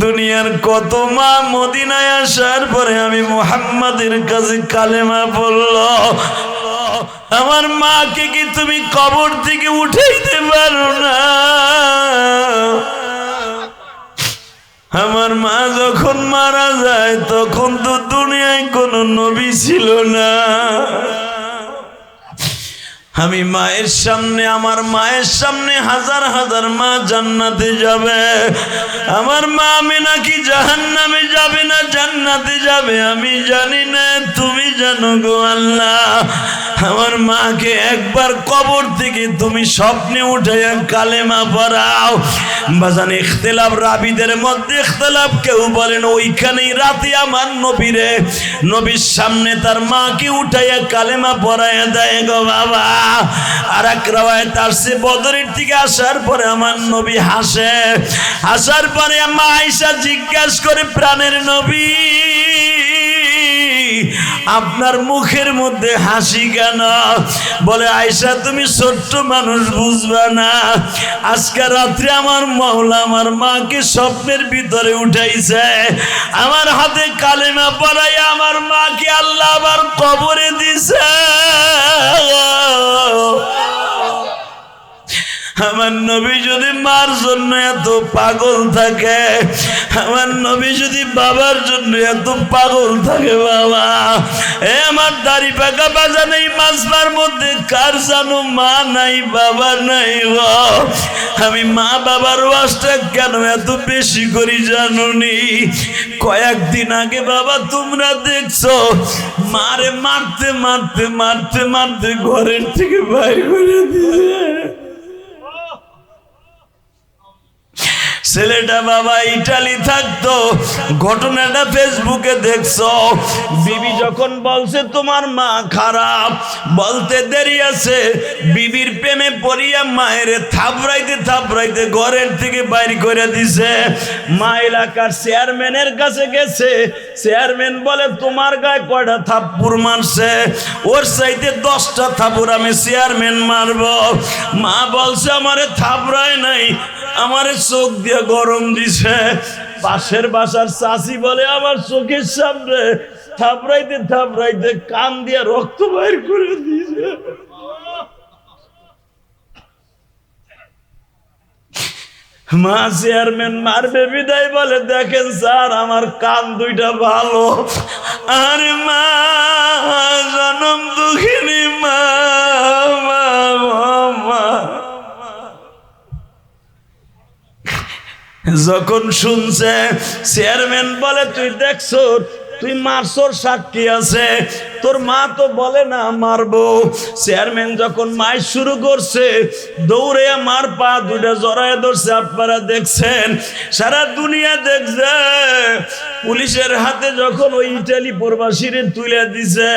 দুনিয়ার কত মা মদিনায় আসার পরে আমি মুহাম্মাদের কাছে কালেমা পড়ল, আমার মাকে কি তুমি কবর থেকে উঠাইতে পারো না? আমার মা যখন মারা যায় তখন তো দুনিয়ায় কোনো নবী ছিল না। আমি মায়ের সামনে, আমার মায়ের সামনে হাজার হাজার মা জান্নাতে যাবে, আমার মা আমি নাকি জাহান্নামে যাবে না জান্নাতে যাবে আমি জানি না, তুমি জানো গো আল্লাহ। আমার মাকে একবার কবর থেকে তুমি স্বপ্নে উঠাইয়া কালেমা পড়াও। বাজান ইখতিলাফ রাবিদের মধ্যে ইখতিলাফ, কেউ বলেন ওইখানেই রাতে আমার নবীরে নবীর সামনে তার মাকে উঠাইয়া কালেমা পড়াইয়া দেয় গো বাবা। আর এক রাওয়ায়াত আসছে বদরের থেকে আসার পরে আমার নবী হাসে, হাসার পরে মা আয়েশা জিজ্ঞাসা করে প্রাণের নবী আপনার মুখের মধ্যে হাসি কেন? বলে আয়েশা তুমি ছোট্ট মানুষ বুঝবা না, আজকে রাত্রে আমার মাওলা আমার মাকে স্বপ্নের ভিতরে উঠাইছে, আমার হাতে কালেমা পড়াই আমার মাকে আল্লাহ আবার কবরে দিছে। আমার নবী যদি মার জন্য এত পাগল থাকে, আমার নবী যদি বাবার জন্য এত পাগল থাকে, বাবা এ আমার দাড়ি পাকা বাজা নেই মাজমার মধ্যে কার জানো মা নাই বাবা নাই গো। আমি মা বাবার ওয়াজটা কেন এত বেশি করি জানুনি? কয়েকদিন আগে বাবা তোমরা দেখছো মারে মারতে মারতে মারতে মারতে ঘরের থেকে বাইর করে দিয়েছে। ছেলেটা বাবা ইটালি থাকতো, ঘটনাটা ফেসবুকে দেখছো। বিবি যখন বলছে তোমার মা খারাপ, বলতে দেরি আছে, বিবির প্রেমে পড়িয়া মায়ের থাপড়াইতে থাপড়াইতে ঘরের থেকে বাইর করে দিছে। মা এলাকার চেয়ারম্যানের কাছে গেছে, চেয়ারম্যান বলে তোমার গায়ে কয়টা থাপ্পড় মারছে? ওর চাইতে 10টা থাপ্পড় আমি চেয়ারম্যান মারবো। মা বলছে আমারে থাপড়ায় নাই, আমারে চোখ দিয়ে গরম দিছে। পাশের বাসার চাচি বলে আমার চোখের সামনে থাপড়াইতে থাপড়াইতে কান দিয়ে রক্ত বাইর করে দিয়েছে। মা চেয়ারম্যান মারবে বিদায় বলে দেখেন স্যার আমার কান দুইটা ভালো। আরে মা জনম দুঃখিনী মা, মা মা যখন শুনছে চেয়ারম্যান বলে তুই দেখছো তুই মারছোর সাক্ষী আছে, তোর মা তো বলে না মারবো। চেয়ারম্যান যখন মার শুরু করছে দৌড়ে মার পা দুটা জড়ায় ধরছে। আপনারা দেখছেন, সারা দুনিয়া দেখছে। পুলিশের হাতে যখন ওই ইটালি প্রবাসীরে তুলে দিছে,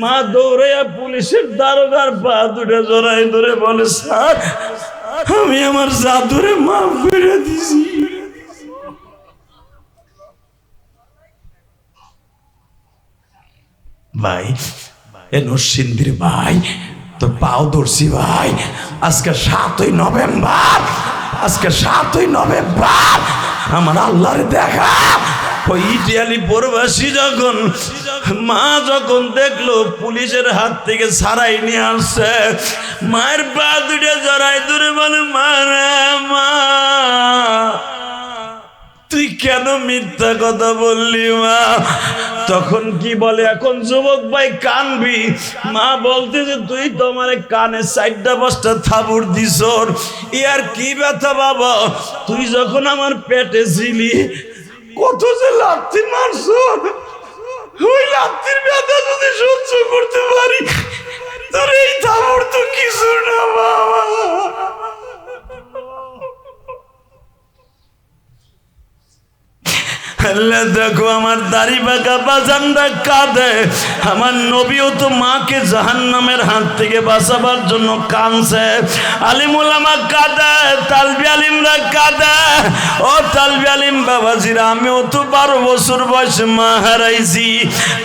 মা দৌড়ে পুলিশের দারোগার পা দুটা জড়ায় ধরে বলে স্যার আমি আমার জাদুরে মাফ করে দিছি। ভাই এ নরসিংদীর ভাই তোর পাও ধরছি ভাই, আজকে 7ই নভেম্বর, আজকে 7ই নভেম্বর আমার আল্লাহরে দেখা। ওই ইটালি প্রবাসী যখন মা যখন দেখলো পুলিশের হাত থেকে ছাড়াই নিয়ে আসছে, মায়ের পা দুটা জড়াই ধরে বলে মা রে মা তুই কেন মিথ্যা কথা বললি মা? তখন কি বলে এখন যুবক ভাই কানবি। মা বলতে যে তুই তো আমার কানে 4টা 5টা থাবুর দিস, ইয়ার কি ব্যথা বাবা? তুই যখন আমার পেটে ছিলি কত যে লাথি মারছ, ওই লাথির ব্যথা যদি সহ্য করতে পারি তোর এই থাবুর তো কিছু না বাবা। আল্লাহ দেখো আমার দাড়ি বাঁকা বাজানরা কাঁদে, আমার নবীও তো মাকে জাহান্নামের হাত থেকে বাঁচাবার জন্য কাঁদছে। আলিম ওলামা কাঁদে, তালবি আলিমরা কাঁদে। ও তালবি আলিম বাবাজিরা, আমিও তো 12 বছর বয়সে মা হারাইছি।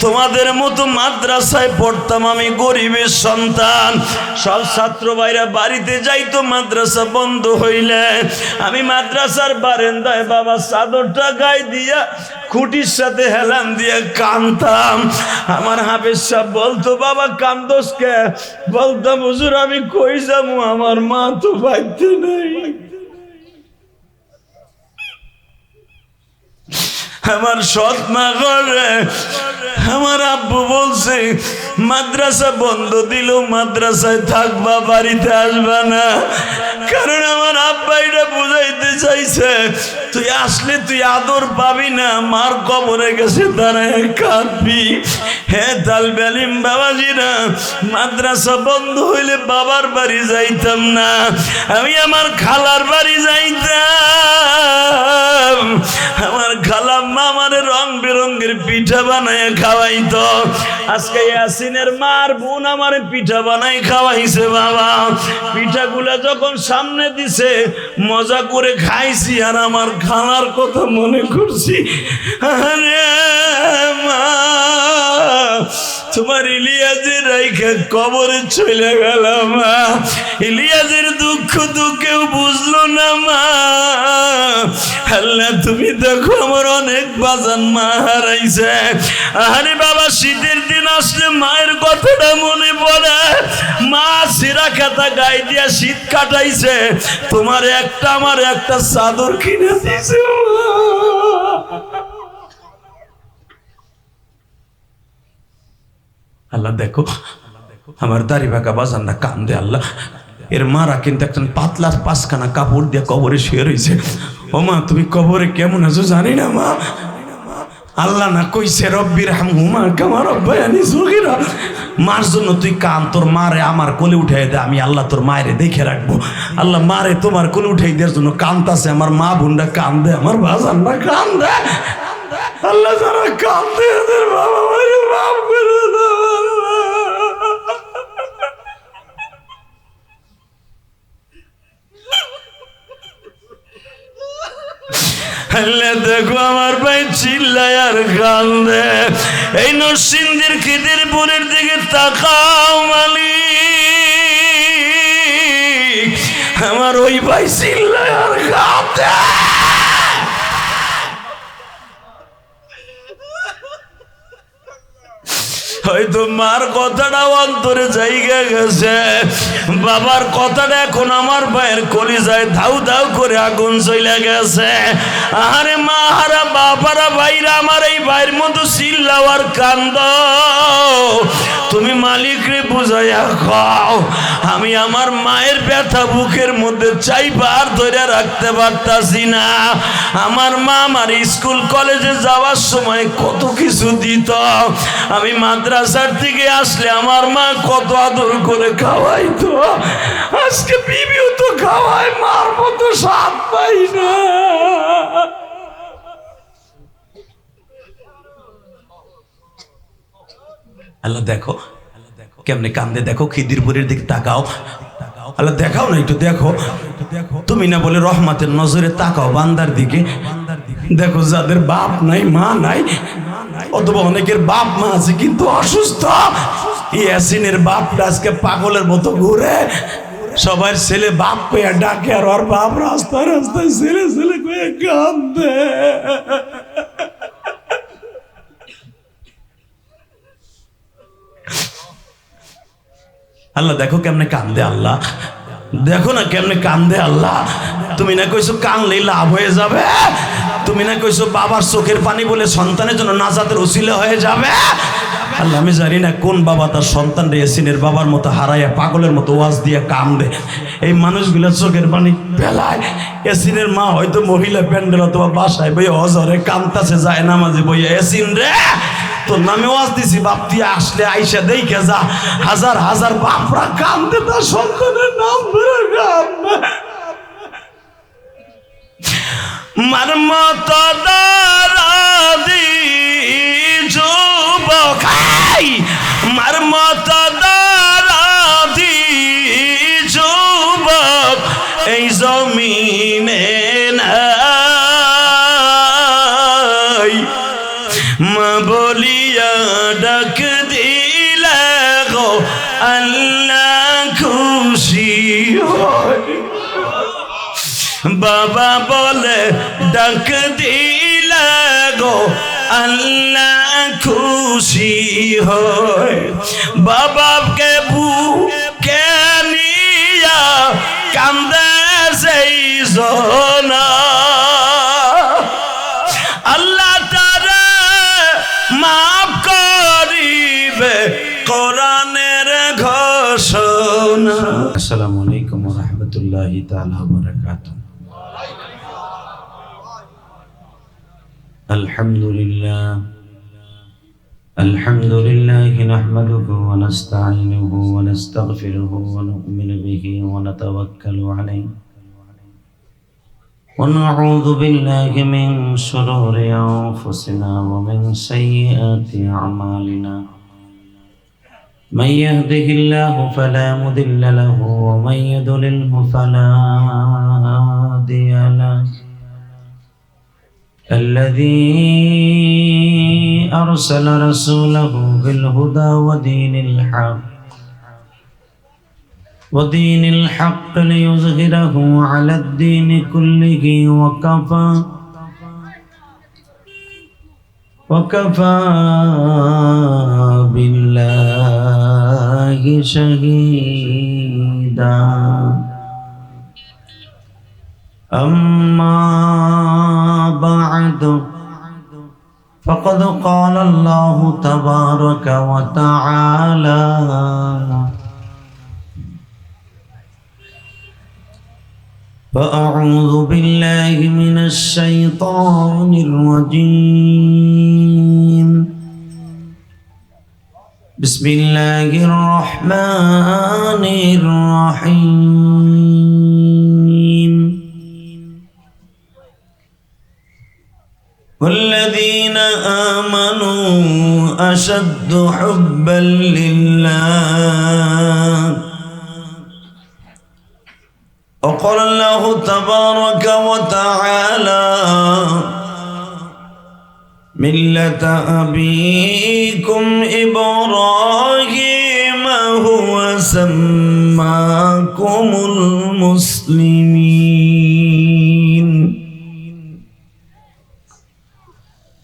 তোমাদের মতো মাদ্রাসায় পড়তাম, আমি গরিবের সন্তান। সব ছাত্র ভাইরা বাড়িতে যাইতো মাদ্রাসা বন্ধ হইলে, আমি মাদ্রাসার বারান্দায় বাবা চাদরটা গায়ে দিয়া খুঁটির সাথে হেলান দিয়ে কাঁদতাম। আমার হাফেজ সাহেব বলতো, বাবা কান্দোস কে? বলতাম, হুজুর আমি কই যাবো, আমার মা তো বাড়িতে নাই। আমার সৎ মা ঘরে, আমার আব্বু বলছে মাদ্রাসা বন্ধ দিল, মাদ্রাসায় থাকবা, বাড়িতে আসবা না। কারণ আমার আব্বা এটা বুঝাইতে চাইছে, তুই আসলে তুই আদর পাবি না, মার কবরে গেছে দাঁড়ায় কাঁদবি। হ্যাঁ তালবে আলিম বাবাজিরা, মাদ্রাসা বন্ধ হইলে বাবার বাড়ি যাইতাম না, আমি আমার খালার বাড়ি যাইতাম। আমার খালা আমার রং বেরঙ্গের পিঠা বানায় খাওয়াইতো। আজকে ইয়াসিনের মার বোন আমার পিঠা বানাই খাওয়াইছে। বাবা পিঠাগুলা যখন সামনে দিছে মজা করে খাইছি, আর আমার খালার কথা মনে করছি। আরে মা, তোমার ইলিয়াজের রাইখা কবরে চলে গেল মা। ইলিয়াজের দুঃখ তো কেউ বুঝলো না মা। আল্লাহ তুমি দেখো আমার অনেক বাজান মা হারাইছে। আরে বাবা শীতের দিন আসলে মায়ের কথাটা মনে পড়ে। মা সিরা খাতা গায়ে দিয়া শীত কাটাইছে, তোমার একটা আমার একটা চাদর কিনে দিয়েছে। আল্লাহ দেখো আমার দাড়ি বাঁকা বাজানরা কান্দে। আল্লাহ এর মারা কিন্তু একটা পাতলা 5খানা কাপড় দিয়ে কবরে শুয়ে রয়েছে। ও মা তুমি কবরে কেমন আছো জানি না মা। আল্লাহ না কইছে রব্বির হামহুমা কামা রব্বায়ানি সগীরা। মার জন্য তুই কান, তোর মারে আমার কোলে উঠাই দে, আমি আল্লাহ তোর মায়েরে দেখে রাখবো। আল্লাহ মারে তোমার কোলে উঠাই দেওয়ার জন্য কান্দতাছে। আমার মা বোনরা কান্দে, আমার বাজানরা কান্দে। আল্লাহ যারা কান্দে এদের বাবা মায়ের মাফ করে দাও। আল্লাহ দেখো আমার ভাই চিল্লায় আর কান্দে। এই নরসিংদীর খিদিরপুরের দিকে তাকাও মালিক, আমার ওই ভাই চিল্লায় আর কান্দে। হয়তো মার কথাটা অন্তরে জায়গা গেছে, বাবার কথাটা এখন আমার ভাইয়ের কলিজায় ধাউ ধাউ করে আগুন চলে গেছে। আরে মা হারা বাবারা ভাইরা, আমার এই ভাইয়ের মতো চিল্লাও আর কান্দ। তুমি মালিকরে বুঝাইয়া খাও, আমি আমার মায়ের ব্যথা বুকের মধ্যে চাইবার ধরে রাখতে পারতাছি না। আমার মা আমার স্কুল কলেজে যাওয়ার সময় কত কিছু দিত, আমি মাদ্রাসার থেকে আসলে আমার মা কত আদর করে খাওয়াইতো। আজকে বিবিও তো খাওয়ায়, মার মতো স্বাদ পাই না। আল্লাহ দেখো কেমনে কান্দে, দেখো খিদিরপুরের দিকে তাকাও। আল্লাহ দেখাও না, একটু দেখো। তুমি না বলে রহমতের নজরে তাকাও বান্দার দিকে। দেখো যাদের বাপ নাই মা নাই, অথবা অনেকের বাপ মা আছে কিন্তু অসুস্থ, ইয়াসিনের বাপটা আজকে পাগলের মতো ঘুরে। সবার ছেলে বাপ কইয়া ডাকে, আর ওর বাপ রাস্তায় রাস্তায় ছেলে ছেলে কইয়া কান্দে। আল্লাহ দেখো কেমনে কান্দে। আল্লাহ দেখো না কেমনে কান্দে। আল্লাহ তুমি না কইছো কানলেই লাভ হয়ে যাবে, তুমি না কইছো বাবার চোখের পানি বলে সন্তানের জন্য নাজাতের উসিলা হয়ে যাবে। আল্লাহ আমি জানি না কোন বাবা তার সন্তান রে ইয়াসিনের বাবার মতো হারাইয়া পাগলের মতো ওয়াজ দিয়ে কান্দে। এই মানুষগুলোর চোখের পানি ফেলায়। ইয়াসিনের মা হয়তো মহিলা প্যান্ডেল অথবা বাসায় বই হজরে কান্তাছে, যায় নামাজে বইয়া, ইয়াসিন রে তোর নামে ওয়াজ দিছি, বাপ তুই আসলে আইসা দেখে যা। হাজার হাজার বাপরা কান্দে তার সন্তানের নাম ধরে কান্দে। মার মতো দাঁড়া বাবা বলে ডাক দিলে গো আল্লাহ খুশি হয়। বাবাকে বুকে নিয়া কান্দে সেই সোনা, আল্লাহ তারে মাফ করিবে কোরআনের ঘোষণা। আসসালামু আলাইকুম ওয়া রাহমাতুল্লাহি তাআলা ওয়া বারাকাতুহু। আলহামদুলিল্লাহ নাহমাদুহু ওয়া নাস্তাঈনুহু ওয়া নাস্তাগফিরুহু ওয়া নু'মিনু বিহি ওয়া নাতাওয়াক্কালু আলাইহি ওয়া নাউযু বিল্লাহি মিন শুরুরি আনফুসিনা ওয়া মিন সাইয়্যাতি আ'মালিনা। من يهده الله فلا مضل له ومن يضلله فلا هادي له. الذي أرسل رسوله بالهدى ودين الحق ليظهره على الدين كله وكفى بالله شهيدا. أما بعد فقد قال الله تبارك وتعالى فأعوذ بالله من الشيطان الرجيم. بسم الله الرحمن الرحيم. والذين آمنوا أشد حبا لله. وقال الله تبارك وتعالى ملة أبيكم إبراهيم هو سماكم المسلمين.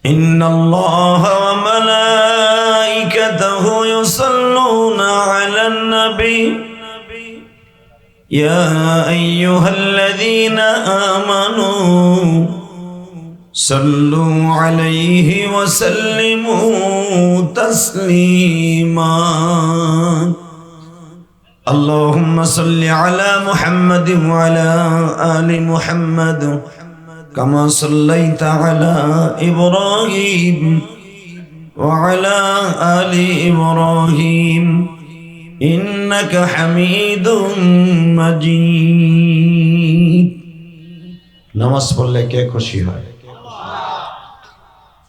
إن الله وملائكته يصلون على النبي يا أيها الذين آمنوا صلوا عليه وسلموا تسليما. اللهم صل على محمد وعلى آل محمد كما صليت على إبراهيم وعلى آل إبراهيم إنك حميد مجيد. নামাজ পড়লে কে খুশি হয়?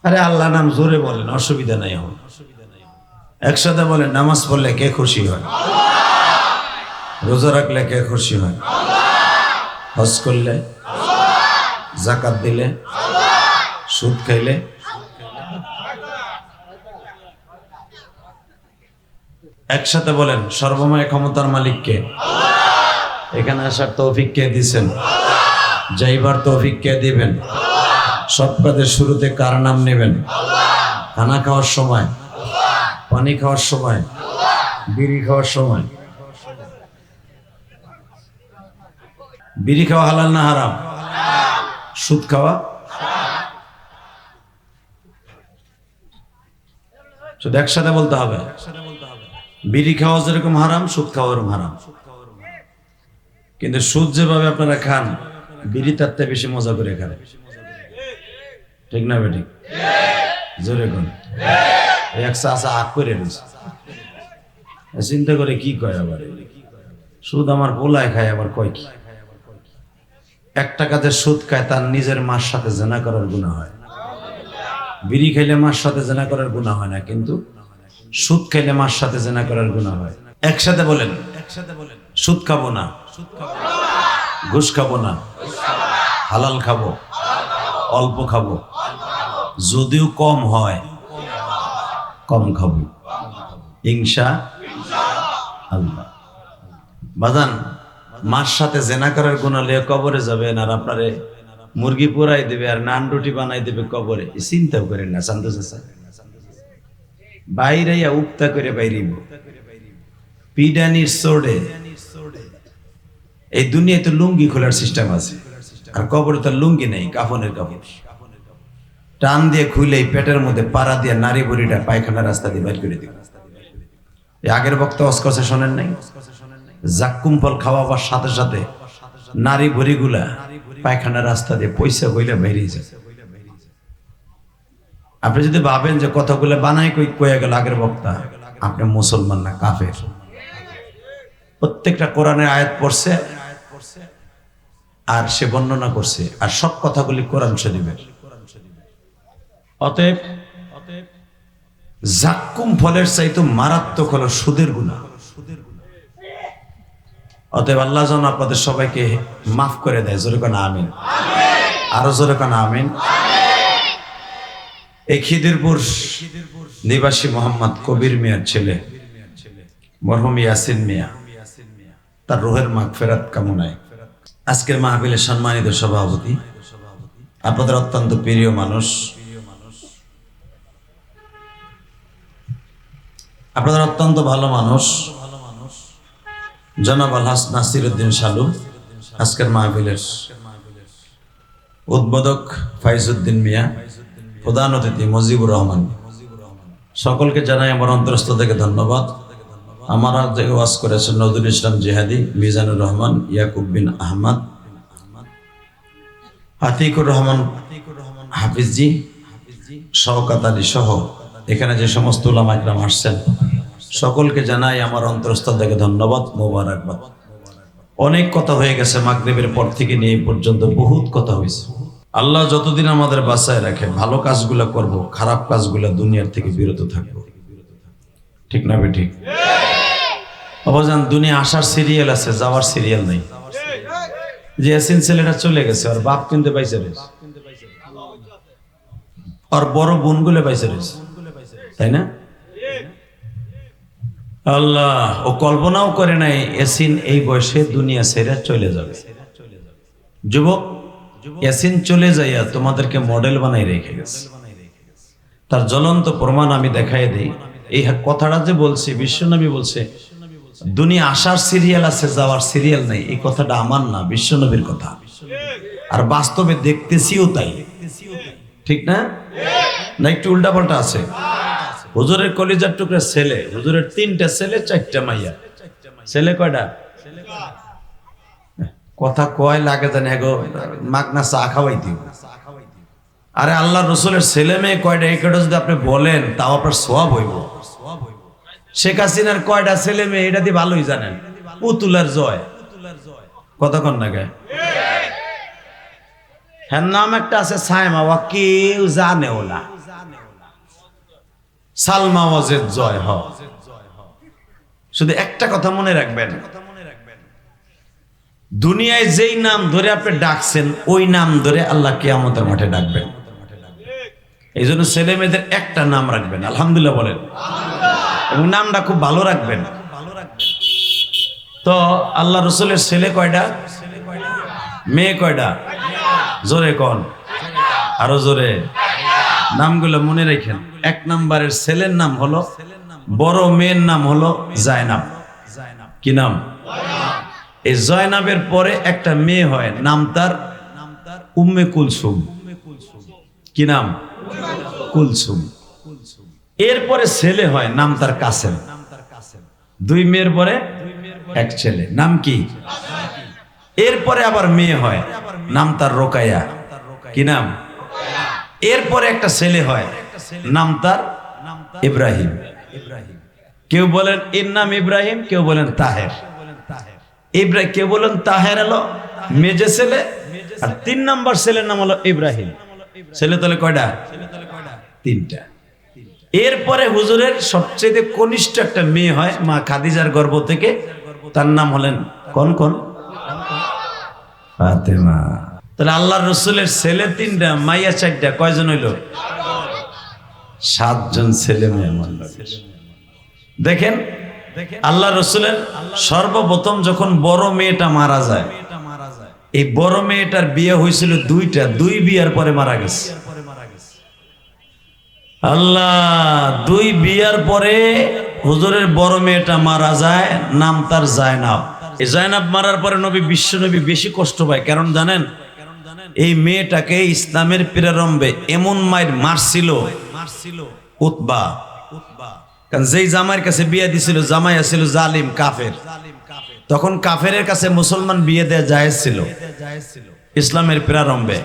আরে আল্লাহ নাম জোরে বলেন, অসুবিধা নাই। এখন একসাথে বলেন, নামাজ পড়লে কে খুশি হয়? রোজা রাখলে কে খুশি হয়? হজ করলে, যাকাত দিলে, সুদ খাইলে, একসাথে বলেন, সর্বময় ক্ষমতার মালিক কে? এখানে আসার তৌফিক কে দিবেন? যাইবার তৌফিক কে দিবেন? সব কাজের শুরুতে কার নাম নেবেন? খানা খাওয়ার সময়, পানি খাওয়ার সময়, বিড়ি খাওয়ার সময়। বিড়ি খাওয়া হালাল না হারাম? সুদ খাওয়া শুধু একসাথে বলতে হবে। বিড়ি খাওয়া যেরকম হারাম, সুদ খাওয়া এরকম হারাম। কিন্তু সুদ যেভাবে আপনারা খান, বিড়ি তার থেকে বেশি মজা করে খান। ঠিক না বেঠিক? জোরে কোন একশো আসা আগ করে রয়েছে, চিন্তা করে কি কয় আবার সুদ আমার পোলায় খায়, আবার কয় কি? 1 টাকাতে সুদ খায়, তার নিজের মার সাথে জেনা করার গুনাহ হয়। বিড়ি খাইলে মার সাথে জেনা করার গুনাহ হয় না, কিন্তু সুদ খাইলে মার সাথে জেনা করার গুনাহ হয়। একসাথে বলেন, সুদ খাবো না, ঘুষ খাবো না, হালাল খাবো, অল্প খাবো, যদিও কম হয় কম খাবো, ইনশাআল্লাহ। বাজান মার সাথে জেনা করার গুনাহ লিয়ে কবরে যাবেন, আর আপনারে মুরগি পোড়াই দেবে আর নান রুটি বানাই দেবে কবরে, চিন্তা করেন না চান্দু চাচা। বাইরে উক্তা করে বাইরিব পিডানির সোডে। এই দুনিয়ায় তো লুঙ্গি খোলার সিস্টেম আছে, আর কবরে তো লুঙ্গি নেই, কাফনের কাপড় টান দিয়ে খুলে পেটের মধ্যে পাড়া দিয়ে নারী বুড়িটা পায়খানা রাস্তা দিয়ে বাইর করে দিবে। আগের বক্তা অস্কসে শোনেন নাই? জাক্কুম ফল খাওয়াবার সাথে সাথে নারী বুড়িগুলা পায়খানা রাস্তা দিয়ে পয়সা হইলে বেরিয়ে যায়। আপনি যদি ভাবেন যে কথাগুলো বানাই কয়ে গেল আগের বক্তা, আপনি মুসলমান না, কাফের। প্রত্যেকটা কোরআনের আয়াত পড়ছে আর সে বর্ণনা করছে, আর সব কথাগুলি কোরআন শরীফের। অতএব জাক্কুম ফলের চাইতে মারাত্মক হলো সুদের গুনাহ। অতএব আল্লাহ যেন আপনাদের সবাইকে মাফ করে দেয়। জোরে কোন আমিন, আরো জোরে কোন আমিন। এই খিদিরপুর নিবাসী মোহাম্মদ কবির মিয়ার ছেলে মরহুম ইয়াসিন মিয়া, তার রুহের মাগফিরাত কামনায় আজকের মাহফিলের সম্মানিত সভাপতি, আপনাদের অত্যন্ত প্রিয় মানুষ, আপনাদের অত্যন্ত ভালো মানুষ জনাব আলহাজ নাসিরউদ্দিন শালু, আজকের মাহফিলের উদ্বোধক ফাইজউদ্দিন মিয়া, প্রধান অতিথি মুজিবুর রহমান, সকলকে জানাই আমার অন্তরস্থ থেকে ধন্যবাদ। আমার যে ওয়াজ করেছেন নজরুল ইসলাম জিহাদি, মিজানুর রহমান, ইয়াকুব বিন আহমদ, আতিকুর রহমান হাফিজি, শওকত আলী সহ এখানে যে সমস্ত উলামা ইকরাম আসছেন, সকলকে জানাই আমার অন্তরস্থল থেকে ধন্যবাদ, মোবারকবাদ। অনেক কথা হয়ে গেছে মাগরিবের পর থেকে নিয়ে পর্যন্ত, বহুত কথা হয়েছে। আল্লাহ যতদিন আমাদের বাঁচায় রাখে, ভালো কাজগুলো করব, খারাপ কাজগুলো দুনিয়ার থেকে বিরত থাকবো। ঠিক না ঠিক? অবজান দুনিয়া আসার সিরিয়াল আছে, যাওয়ার সিরিয়াল নেই। যে ইয়াসিন ছেলেটা চলে গেছে, আর বাপ কিনতে পাইছে রয়েছে, আর বড় বোনগুলো পাইছে রয়েছে, তাই না? আল্লাহ ও কল্পনাও করে নাই ইয়াসিন এই বয়সে দুনিয়া ছেড়ে চলে যাবে। যুবক, ইয়াসিন চলে যাইয়া তোমাদেরকে মডেল বানাই রেখে গেছে। তার জ্বলন্ত প্রমাণ আমি দেখাই দিই। এই কথাটা যে বলছি, বিশ্বনবী বলছে দুনিয়া আসার সিরিয়াল আছে, যাওয়ার সিরিয়াল নাই। এই কথাটা আমার না, বিশ্বনবীর কথা, আর বাস্তবে দেখতেছিও তাই। ঠিক না? না একটু উল্টা পাল্টা আছে? হুজুরের কলিজার টুকরা ছেলে, হুজুরের 3টা ছেলে 4টা মাইয়া। ছেলে কয়টা? কথা কয় লাগে জানে গো, মাগনা চা খাওয়াই দিব। আরে আল্লাহ রসুলের ছেলে মেয়ে কয়টা, এই কয়টা যদি আপনি বলেন তাও আপনার সওয়াব হইব। শেখ হাসিনার কয়টা ছেলে মেয়ে এটা দিয়ে ভালোই জানেন, পুতুলার জয়। কতক্ষণ লাগে? হ্যাঁ, নাম একটা আছে সাইমা, ওয়া কেউ জানেও না। সালমা ওয়াজেদ জয়। হ, শুধু একটা কথা মনে রাখবেন, দুনিয়ায় যেই নাম ধরে আপনি ডাকছেন ওই নাম ধরে আল্লাহ কিয়ামতের মাঠে ডাকবেন। এই জন্য ছেলে মেয়েদের একটা নাম রাখবেন, আলহামদুলিল্লাহ বলেন, এবং নামটা খুব ভালো রাখবেন। তো আল্লাহ রসুলের ছেলে কয়টা, মেয়ে কয়টা? জোরে কোন, আরো জোরে। নামগুলো মনে রাখেন। 1 নম্বরের ছেলের নাম হলো, বড় মেয়ের নাম হলো জায়নাব। কি নাম? এই জয়নাবের পরে একটা মেয়ে হয়, নাম তার উম্মে কুলসুম। কি নাম? কুলসুম। এরপরে ছেলে হয়, নাম তার কাসেম। 2 মেয়ের পরে 1 ছেলে, নাম কি? এরপরে আবার মেয়ে হয়, নাম তার রোকায়া। কি নাম? এরপরে একটা ছেলে হয়, নাম তার ইব্রাহিম। কেউ বলেন এর নাম ইব্রাহিম, কেউ বলেন তাহের। কেউ বলেন তাহের হলো মেজে ছেলে, আর 3 নম্বর ছেলের নাম হলো ইব্রাহিম। ছেলে তাহলে কয়টা? 3টা। এরপরে হুজুরের সবচেয়ে কনিষ্ঠ একটা মেয়ে হয় মা খাদিজার গর্ভ থেকে, তার নাম হলেন কোন কোন? ফাতেমা। তাহলে আল্লাহর রসুলের ছেলে 3টা, মাইয়া 4টা, কয়জন হইল? 7 জন ছেলে মেয়ে। দেখেন আল্লাহ রসুলের সর্বপ্রথম যখন বড় মেয়েটা মারা যায়, এই বড় মেয়েটার বিয়ে হয়েছিল দুইটা, দুই বিয়ার পরে মারা গেছে। আল্লাহ, দুই বিয়ার পরে হুজুরের বড় মেয়েটা মারা যায়, নাম তার জায়নাব। এই জায়নাব মারার পরে নবী বিশ্ব নবী বেশি কষ্ট পায়। কারণ জানেন, এই মেয়েটাকে ইসলামের প্রারম্ভে এমন মায়ের মারছিল উতবা, কারণ যেই জামাইয়ের কাছে বিয়ে দিছিল জামাই ছিল জালিম কাফের। তখন কাফেরের কাছে মুসলমান বিয়ে দেয়া জায়েজ ছিল ইসলামের প্রারম্ভে।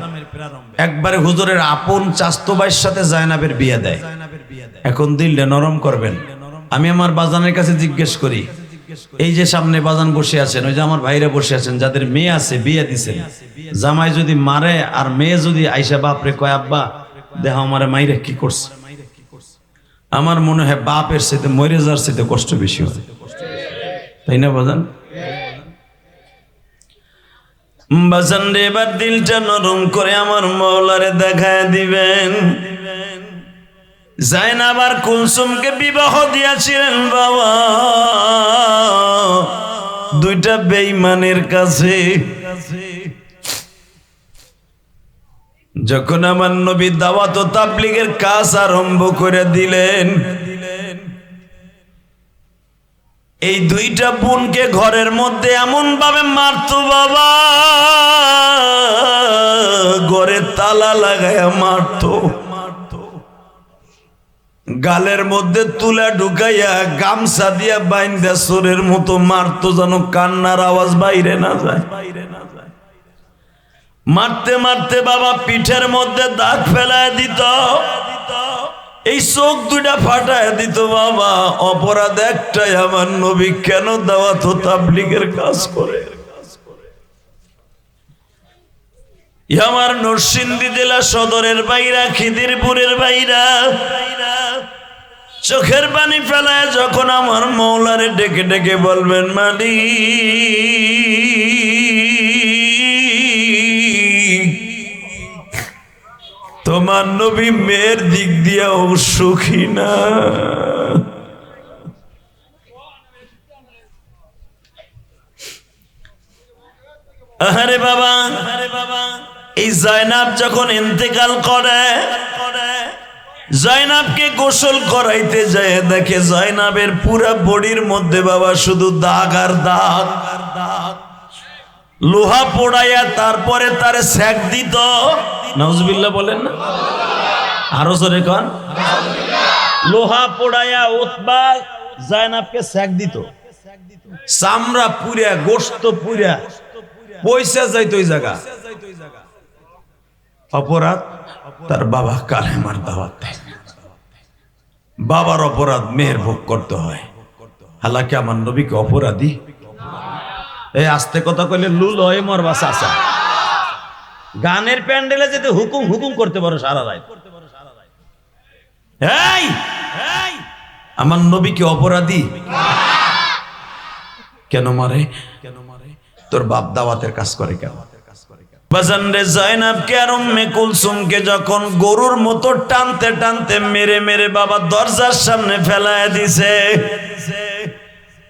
একবারে হুজুরের আপন চাস্তো ভাইয়ের সাথে জায়নাবের বিয়ে দেয়। এখন দিলটা নরম করবেন। আমি আমার বাজানের কাছে জিজ্ঞেস করি, এই যে সামনে বাজান বসে আছেন, ওই যে আমার ভাইরা বসে আছেন, যাদের মেয়ে আছে বিয়ে দিছেন, জামাই যদি মারে আর মেয়ে যদি আইসা বাপরে কয় আব্বা দেহ আমার মাইরে কি করছে, আমার মনে হয় বাপের সাথে মরে যাওয়ার সাথে কষ্ট বেশি হয়, তাই না বাজান? বাজান রে, এবার দিলটা নরম করে আমার মওলারে দেখায় দিবেন। জায়নাব আর কুলসুমকে বিবাহ দিয়েছিলেন বাবা দুইটা বেঈমানের কাছে। যখন আমার নবী দাওয়াত ও তাবলীগের কাজ আরম্ভ করে দিলেন, এই দুইটা বোনকে ঘরের মধ্যে এমন ভাবে মারতো বাবা, ঘরে তালা লাগায়া মারতো, গালের মধ্যে তুলা ঢুকাইয়া গামছা দিয়া বাইন্দা সোরের মতো মারতো, যেন কান্নার আওয়াজ বাইরে না যায়। মারতে মারতে বাবা পিঠের মধ্যে দাগ ফেলায় দিত, এই চোখ দুইটা ফাটায় দিত বাবা। অপরাধ একটাই, আমার নবী কেন দাওয়াত ও তাবলীগের কাজ করে। আমার নরসিংদী জেলা সদরের বাইরা, খিদিরপুরের বাইরা, চোখের পানি ফেলায় যখন আমার মওলারে ডেকে ডেকে বলবেন মালিক, তোমার নবী মেয়ের দিক দিয়েও সুখী না। আরে বাবা, এই জায়নাব যখন ইন্তেকাল করে, জায়নাবকে গোসল করাইতে যায়, দেখে জায়নাবের পুরা বডির মধ্যে বাবা শুধু দাগ আর দাগ। লোহা পোড়াইয়া তারপরে তারে সেক দিত। নাউজুবিল্লাহ বলেন না, আরো জোরে কন। লোহা পোড়াইয়া উতবা জায়নাবকে সেক দিত, চামড়া পুরা, গোশত পুরা, পয়সা যাইত ওই জায়গা। অপরাধ তার বাবা কালেমার দাওয়াত দেয়, বাবার অপরাধ মেয়ের ভোগ করতে হয়। হালাকি আমার নবীকে অপরাধী, এই আস্তে কথা কইলে লুল হয় মরবা চাচা। গানের প্যান্ডেলে যেতে হুকুম হুকুম করতে পারো সারা রাত। এই আমার নবীকে অপরাধী কেন মারে? তোর বাপ দাওয়াতের কাজ করে কেন? বাজান রে, জায়নাবকে আর উম্মে কুলসুমকে যখন গরুর মতো টানতে টানতে মেরে মেরে বাবা দরজার সামনে ফেলায় দিছে,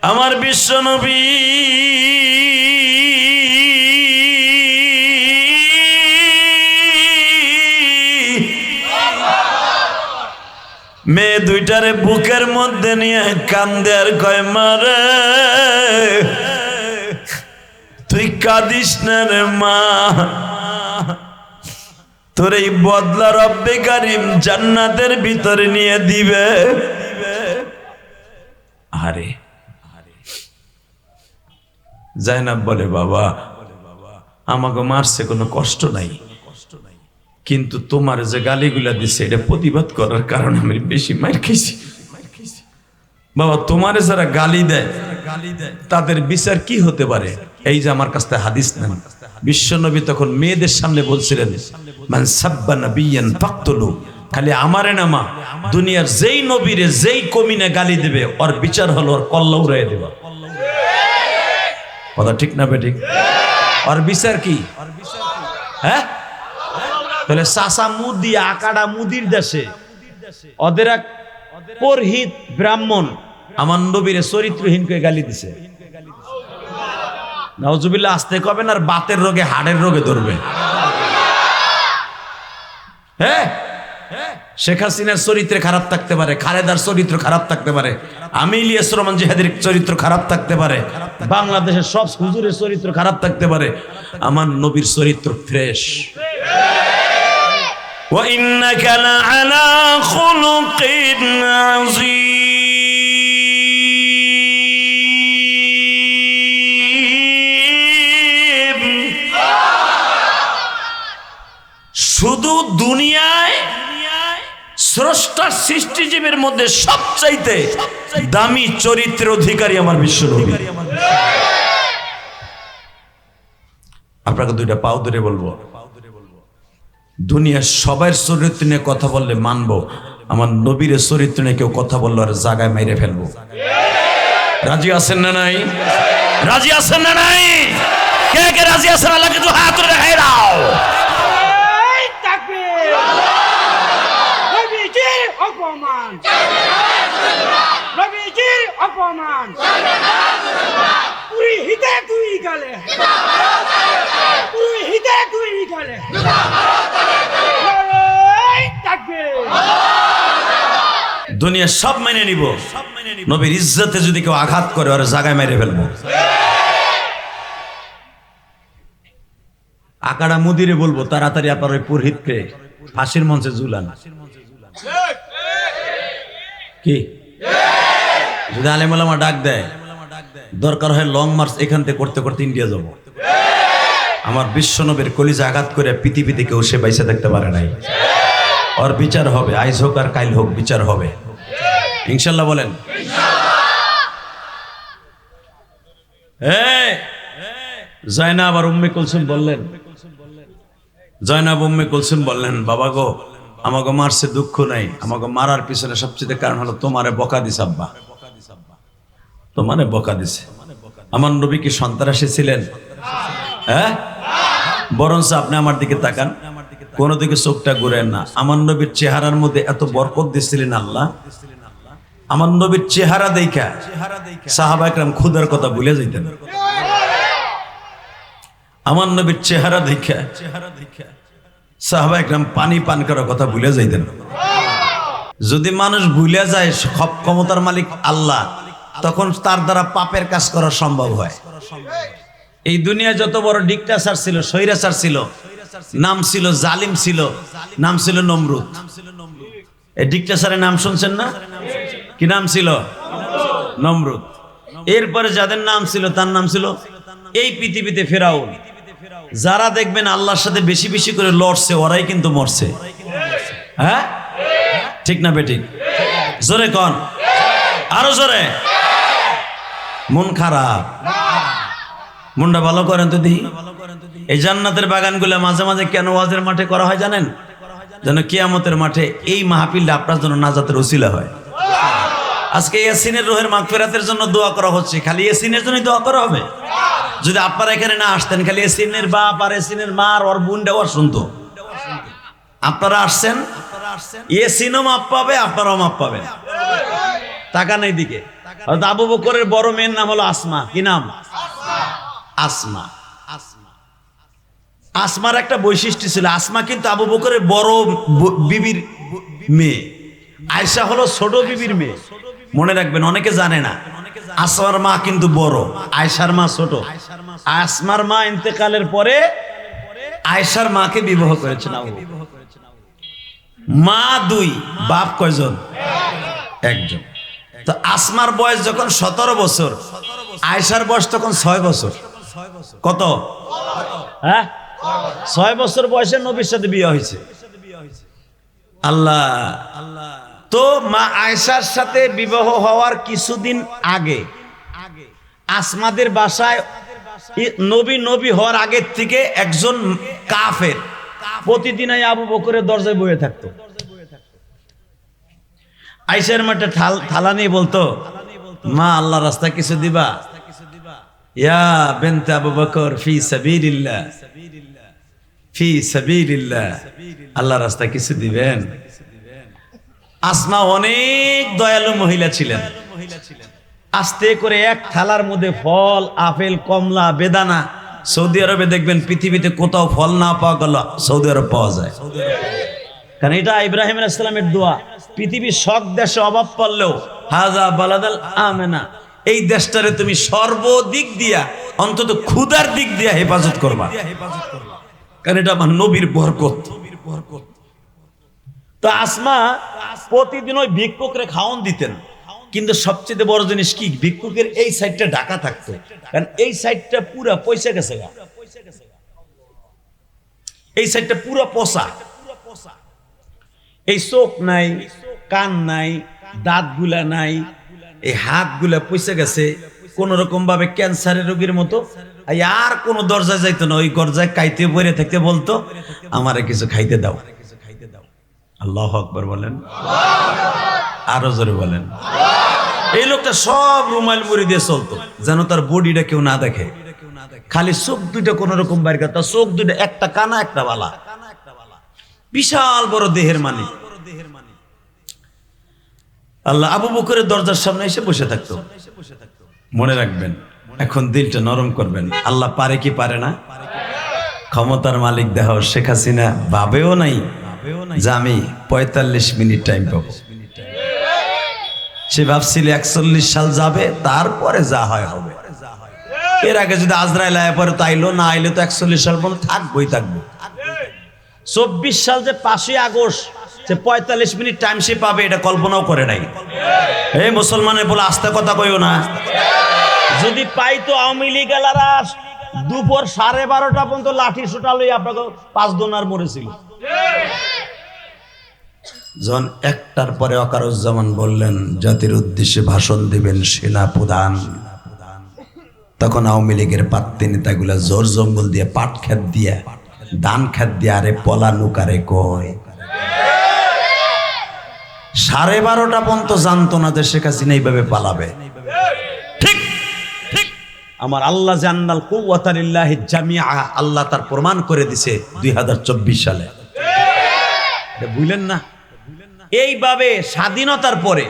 আমার বিশ্ব নবী মেয়ে দুইটারে বুকের মধ্যে নিয়ে কান্দে আর কয় মারে, তুই কাঁদিস না রে মা, তোর এই বদলা রব্বে কারিম জান্নাতের ভিতরে নিয়ে দিবে। আরে জায়নাব বলে, বাবা আমাকে মারছে কোনো কষ্ট নাই, কিন্তু তোমার যে গালিগুলা দিছে এটা প্রতিবাদ করার কারণে আমি বেশি মার খেয়েছি। বাবা তোমারে যারা গালি দেয় তাদের বিচার কি হতে পারে? এই যে আমার কাছে হাদিস নেন, বিশ্ব নবী তখন মেয়েদের সামনে বলছিলেন, মান সাব্বা নাবিয়ান ফাকতুলু, খালি আমারে না মা, দুনিয়ার যেই নবীরে যেই কমিনে গালি দেবে ওর বিচার হলো ওর কল্লা উড়াই দেবা। কথা ঠিক না বেঠিক? ওর বিচার কি? হ্যাঁ, তাহলে চাষা মুদি আকাড়া মুদির দেশে ওদের এক পুরোহিত ব্রাহ্মণ আমার নবীর চরিত্রহীন করে গালি দিছে। নাউজুবিল্লাহ, আসতে কবেন আর বাতের রোগে হাড়ের রোগে ধরবে। হ্যাঁ, শেখ হাসিনার চরিত্রে খারাপ থাকতে পারে, খালেদার চরিত্র খারাপ থাকতে পারে, আমি ইলিয়াস রহমান জিহাদের চরিত্র খারাপ থাকতে পারে, বাংলাদেশের সব হুজুরের চরিত্র খারাপ থাকতে পারে, আমার নবীর চরিত্র ফ্রেশ। ওয়া ইন্নাকা লাআলা খুলুকিন আযীম। শুধু দুনিয়ায় স্রষ্টার সৃষ্টিজীবের মধ্যে সবচাইতে দামি চরিত্রের অধিকারী আমার বিশ্বনবী। আপনাকে দুইটা পাও ধরে বলবো, দুনিয়ার সবার চরিত্র নিয়ে কথা বললে মানবো, আমার নবীর চরিত্র নিয়ে কেউ কথা বললো আর জায়গায় মেরে ফেলবো। রাজি আছেন না নাই? রাজি আছেন না নাই? কে কে রাজি আছেন? আল্লাহ কিন্তু হাত তুলে দেখাই দাও। অপমান, নবীজির অপমান, পুরি হিতে তুই গেলে, পুরি হিতে তুই গেলে, দুনিয়া সব মেনে নিব, নবীর ইজ্জতে যদি কেউ আঘাত করে আর জায়গায় মেরে ফেলবো। আকাড়া মুদিরে বলবো তাড়াতাড়ি আপনার ওই পুরোহিতকে ফাঁসির মঞ্চে ঝুলান। কি যদি আলেম ওলামা ডাক দেয়, দরকার হয় লং মার্চ এখান থেকে করতে করতে ইন্ডিয়া যাব। আমার বিশ্বনবীর কলিজা আঘাত করে পৃথিবীতে কেউ সে বাইসে দেখতে পারে নাই। ওর বিচার হবে, আইজ হোক আর কাইল হোক, বিচার হবে ইনশাল্লাহ। বলেন জয়নাব আর উম্মে কুলসুম বললেন, জয়নাব উম্মে কুলসুম বললেন, বাবা গো আমাকে মারছে দুঃখ নাই, আমাকে মারার পিছনে সবচেয়ে কারণ হলো তোমারে বকা দিছে আব্বা, তোমারে বকা দিছে। আমার নবী কি সন্ত্রাসী ছিলেন? হ্যাঁ, বরঞ্চ আপনি আমার দিকে তাকান, কোন দিকে চোখটা ঘুরেন না। আমার নবীর চেহারার মধ্যে এত বরকত দিছিলেন আল্লাহ, আমার নবীর চেহারা দেখা সাহাবা একরাম ক্ষুধার কথা ভুলে যাইতেন। আমার নবীর চেহারা দেখা সাহাবা একরাম পানি পান করার কথা ভুলে যাইতেন। যদি মানুষ ভুলে যায় সব ক্ষমতার মালিক আল্লাহ, তখন তার দ্বারা পাপের কাজ করা সম্ভব হয়। এই দুনিয়া যত বড় ডিক্টেটর ছিল, স্বৈরাচার ছিল, নাম ছিল জালিম ছিল, নাম ছিল নমরুদ। এই ডিক্টেটরের নাম শুনছেন না? কি নাম ছিল? নমরুদ। এরপরে যাদের নাম ছিল তার নাম ছিল এই পৃথিবীতে ফেরাউন। যারা দেখবেন আল্লাহর সাথে বেশি বেশি করে লড়ছে, ওরাই কিন্তু মরছে। হ্যাঁ, ঠিক না বেঠিক? জোরে কন, আরো জোরে। মন খারাপ, মনটা ভালো করেন তো দেখি। এই জান্নাতের বাগানগুলো মাঝে মাঝে কেন ওয়াজের মাঠে করা হয় জানেন? যেন কিয়ামতের মাঠে এই মাহফিলটা আপনার জন্য নাজাতের ওসিলা হয়। আজকে ইয়াসিনের রুহের মাগফিরাতের জন্য দোয়া করা হচ্ছে, খালি ইয়াসিনের জন্যই দোয়া করা হবে। যদি আপনারা এখানে না আসতেন, খালি ইয়াসিনের বাপ আর ইয়াসিনের মা আর ওর বোনটা ওর শুনতো। আপনারা আসছেন, ইয়াসিনও মাপ পাবে, আপনারাও মাপ পাবেন। তাকান এই দিকে। আবু বকরের বড় মেয়ের নাম হলো আসমা। কি নাম? আসমা। আসমার একটা বৈশিষ্ট্য ছিল, আসমা কিন্তু আবু বকরের বড় বিবির মেয়ে, আয়েশা হলো ছোট বিবির মেয়ে। মনে রাখবেন, অনেকে জানে না, আসমার মা কিন্তু বড়, আয়েশার মা ছোট। আসমার মা ইন্তেকালের পরে আয়েশার মাকে বিবাহ করেছেন আবু বকর। মা দুই, বাপ কয়জন? একজন। তো আসমার বয়স যখন 17 বছর, আয়েশার বয়স তখন 6 বছর। কত? হ্যাঁ, 6 বছর বয়সে নবীর সাথে বিয়ে হয়েছে। আল্লাহ। তো মা আয়েশার সাথে বিবাহ হওয়ার কিছুদিন আগে আসমাদের বাসায় নবী হওয়ার আগের থেকে একজন কাফের প্রতিদিন আবু বকরের দরজায় বসে থাকতো। আয়েশার মাঠে থালা নিয়ে বলতো, মা আল্লাহ রাস্তা কিছু দিবা? ইয়া বিনতে আবু বকর, ফি সাবিলিল্লাহ, ফি সাবিলিল্লাহ, আল্লাহ রাস্তা কিছু দিবেন। আসমা অনেক দয়ালু মহিলা ছিলেন। আস্তে করে এক থালার মধ্যে ফল, আপেল, কমলা, বেদানা। সৌদি আরবে দেখবেন পৃথিবীতে কোথাও ফল না পাওয়া গেল সৌদি আরব পাওয়া যায়, কারণ এটা ইব্রাহিম আলাইহিস সালামের দোয়া। পৃথিবীর সব দেশে অভাব পড়লেও হাজা বালাদাল আমেনা, এই দেশটারে তুমি সর্বদিক দিয়া অন্তত ক্ষুধার দিক দিয়া হেফাজত করবা, কারণ এটা আমার নবীর বরকত। তো আসমা প্রতিদিন ওই ভিক্ষুকরে খাওয়ান দিতেন, কিন্তু সবচেয়ে বড় জিনিস কি, ভিক্ষুকের এই সাইডটা ঢাকা থাকতো, কারণ এই সাইডটা পুরা পয়সা গেছে, এই সাইডটা পুরা পচা। এই চোখ নাই, কান নাই, দাঁতগুলা নাই, এই হাতগুলা পয়সা গেছে কোন রকম ভাবে ক্যান্সারের রোগীর মতো। আর কোন দরজায় যাইতো না, ওই দরজায় কাইতে বইরে থাকতে বলতো আমারে কিছু খাইতে দাও। আল্লাহু আকবার বলেন, আরো জোরে বলেন। এই লোকটা সব রুমাল মুড়ি দিয়ে চলতো, যেন তার বডিটা কেউ না দেখে, খালি চোখ দুইটা কোন রকম বাইর করতো, চোখ দুইটা, একটা কানা একটা বালা, বিশাল বড় দেহের মালিক। আল্লাহ আবু বকরের দরজার সামনে এসে বসে থাকতো। মনে রাখবেন, এখন দিলটা নরম করবেন। আল্লাহ পারে কি পারে না? ক্ষমতার মালিক দেহ শেখ হাসিনা ভাবেও নাই যে আমি 45 মিনিট টাইম পাবো। সে ভাবছিল 41 সাল যাবে, তারপরে যা হয় হবে। এর আগে যদি আজরাইল আয়া পরে তো আইলো, না আইলে তো 41 সাল পর্যন্ত থাকবোই থাকবো। 24 সাল যে 5ই আগস্ট যে 45 মিনিট টাইম সে পাবে, এটা কল্পনাও করে নাই। এই মুসলমানের বলে আস্তে কথা কইও না। যদি পাইতো আওয়ামী লীগ এলারা দুপুর 12:30 পর্যন্ত লাঠি সুটা লই আপনাকে 5 দোনার মরেছিল। যখন 1টার পরে ওয়াকারুজ্জামান বললেন জাতির উদ্দেশ্যে ভাষণ দিবেন সেনা প্রধান, তখন আওয়ামী লীগের পাত্তি নেতাগুলা জোর জঙ্গল দিয়ে, পাট খেত দিয়ে, ধান খেত দিয়ে, আরে পলা নুকারে কয় 12:30 পর্যন্ত জানতো না যে শেখ হাসিনা এইভাবে পালাবে। ঠিক ঠিক আমার আল্লাহ জান্নাল কুওয়াতা লিল্লাহি জামিআ, আল্লাহ তার প্রমাণ করে দিছে 2024 সালে। এটা বুঝলেন না? এইভাবে স্বাধীনতার পরে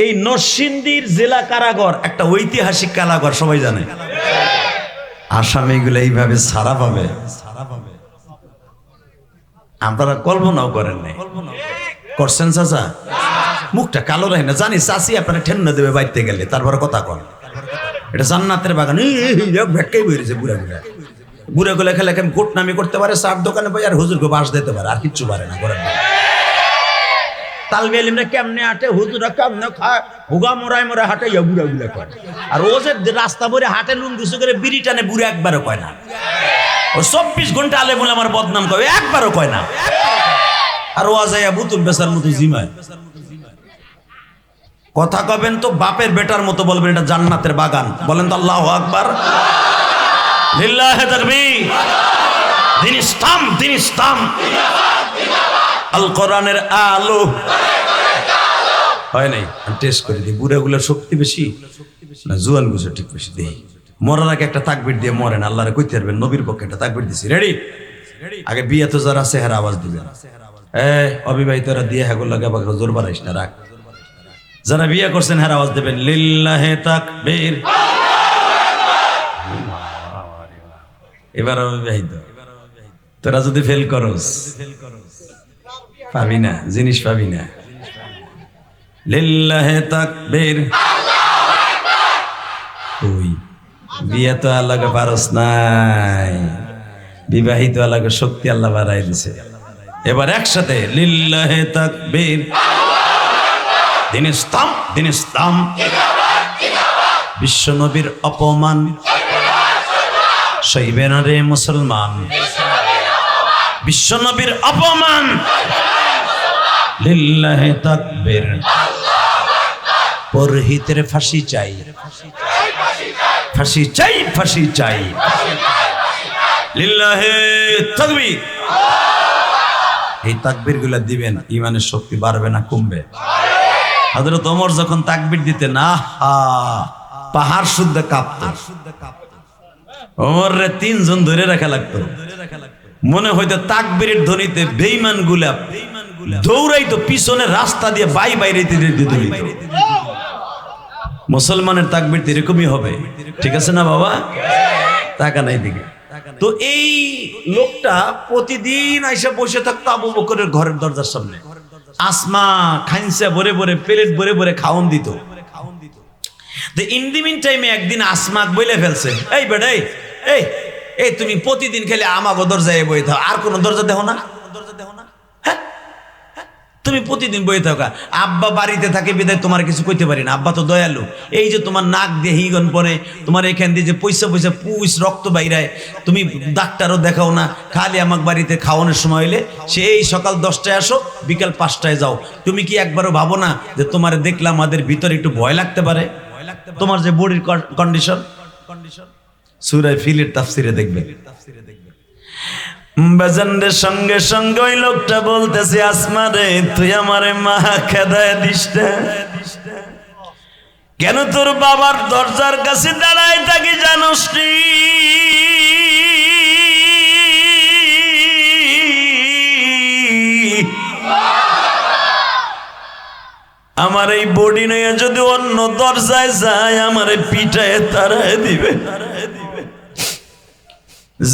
এই নরসিংদীর জেলা কারাগার একটা ঐতিহাসিক কারাগার, সবাই জানে। আসামিগুলো এইভাবে ছাড়া পাবে, আপনারা কল্পনাও করেন নাই। করছেন চাচা? মুখটা কালো রাখে না, জানি চাচি আপনারা ঠেন্না দেবে বাইতে গেলে, তারপরে কথা কন। এটা জান্নাতের বাগান, ভেটকাই বেরিয়েছে বুড়া বুড়া বুড়া গুলা খেলে গোট নামি করতে পারে, চার দোকানে বই আর হুজুরকে বাস দিতে পারে, আর কিচ্ছু পারে না করেন। তালবে এলিমরা কেমনে হাঁটে, হুজুরা কেমনে খায়, হুগা মোড়ায় মোড়ায় হাঁটে, বুড়া বুড়া কয়। আর ও যে রাস্তা বলে হাঁটে লুঙ্গিসু করে বিড়ি টানে, বুড়া একবারও কয় না। ও 24 ঘন্টা আলে বলে আমার বদনাম কয়, একবারও কয় না। আর ও আজাইয়া বুতুল বেচার মতো জিমায় কথা কবেন তো বাপের বেটার মতো বলবেন এটা জান্নাতের বাগান। বলেন তো আল্লাহু আকবার, লিল্লাহি তাকবীর। দিন ইসলাম, দিন ইসলাম, আল কোরআনের আলো। হয় নাই টেস্ট করে দিই, বুড়াগুলোর শক্তি বেশি না জুয়ান গুছো ঠিক বেশি দেই। মরার আগে একটা তাকবীর দিয়ে মরেন, আল্লাহরে কইতে পারবেন। নবীর পক্ষে একটা তাকবীর দিছি, রেডি? আগে বিয়ে তো যারা আছে হেরা আওয়াজ দিবেন। অবিবাহিতরা দিয়ে হ্যাগো লাগে জোর বাড়াইস না, রাখ। যারা বিয়ে করছেন হেরা আওয়াজ দেবেন, লিল্লাহি তাকবীর। এবার অবিবাহিত তোরা যদি ফেল করস পাবি না, জিনিস পাবি না। লিল্লাহি তাকবীর। ওই বিয়ে তো আল্লাহকে পারস নাই, বিবাহিত আল্লাহকে শক্তি আল্লাহ বাড়াই দিছে। এবার একসাথে লিল্লাহি তাকবীর। দিন ইসলাম, দিন ইসলাম। বিশ্ব নবীর অপমান সইবে না রে মুসলমান, বিশ্ব নবীর অপমান। লিল্লাহি তাকবীর। পরহিতের ফাঁসি চাই, ফাঁসি চাই, ফাঁসি চাই। লিল্লাহি তাকবীর। এই তাকবীর গুলা দিবেন, ইমানের শক্তি বাড়বে না কমবে? হযরত ওমর যখন তাকবীর দিতেন, আহা পাহাড় শুদ্ধ কাঁপতো। ওমর রে 3 জন ধরে রাখা লাগতো। মনে হইতো তাকবীরের ধ্বনিতে বেঈমান গুলা দৌড়াইতো পিছনে রাস্তা দিয়ে, বাইরে দৌড়াইতো। মুসলমানের তাকবীর তো এরকমই হবে, ঠিক আছে না বাবা? টাকা নাই দিকে। তো এই লোকটা প্রতিদিন আইসা বসে থাকতো আবু বকরের ঘরের দরজার সামনে। আসমা খাইনসা ভরে ভরে প্লেট ভরে ভরে খাওন দিত। ইন দি মিন টাইমে একদিন আসমাক বলে ফেলছে, এই বেড়াই, এই এই তুমি প্রতিদিন খেলে আমাগো দরজায় বই থাও, আর কোন দরজা দেখো না? হ্যাঁ, তুমি প্রতিদিন বই থাকা। আব্বা বাড়িতে থাকে বিদায় তোমার কিছু কইতে পারি না, আব্বা তো দয়ালু। এই যে তোমার নাক দিয়ে হিগন পরে, তোমার এখান দিয়ে যে পয়সা পয়সা পুষ রক্ত বাইরায়, তুমি ডাক্তারও দেখাও না, খালি আমাক বাড়িতে খাওয়ানোর সময় হইলে সেই সকাল 10টায় আসো, বিকাল 5টায় যাও। তুমি কি একবারও ভাবো না যে তোমার দেখলে আমাদের ভিতরে একটু ভয় লাগতে পারে? তোমার যে বডির কন্ডিশন, সূরা ফিলের তাফসিরে দেখবে। বাজানদের সঙ্গে সঙ্গে ওই লোকটা বলতেছে, আসমা রে তুই আমারে মা খেদায় দিস না কেন? তোর বাবার দরজার কাছে দাঁড়ায় থাকি জানোস নি? আমার এই বডি নিয়ে যদি অন্য দরজায় যায় আমারে পিটায় তারায় দিবে।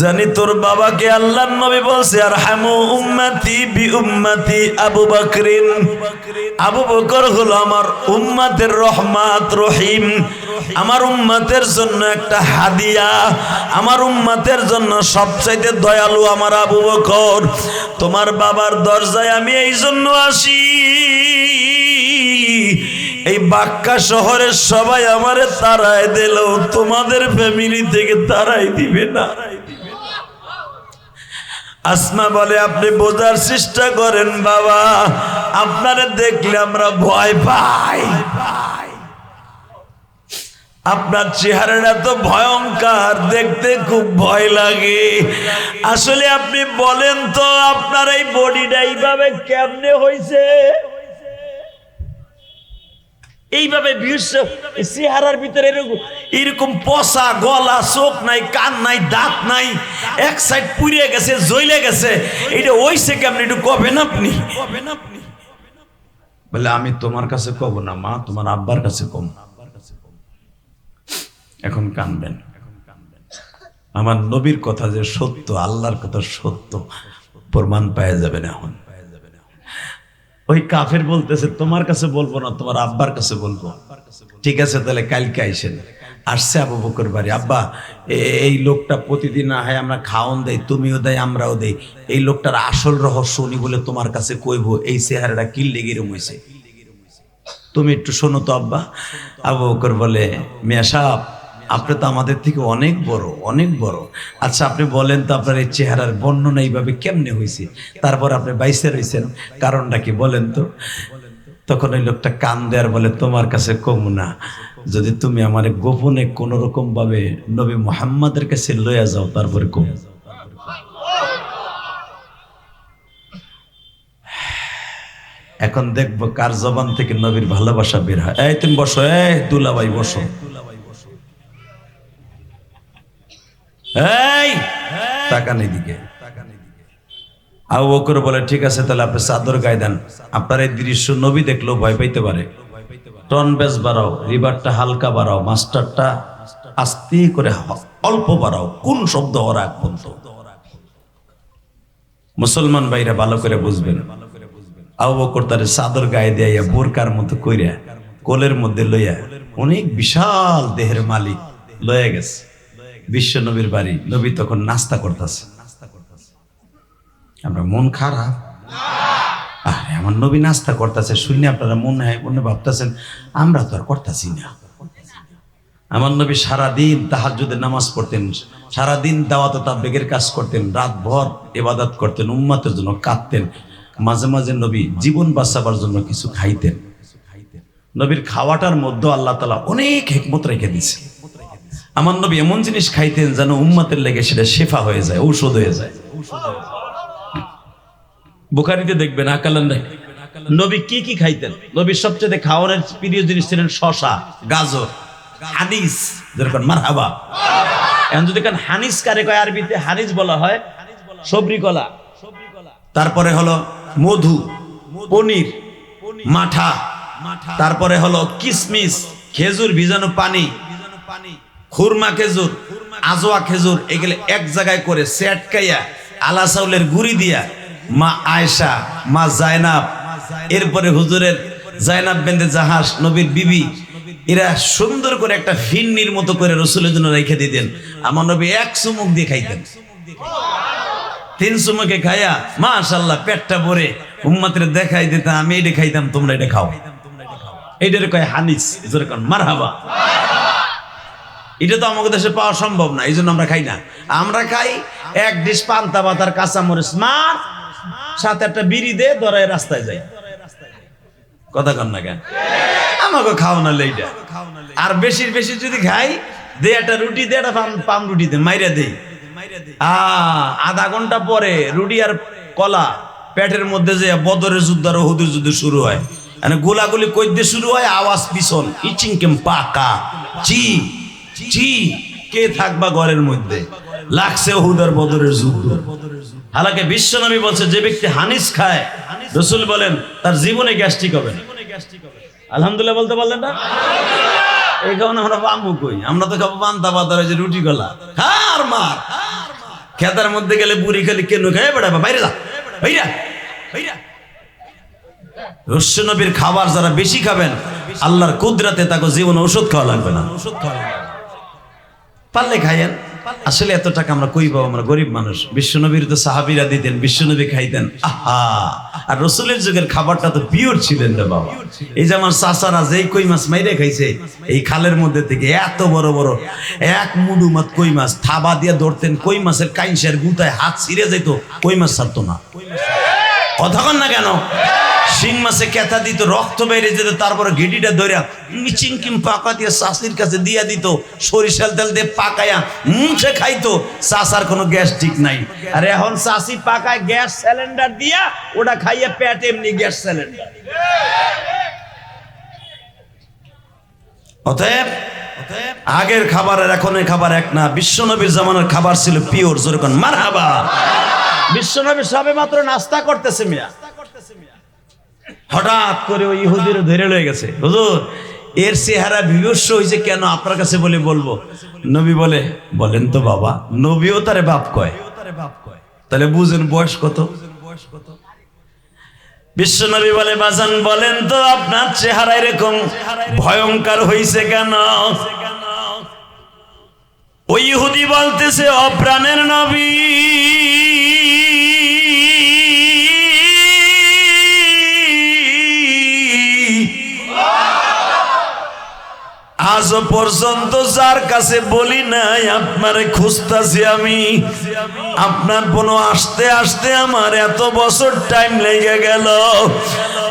জানি তোর বাবাকে আল্লাহর নবী বলছে, আরহামু উম্মতি বি উম্মতি আবু বকরিন। আবু বকর হলো আমার উম্মতের রহমাত রহিম, আমার উম্মতের জন্য একটা হাদিয়া, আমার উম্মতের জন্য সবচাইতে দয়ালু আমার আবু বকর। তোমার বাবার দরজায় আমি এই জন্য আসি, এই বাক্কা শহরের সবাই আমারে তাড়ায় দিল, তোমাদের ফ্যামিলি থেকে তাড়াই দিবে না। আসমা বলে, আপনি বোঝার চেষ্টা করেন বাবা, আপনারে দেখলে আমরা ভয় পাই। আপনার চেহারাটা তো ভয়ঙ্কর, দেখতে খুব ভয় লাগে। আসলে আপনি বলেন তো আপনার এই বডিটা এইভাবে কেমনে হয়েছে? এইভাবে চেহারার ভিতরে এরকম পচা গলা, চোখ নাই, কান নাই, দাঁত নাই, এক সাইড পুড়ে গেছে, জ্বলে গেছে, এটা ওইছে কেমন একটু কবেন আপনি? বলে, আমি তোমার কাছে কব না মা, তোমার আব্বার কাছে কম। এখন কানবেন। আমার নবীর কথা যে সত্য, আল্লাহর কথা সত্য, প্রমাণ পাওয়া যাবে না। এখন ওই কাফের বলতেছে, তোমার কাছে বলবো না, তোমার আব্বার কাছে বলবো। ঠিক আছে, তাহলে কালকে আইসেন। আসছে আবু বকর বাড়ি। আব্বা, এই লোকটা প্রতিদিন না হয় আমরা খাওন দেই, তুমিও দেয়, আমরাও দেই। এই লোকটার আসল রহস্য উনি বলে তোমার কাছে কইবো, এই চেহারাটা কি লেগে রয়েছে, তুমি একটু শোনো তো আব্বা। আবু বকর বলে, মিয়া সাহেব, আপনি তো আমাদের থেকে অনেক বড়, অনেক বড়। আচ্ছা আপনি বলেন তো, আপনার এই চেহারার বর্ণনা এইভাবে কেমনে হয়েছে? তারপর আপনি বাইসে রয়েছেন, কারণটা কি বলেন তো? তখন ওই লোকটা কান দেয়ার বলে, তোমার কাছে কম না, যদি তুমি আমার গোপনে কোন রকম ভাবে নবী মুহাম্মাদের কাছে লইয়া যাও, তারপরে কম। এখন দেখবো কার জবান থেকে নবীর ভালোবাসা বের হয়। এই তুমি বসো, এই দুলাভাই বসো, এই টাকা নেই দিকে। আবু বকর বলে, ঠিক আছে, তাহলে আপনি চাদর গায়ে দেন। আপনার এই দৃশ্য নবী দেখলেও ভয় পাইতে পারে। টন বেস বাড়াও, রিভারটা হালকা বাড়াও, মাস্টারটা আস্তে করে অল্প বাড়াও, কোন শব্দ ওরা এক পর্যন্ত। মুসলমান ভাইরা ভালো করে বুঝবেন। আবু বকর তার চাদর গায়ে দিয়া বোরকার মতো কইরা কোলের মধ্যে লইয়া, অনেক বিশাল দেহের মালিক লয়ে গেছে বিশ্ব নবীর বাড়ি। নবী তখন নাস্তা করতেছে। আমরা মন খারাপ, আরে আমার নবী নাস্তা করতেছে শুনে আপনারা মনে ভাবতেছেন আমরা তো আর করতেছি না। আমার নবী সারাদিন তাহাজ্জুদের নামাজ পড়তেন, সারাদিন দাওয়াত ও তাবলীগের কাজ করতেন, রাত ভর ইবাদত করতেন, উম্মতের জন্য কাঁদতেন। মাঝে মাঝে নবী জীবন বাঁচাবার জন্য কিছু খাইতেন। নবীর খাওয়াটার মধ্যে আল্লাহ তাআলা অনেক হিকমত রেখে দিয়েছে। আমার নবী এমন জিনিস খাইতেন যেন উম্মতের লেগে সেটা শেফা হয়ে যায়, ঔষধ হয়ে যায়। বুখারীতে দেখবেন আকালান নবী কি কি খাইতেন। নবীর সবচেয়ে খাওয়ানোর প্রিয় জিনিস ছিলেন শসা, গাজর, হানিস, যেরকম মারহাবা। এখন যদি কারণ হানিস কারে কয়, আরবিতে হানিস বলা হয় সবরি কলা। তারপরে হলো মধু, পনির, মাঠা, তারপরে হলো কিসমিস, খেজুর ভিজানো পানি, খুরমা খেজুর, আজোয়া খেজুর, এগুলো এক জায়গায় করে সেটকাইয়া আলা চাউলের গুড়ি দিয়া মা আয়েশা, মা জায়নাব, এরপরে হুজুরের জায়নাব বেনতে জাহাজ নবীর বিবি, এরা সুন্দর করে একটা ফিন্নির মতো করে রসুলের জন্য রেখে দিতেন। আমার নবী এক চুমুক দিয়ে খাইতেন, 3 চুমুকে খাইয়া মাশাআল্লাহ পেটটা ভরে উম্মতের দেখাই দিতাম, আমি এটা খাইতাম, তোমরা এটা খাও। এইটার কয় হানিস, যেরকম মারহাবা। এটা তো আমাদের দেশে পাওয়া সম্ভব না, এই জন্য আমরা খাই না। আমরা খাই 1 ডিশ পান্তা ভাত আর কাঁচামরিচ মাছ, সাথে একটা বিড়ি দে ধরে রাস্তায় যাই। কথা কন না কেন? আমাকে খাও না এইটা। আর বেশির বেশি যদি খাই, দে একটা রুটি দে, একটা পাম রুটি দে, মাইরা দেই। আধা ঘন্টা পরে রুটি আর কলা পেটের মধ্যে যে বদরের যুদ্ধ আর উহুদের যুদ্ধ শুরু হয়। মানে গোলাগুলি কই দিয়ে শুরু হয়, আওয়াজ পিছন, ইচিং কেম পাকা চি চি, কে থাকবা ঘরের মধ্যে, লাগছে উহুদ আর বদরের যুদ্ধ। হালাকে বিশ্বনবী বলছে, যে ব্যক্তি হানিস খায়, রাসূল বলেন তার জীবনে গ্যাস্ট্রিক হবে না। আলহামদুলিল্লাহ বলতে পারলেন না? এই কারণে আমরা পাম্বু কই, আমরা তো খাবো পান্তা ভাত আর রুটি গলা। আর মার খেতার মধ্যে গেলে বুড়ি খালি কেন খায়, বেড়া বাইরে যা, ভাইরা ভাইরা। রসুল নবীর খাবার যারা বেশি খাবেন, আল্লাহর কুদরতে তাকে জীবনে ওষুধ খাওয়া লাগবে না। পারলে খাইয়েন। আসলে এত টাকা আমরা কই পাবো? আমরা গরিব মানুষ। বিশ্বনবীর তো সাহাবীরা দিতেন, বিশ্বনবী খাইতেন। আহা, আর রসুলের যুগের খাবারটা তো পিওর ছিলেন রে বাবা। এই যে আমার চাচারা যেই কই মাছ মাইরে খাইছে এই খালের মধ্যে থেকে, এত বড় বড় 1 মুডু মাছ কই মাছ থাবা দিয়ে ধরতেন, কই মাছের কাইনসের গুতায় হাত ছিঁড়ে যেত, কই মাছ ছাড়তো না। কথা কন না কেন? শিং মাছে কেথা দিত, রক্ত বেরিয়ে যেত, তারপরে ঘেটিটা ধরিয়া মিচিং কিম পাকা দিয়ে চাষির কাছে দিয়া দিত, সরিষার তেল দিয়ে পাকায়া মুছে খাইতো। চাষার কোনো গ্যাস ঠিক নাই। আর এখন চাষি পাকায় গ্যাস সিলিন্ডার দিয়া ওটা খাইয়া পেট এমনি গ্যাস সিলিন্ডার। অতএব আগের খাবার আর এখনের খাবার এক না। বিশ্বনবীর জামানার খাবার ছিল পিওর, যেরকম মারহাবা। বিশ্বনবী সবে মাত্র নাস্তা করতেছে, মিয়া হঠাৎ করে ওই ইহুদির ধরে লয়ে গেছে। হুজুর, এর চেহারা বিভৎস হয়েছে কেন আপনার কাছে বলে বলবো? নবী বলে, বলেন তো বাবা। নবীও তারে বাপ কয়, তাহলে বুঝেন বয়স কত। বিশ্ব নবী বলে, বাজান বলেন তো আপনার চেহারা এরকম ভয়ঙ্কর হয়েছে কেন? ওই ইহুদি বলতেছে, অপ্রাণের নবী, আজ পর্যন্ত যার কাছে বলি নাই আপনারে খুঁজতাছি আমি। আপনার বোন আসতে আসতে আমার এত বছর টাইম লেগে গেল।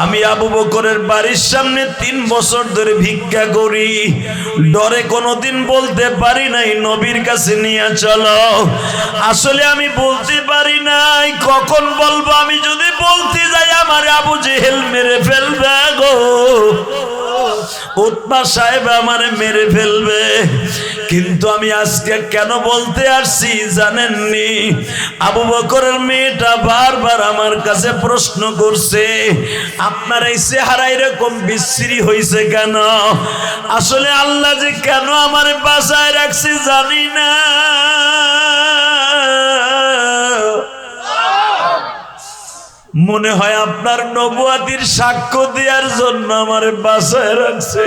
আমি আবু বকরের বাড়ির সামনে 3 বছর ধরে ভিক্ষা করি, ডরে কোনোদিন বলতে পারি নাই নবীর কাছে নিয়ে চলো। আসলে আমি বলতে পারি নাই, কখন বলবো? আমি যদি বলতে যাই আমার আবু জেহেল মেরে ফেলবে গো, উতবা সাহেব আমারে মেরে ফেলবে। কিন্তু আমি আজকে কেন বলতে আসছি জানেননি? আবু বকরের মেয়েটা বারবার আমার কাছে প্রশ্ন করছে, আপনার এই চেহারা এরকম বিশ্রী হয়েছে কেন? আসলে আল্লাহ যে কেন আমার বাসায় রাখছে জানি না। মনে হয় আপনার নবুয়াতির সাক্ষ্য দেওয়ার জন্য আমার বাসায় রাখছে।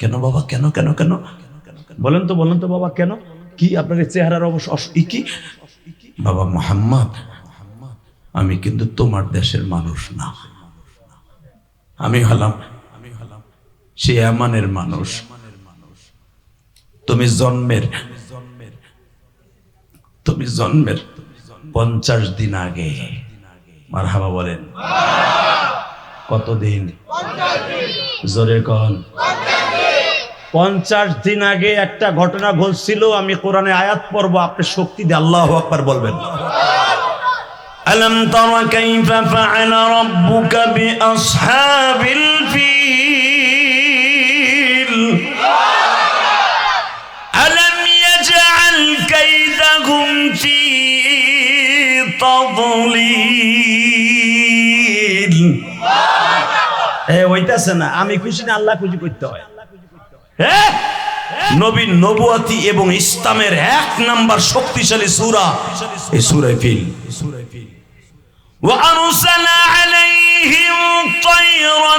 কেন বাবা, কেন কেন কেন বলেন তো, বলেন তো বাবা, কেন? কি আপনার চেহারার অবশ্য কি? বাবা মুহাম্মদ, আমি কিন্তু তোমার দেশের মানুষ না, আমি হলাম সে ইয়ামানের মানুষ। তুমি জন্মের 50 দিন আগে, মারহাবা বলেন, কতদিন? জোরে কন। 50 দিন আগে একটা ঘটনা ঘটছিল। আমি কোরআনে আয়াত পড়বো, আপনি শক্তি দিয়ে আল্লাহু আকবার বলবেন। আলম তারা কাইফা ফাআলা রাব্বুকা বিআসহাবিল ফিল আলম ইয়াজআল কাইদাহুম ফি তাদলিল। হইতাছে না, আমি খুশি না আল্লাহ খুশি করতে হয়। হ্যাঁ, নবীর নবুয়াতি এবং ইসলামের 1 নাম্বার শক্তিশালী সূরা এই সূরা ফিল। وأرسل عليهم طيرا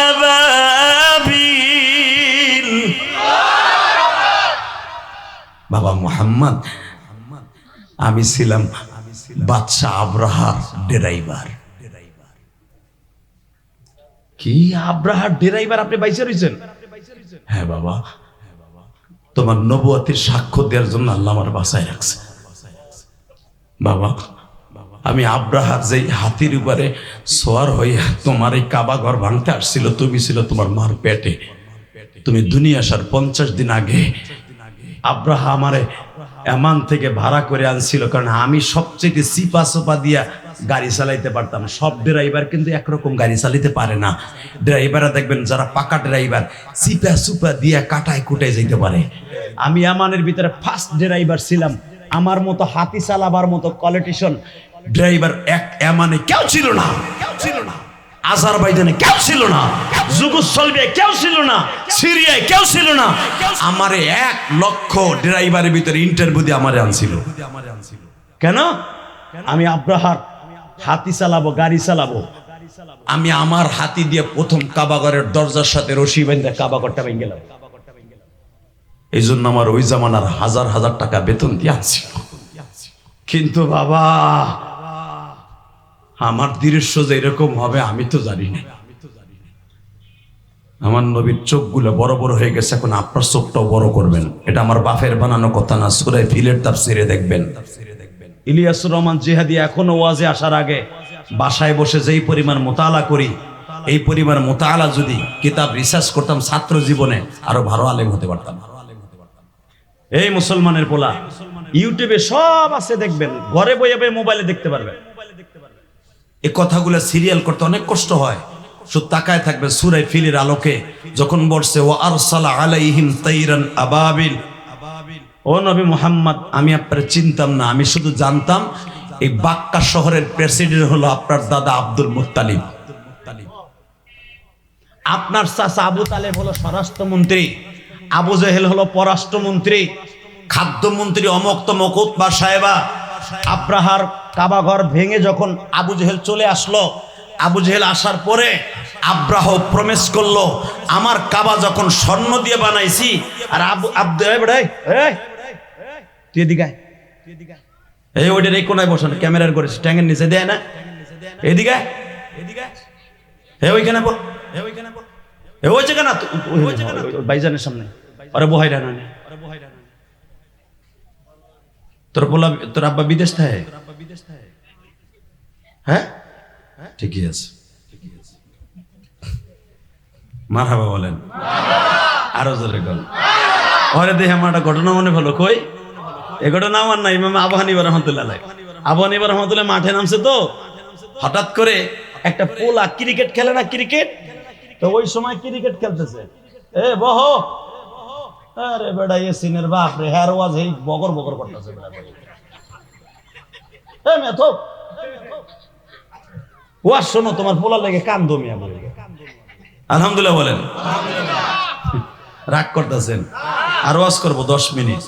أبابيل। বাবা মুহাম্মদ, আমি ছিলাম বাদশা আব্রাহার ড্রাইভার। কি আব্রাহার ড্রাইভার? আপনি বাইসে রয়েছেন? হ্যাঁ বাবা, তোমার নবুয়তের সাক্ষ্য দেওয়ার জন্য আল্লাহ আমার বাসায় রাখছে। বাবা, আমি আব্রাহার যেই হাতির উপরে সোয়ার হইয়া তোমার এই কাবা ঘর ভাঙতে আসছিল, তুমি ছিল তোমার মার পেটে। তুমি দুনিয়া আসার 50 দিন আগে আব্রাহা আমারে এমান থেকে ভাড়া করে আনছিল, কারণ আমি সবচেয়ে চিপা সোপা দিয়া গাড়ি চালাইতে পারতাম। সব ড্রাইভার কিন্তু একরকম গাড়ি চালাইতে পারে না। ড্রাইভাররা দেখবেন যারা পাকা ড্রাইভার চিপা সুপা দিয়া কাটায় কুটায় যেতে পারে। আমি আমানের ভিতরে ফার্স্ট ড্রাইভার ছিলাম। আমার মতো হাতি চালাবার মতো কোয়ালিটিশন ড্রাইভার এমানে কেউ ছিল না, আজারবাইজানে কেউ ছিল না, যুগোস্লাভিয়ায় কেউ ছিল না, সিরিয়ায় কেউ ছিল না। আমারে 1 লক্ষ ড্রাইভারের ভিতরে ইন্টারভিউ দিয়ে আমারে আনছিল। কেন? আমি আব্রাহার হাতি চালাবো, গাড়ি চালাবো। আমি আমার হাতি দিয়ে প্রথম কাবাগরের দরজার সাথে রশি বেঁধে কাবাগরটা ভেঙে গেলাম। এই জন্য আমার ওই জামানার 1000 টাকা বেতন দিয়ে আনছিল। কিন্তু বাবা, আমার দৃশ্য যে এরকম হবে আমি তো জানি না। আমার নবীর চোখগুলো বড় বড় হয়ে গেছে, এখন আপনার চোখটাও বড় করবেন। এটা আমার বাপের বানানো কথা না, সূরা ফিলের তাফসিরে দেখবেন। ইলিয়াসুর রহমান জিহাদি এখনো ওয়াজে আসার আগে বাসায় বসে যেই পরিমাণ মোতালা করি, এই পরিমাণ মোতালা যদি কিতাব রিসার্চ করতাম ছাত্র জীবনে আরো ভালো আলেম হতে পারতাম। এই মুসলমানের পোলা ইউটিউবে সব আছে, দেখবেন। ঘরে বইয়ে বইয়ে মোবাইলে দেখতে পারবেন। এই কথাগুলো সিরিয়াল করতে অনেক কষ্ট হয়। শুধু তাকায় থাকবে সূরা ফিলের আলোকে যখন বলছে ওয়া আরসালা আলাইহিম তাইরান আবাবিল। ও নবী মুহাম্মদ, আমি আপনার চিনতাম না, আমি শুধু জানতাম এই বাক্কা শহরের প্রেসিডেন্ট হলো আপনার দাদা আব্দুল মুত্তালিব। আপনার চাচা আবু তালেব হলো স্বরাষ্ট্রমন্ত্রী, আবু জেহেল হলো পররাষ্ট্রমন্ত্রী, খাদ্যমন্ত্রী অমক তমক উতবা সাহেবা। আব্রাহার কাবা ঘর ভেঙে যখন আবু জেহেল চলে আসলো, আবু জেহেল আসার পরে আব্রাহ প্রমিস করলো, আমার কাবা যখন স্বর্ণ দিয়ে বানাইছি। আর তুই এদিকে এই ওইটার এই কোনায় বসানো ক্যামেরার করে ট্যাঙ্গের নিচে দেয় না, এদিকে ওইখানে বল, ওই জায়গা না বাইজানের সামনে। আরে বহাই রানা তোর বলা, তোর আব্বা বিদেশ থাকে? হ্যাঁ, ঠিকই আছে। মারহাবা বলেন, আরো জোরে বল। ওরে দেখে আমার একটা ঘটনা মনে হলো। কই এই ঘটনা? আমার না, ইমাম আবু হানিফা রাহমাতুল্লাহ আলাইহি। আবু হানিফা রাহমাতুল্লাহ মাঠে নামছে, তো হঠাৎ করে একটা পোলা ক্রিকেট খেলে না, ক্রিকেট। তো ওই সময় ক্রিকেট খেলতেছে, এ বহ, আরে বেটা সিনের বাপ রে, হ্যার ওয়াজ এই বগর বগর করতেছে বেটা। এ মেথো ওয়াজ শোনো, তোমার পোলা লেগে কান দমিয়া বলে। আলহামদুলিল্লাহ বলেন। রাগ করতেছেন? আর ওয়াজ করবো 10 মিনিট,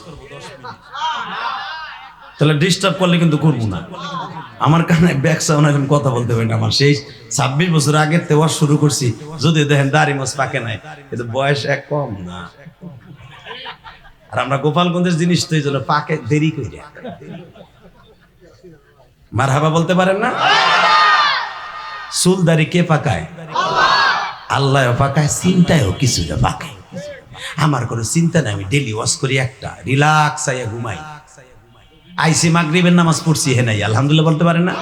তাহলে ডিস্টার্ব করলে কিন্তু করবো না। আমার কানে ব্যাক সাউন্ড এরকম কথা বলতে পারি না। আমার সেই 26 বছর আগে ওয়াজ শুরু করছি, যদি দেখেন দাড়ি মোছ পাকে নাই, কিন্তু বয়স এক কম না। আর আমরা গোপালগঞ্জের জিনিস তো এই জন্য পাকে দেরি করে। মারহাবা বলতে পারেন না? চুল দাড়ি কে পাকায়? আল্লাহ পাকায়, চিন্তায়ও কিছুটা পাকায়। আমার কোনো চিন্তা নাই, আমি ডেলি ওয়াজ করি, একটা রিল্যাক্স আইয়া ঘুমাই। আইসি মাগরিবের নামাজ পড়ছি, হে নাই আলহামদুলিল্লাহ বলতে পারেন না?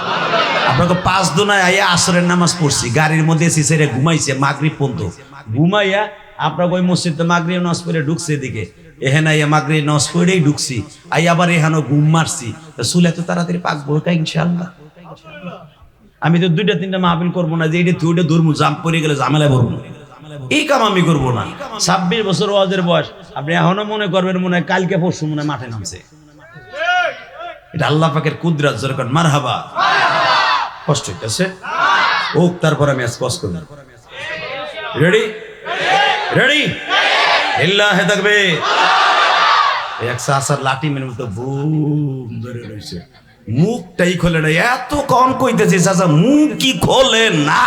আপনাকে 5 দুনায় আইয়া আসরের নামাজ পড়ছি, গাড়ির মধ্যে এসে সেরে ঘুমাইছে মাগরিব পর্যন্ত। ঘুমাইয়া আপনাকে ওই মসজিদে মাগরিব নামাজ পড়ে ঢুকছে, এদিকে এখানে আইয়া মাগরিব নামাজ পড়েই ঢুকছি, আই আবার এখানেও ঘুম মারছি। চুল এত তাড়াতাড়ি পাকবো কা ইনশাআল্লাহ? আমি তো 2-3টা মাহফিল করবো না যে এটা তুইটা ধরবো, জাম পড়ে গেলে ঝামেলায় পড়বো, এই কাম আমি করবো না। 26 বছর ওয়াজের বয়স, আপনি এখনো মনে করবেন মনে হয় কালকে পরশু মনে হয় মাঠে নামছে। এটা আল্লাহ পাকের কুদরত। জোরে করেন মারহাবা। কষ্ট হইতেছে হোক, তারপর আমি আজ কষ্ট করব। রেডি রেডি ইল্লাহে তাকবীর। এক সাসার লাঠি মেরে মতো বুম ধরে রইছে, মুখটাই খোলে না। এত কম কইতেছি চাচা, মুখ কি খোলে না?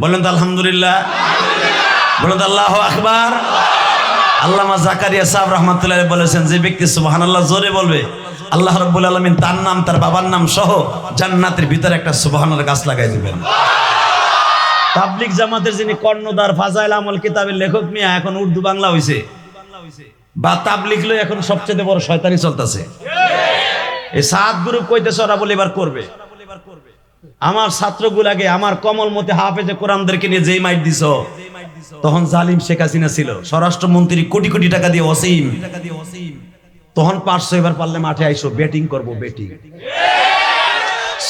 বলেন তো আলহামদুলিল্লাহ, বলেন তো আল্লাহু আকবার। আল্লামা জাকারিয়া সাহেব রাহমাতুল্লাহ বলেছেন, যে ব্যক্তি সুবহানাল্লাহ জোরে বলবে, আল্লাহ রাব্বুল আলামিন তার নাম, তার বাবার নাম সহ জান্নাতের ভিতরে একটা সুবহানাল্লাহ গাছ লাগাই দিবেন। তাবলিগ জামাতের যিনি কর্ণধার ফাজাইল আমল কিতাবের লেখক মিয়া এখন উর্দু বাংলা হইছে, বা তাবলিগ লই এখন সবচেয়ে বড় শয়তানি চলতেছে। এই সাত গ্রুপ কইতেছে ওরা বলে এবার করবে। আমার ছাত্রগুলাকে, আমার কমলমতি হাফেজে কোরআনদেরকে নিয়ে যেই মাইট দিছ, তখন জালিম শেখ হাসিনা ছিল স্বরাষ্ট্রমন্ত্রী, কোটি কোটি টাকা দিয়ে অসীম। তখন পারছো, এবার পারলে মাঠে আইসো, ব্যাটিং করবো, ব্যাটিং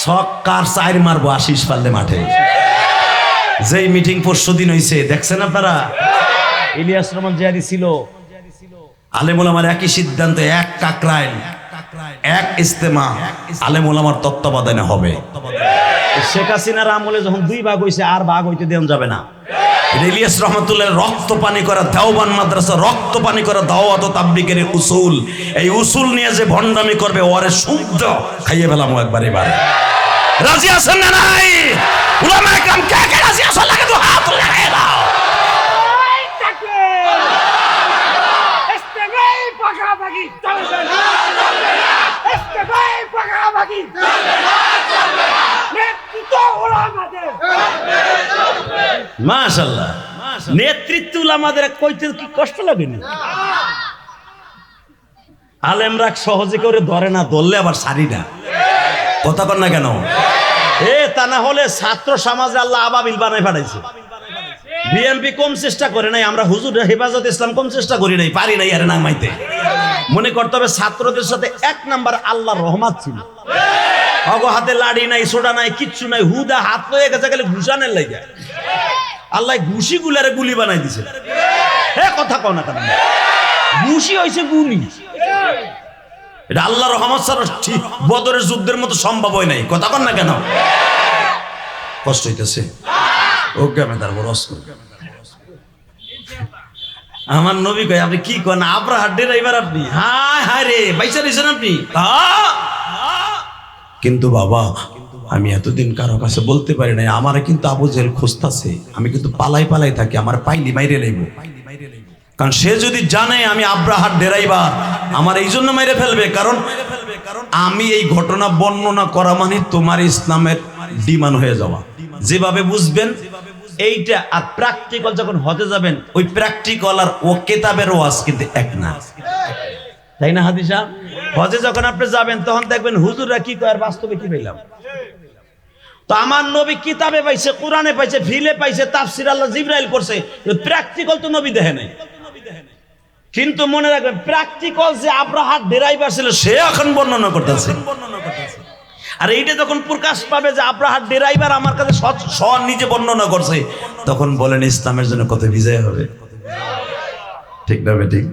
ছক্কার চার মারবো, আশিস পারলে মাঠে। যেই মিটিং পরশুদিন হইছে দেখছেন আপনারা, ইলিয়াস রহমান জিয়াদি ছিল, আলেম ওলামার একই সিদ্ধান্ত, এক কাকরাইল, এক ইস্তেমা, আলেম ওলামার তত্ত্বাবধানে হবে। শেখ হাসিনার আমলে যখন দুই ভাগ হইছে, আর ভাগ হইতে দেন যাবে না। ইলিয়াস রহমাতুল্লাহ রক্ত পানি করা দেওবান মাদ্রাসা, রক্ত পানি করা দাওয়াত ও তাবলীগের উসুল, এই উসুল নিয়ে যে ভণ্ডামি করবে, ওরে শুদ্ধ খাইয়ে ফেলাম একবার। এবার রাজি আছেন না নাই? উলামায়ে কেরাম কে কে রাজি আছেন? লাগে তো হাত লাগাই দাও। মাশাআল্লাহ, নেতৃত্ব উলামাদের কইতে কি কষ্ট লাগে না? আলেমরা সহজে করে ধরে না, ধরলে আবার সারি না। কথা কর না কেন? তা না হলে ছাত্র সমাজে আল্লাহ আবাবিল বানাই পাঠাইছে। বিএনপি কম চেষ্টা করে নাই, আমরা হুজুর হেফাজত ইসলাম কম চেষ্টা করি নাই, পারি নাই আরে নামাইতে। মনে করতে হবে ছাত্রদের সাথে এক নাম্বার আল্লাহর রহমত ছিল। অগো হাতে লাড়ি নাই, সোডা নাই, কিচ্ছু নাই, হুদা হাত লয়ে গেছে খালি ঘুষানের লাগে। আল্লাহ ঘুষি গুলারে গুলি বানাই দিছে। কথা কও না কেন? ঘুষি হইছে গুলি। এটা আল্লাহর রহমত ছাড়া বদরের যুদ্ধের মতো সম্ভব হয় নাই। কথা কন না কেন? কষ্ট হইতেছে। ওকে আমি তারপর আমার নবী কয়, আপনি কি করেন? আব্রাহার ড্রাইভার আপনি? হায় হায় রে, বাইসা দিয়েছেন আপনি। কিন্তু বাবা, আমি এতদিন কারো কাছে বলতে পারি নাই, আমারে কিন্তু আবু জেহেল খুঁজতাছে। আমি কিন্তু পালাই পালাই থাকি, আমার পাইলি মাইরে লাইব। কারণ সে যদি জানে আমি আব্রাহার ড্রাইভার, আমার এই জন্য মেরে ফেলবে। কারণ আমি এই ঘটনা বর্ণনা করা মানে তোমার ইসলামের ডিমান হয়ে যাওয়া। যেভাবে বুঝবেন এইটা, আর প্র্যাকটিক্যাল যখন হতে যাবেন, ওই প্র্যাকটিক্যাল আর ও কিতাবের ওয়াজ কিন্তু এক না, তাই না হাদিসা? হজে যখন আপনি যাবেন তখন দেখবেন হুজুররা কি কয় আর বাস্তবে কি পাইলাম। তো আমার নবী কিতাবে পাইছে, কোরআনে পাইছে, ফিলে পাইছে, তাফসির আল্লাহ জিবরাইল করছে, প্র্যাকটিক্যাল তো নবী দেখে নাই। কিন্তু মনে রাখবেন, প্র্যাকটিক্যাল যে আব্রাহার ড্রাইভার ছিল সে এখন বর্ণনা করতেছে। আর এইটা যখন প্রকাশ পাবে যে আব্রাহার ড্রাইভার আমার কাছে নিজে বর্ণনা করছে, তখন বলেন ইসলামের জন্য কত বিজয় হবে। ঠিক না ঠিক?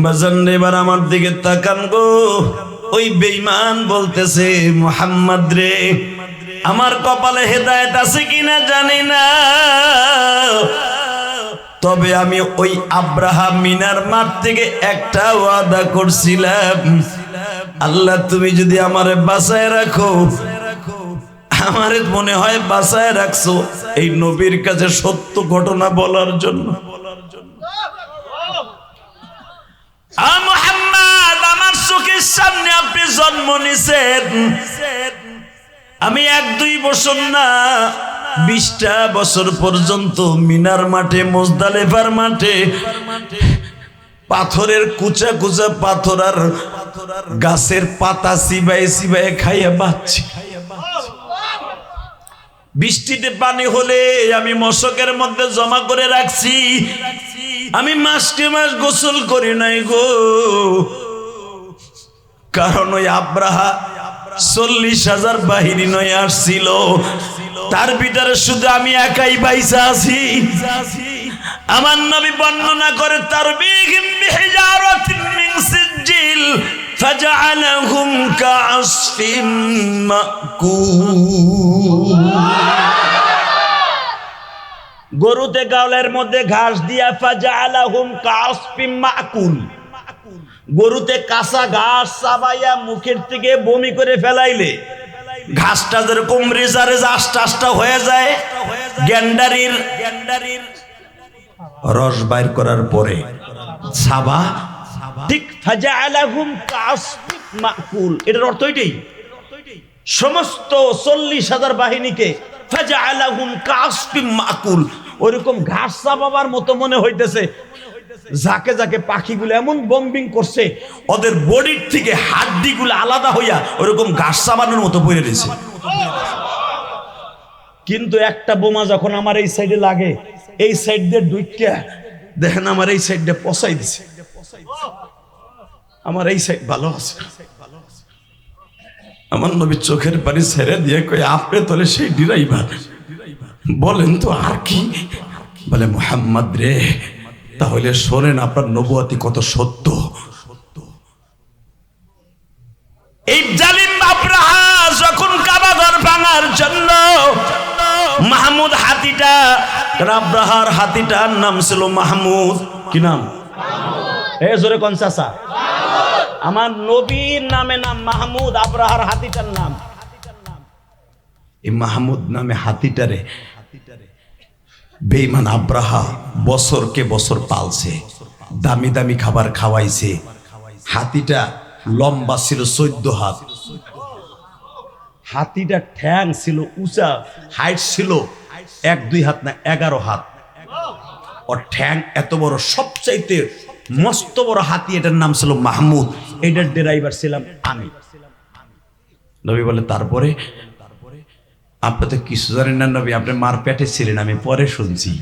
বাজান এবার আমার দিকে তাকান গো। ওই বেঈমান বলতেছে, মুহাম্মদ রে, আমার কপালে হেদায়েত আছে কিনা জানি না, তবে আমি ওই আব্রাহা মিনার মাঠ থেকে একটা ওয়াদা করছিলাম, আল্লাহ তুমি যদি আমারে বাঁচায় রাখো, আমারে মনে হয় বাঁচায় রাখছো এই নবীর কাছে সত্য ঘটনা বলার জন্য। মুহাম্মদ, আমার চোখের সামনে আপনি জন্ম নিছেন। আমি 1-2 বছর না, 20টা বছর পর্যন্ত মিনার মাঠে, মুজদালিফার মাঠে পাথরের কুচা কুচা পাথর আর গাছের পাতা চিবাই চিবাই খাইয়া বাঁচছি। বৃষ্টিতে পানি হলে আমি মশকের মধ্যে জমা করে রাখছি। আমি মাসকে মাস গোসল করি নাই গো, কারণ ওই আব্রাহা 40,000 বাহিনী নয় আসছিল, তার ভিতরে শুধু আমি একাই বাইসা আছি। আমার নবী বর্ণনা করে, তারবিহিম বিহিজারাতিন মিন সিজ্জিল ফাজআলাহুম কাআসফিন মাকুল। গরুতে গালের মধ্যে ঘাস দিয়া ফাজআলাহুম কাসফিম মাকুল, গরুতে কাঁচা ঘাস চাবাইয়া মুখের থেকে বমি করে ফেলাইলে ঘাসটা যেরকম রেজারে আস্তে আস্তে হয়ে যায়, গ্যান্ডারির রস বাইর করার পরে ছাবা ঠিক ফাজআলাহুম কাসফিম মাকুল, এটার অর্থ এটাই। সমস্ত 40,000 বাহিনীকে ফাজআলাহুম কাসফিম মাকুল, ওইরকম ঘাস চাবাবার মতো মনে হইতেছে। যাকে যাকে পাখিগুলো এমন বম্বিং করছে, ওদের বডির থেকে হাড্ডিগুলো আলাদা হইয়া ওরকম ঘাস চাবানোর মতো পড়ে রয়েছে। কিন্তু একটা বোমা যখন আমার এই সাইডে লাগে, এই সাইড দিয়ে ঢুইকা দেখেন আমার এই সাইডে পচাই দিছে, আমার এই সাইড ভালো আছে। আমার নবী চোখের পানি ছেড়ে দিয়ে কই, আপনি তোলে সেই ড্রাইভার, বলেন তো আর কি? বলে মুহাম্মদ রে, তাহলে শোনেন আপনার নবুয়তি কত সত্য। এই জালিম আব্রাহা যখন কাবা ঘর ভাঙার জন্য মাহমুদ হাতিটা, আব্রাহার হাতিটার নাম ছিল মাহমুদ। কি নাম? এ জোরে কোন চাচা? আমার নবীর নামে নাম মাহমুদ, আব্রাহার হাতিটার নাম। এই মাহমুদ নামে হাতিটারে বেঈমান আব্রাহা বছরকে বছর পালছে, দামি দামি খাবার খাওয়াইছে। হাতিটা লম্বা ছিল 14 হাত, হাতিটা ঠ্যাং ছিল উঁচা, হাইট ছিল 1-2 হাত না 11 হাত। ওর ঠ্যাং এত বড়, সবচাইতে মস্ত বড় হাতি, এটার নাম ছিল মাহমুদ। এটার ড্রাইভার ছিলাম আমি। নবী বলে তারপরে আপনি তো কিছু জানেন না নবী, আপনি মার পেটে ছিলেন, আমি পরে শুনছি।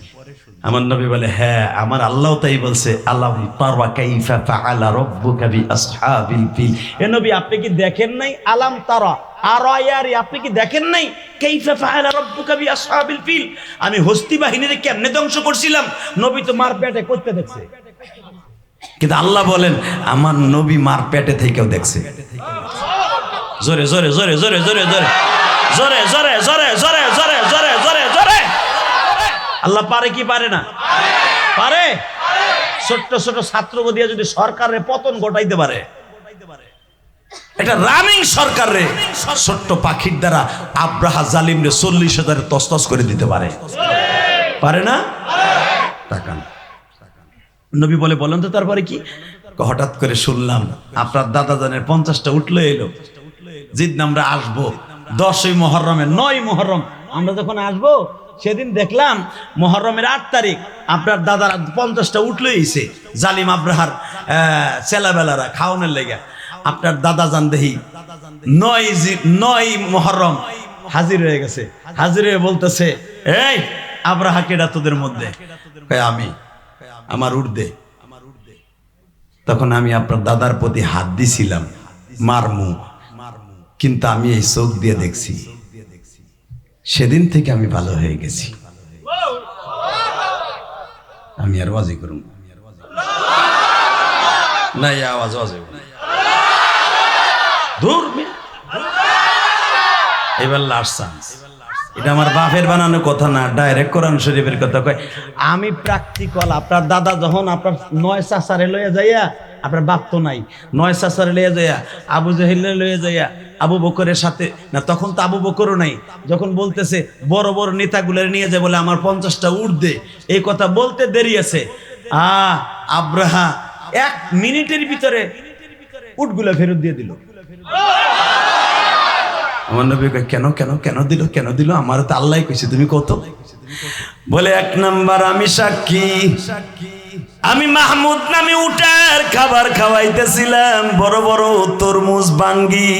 আমার নবী বলে হ্যাঁ, আমার আল্লাহ তাই বলছে, আলাম তারা কাইফা ফাআলা রাব্বুকা বিআসহাবিল ফিল। এ নবী আপনি কি দেখেন নাই? আলাম তারা আরায়ারি, আপনি কি দেখেন নাই কাইফা ফাআলা রাব্বুকা বিআসহাবিল ফিল, আমি হস্তি বাহিনীরে কেমনে ধ্বংস করছিলাম? নবী তো মার পেটে করতে দেখছে, কিন্তু আল্লাহ বলেন আমার নবী মার পেটে থেকেও দেখছে। জোরে জোরে জোরে জোরে জোরে জোরে জোরে জোরে জোরে জোরে জোরে জোরে জোরে জোরে। আল্লাহ পারে কি পারে না? পারে। ছোট্ট ছোট ছাত্রকে দিয়ে যদি সরকারের পতন ঘটাইতে পারে, এটা রানিং সরকারে ছোট্ট পাখির দ্বারা আব্রাহা জালিমরে 40,000 তসতস করে দিতে পারে, পারে না? তাকান, নবী বলে বলেন তো তারপরে কি? হঠাৎ করে শুনলাম আপনার দাদা জানের 50টা উঠলো এলো, যেদিন আমরা আসবো 10ই মুহররমের 9ই মুহররম আমরা যখন আসবো, সেদিন দেখলাম মুহররমের 8 তারিখ আপনার দাদার 50টা উঠলো এসে জালিম আব্রাহার ছেলেবেলারা খাওয়ানোর লেগে। আপনার দাদা জান দেখি 9ই মুহররম হাজির হয়ে গেছে। হাজির হয়ে বলতেছে, এই আব্রাহা কেডা তোদের মধ্যে? আমি, আমার উর্দে। তখন আমি আপনার দাদার প্রতি হাত দিছিলাম মারমু, কিন্তু আমি এই চোখ দিয়ে দেখছি, সেদিন থেকে আমি ভালো হয়ে গেছি। আমি আর ওয়াজি করুন না, আওয়াজ দূর। এবার লাস্ট চান্স, এটা আমার বাপের বানানো কথা না, ডাইরেক্ট কোরআন শরীফের কথা কয়। আমি প্র্যাকটিক্যাল, আপনার দাদা যখন আপনার 9 চাচারে লইয়া যাইয়া, আপনার বাপ তো নাই, 9 চাচারে লইয়া যাইয়া আবু জাহেলে লইয়া যাইয়া আবু বকরের সাথে না, তখন তো আবু বকরও নাই, যখন বলতেছে বড় বড় নেতাগুলোর নিয়ে যায় বলে আমার 50টা উঠ দে, এই কথা বলতে দেরি আছে। আব্রাহা 1 মিনিটের ভিতরে উটগুলো ফেরত দিয়ে দিল। আমার নবী কয় কেন কেন কেন দিল কেন দিল? আমার তো আল্লাহ কইছে, তুমি কত? বলে 1 নাম্বার আমি সাক্ষী, আমি মাহমুদ নামে উটার খাবার খাওয়াইতেছিলাম, বড় বড় তরমুজ বাঙ্গি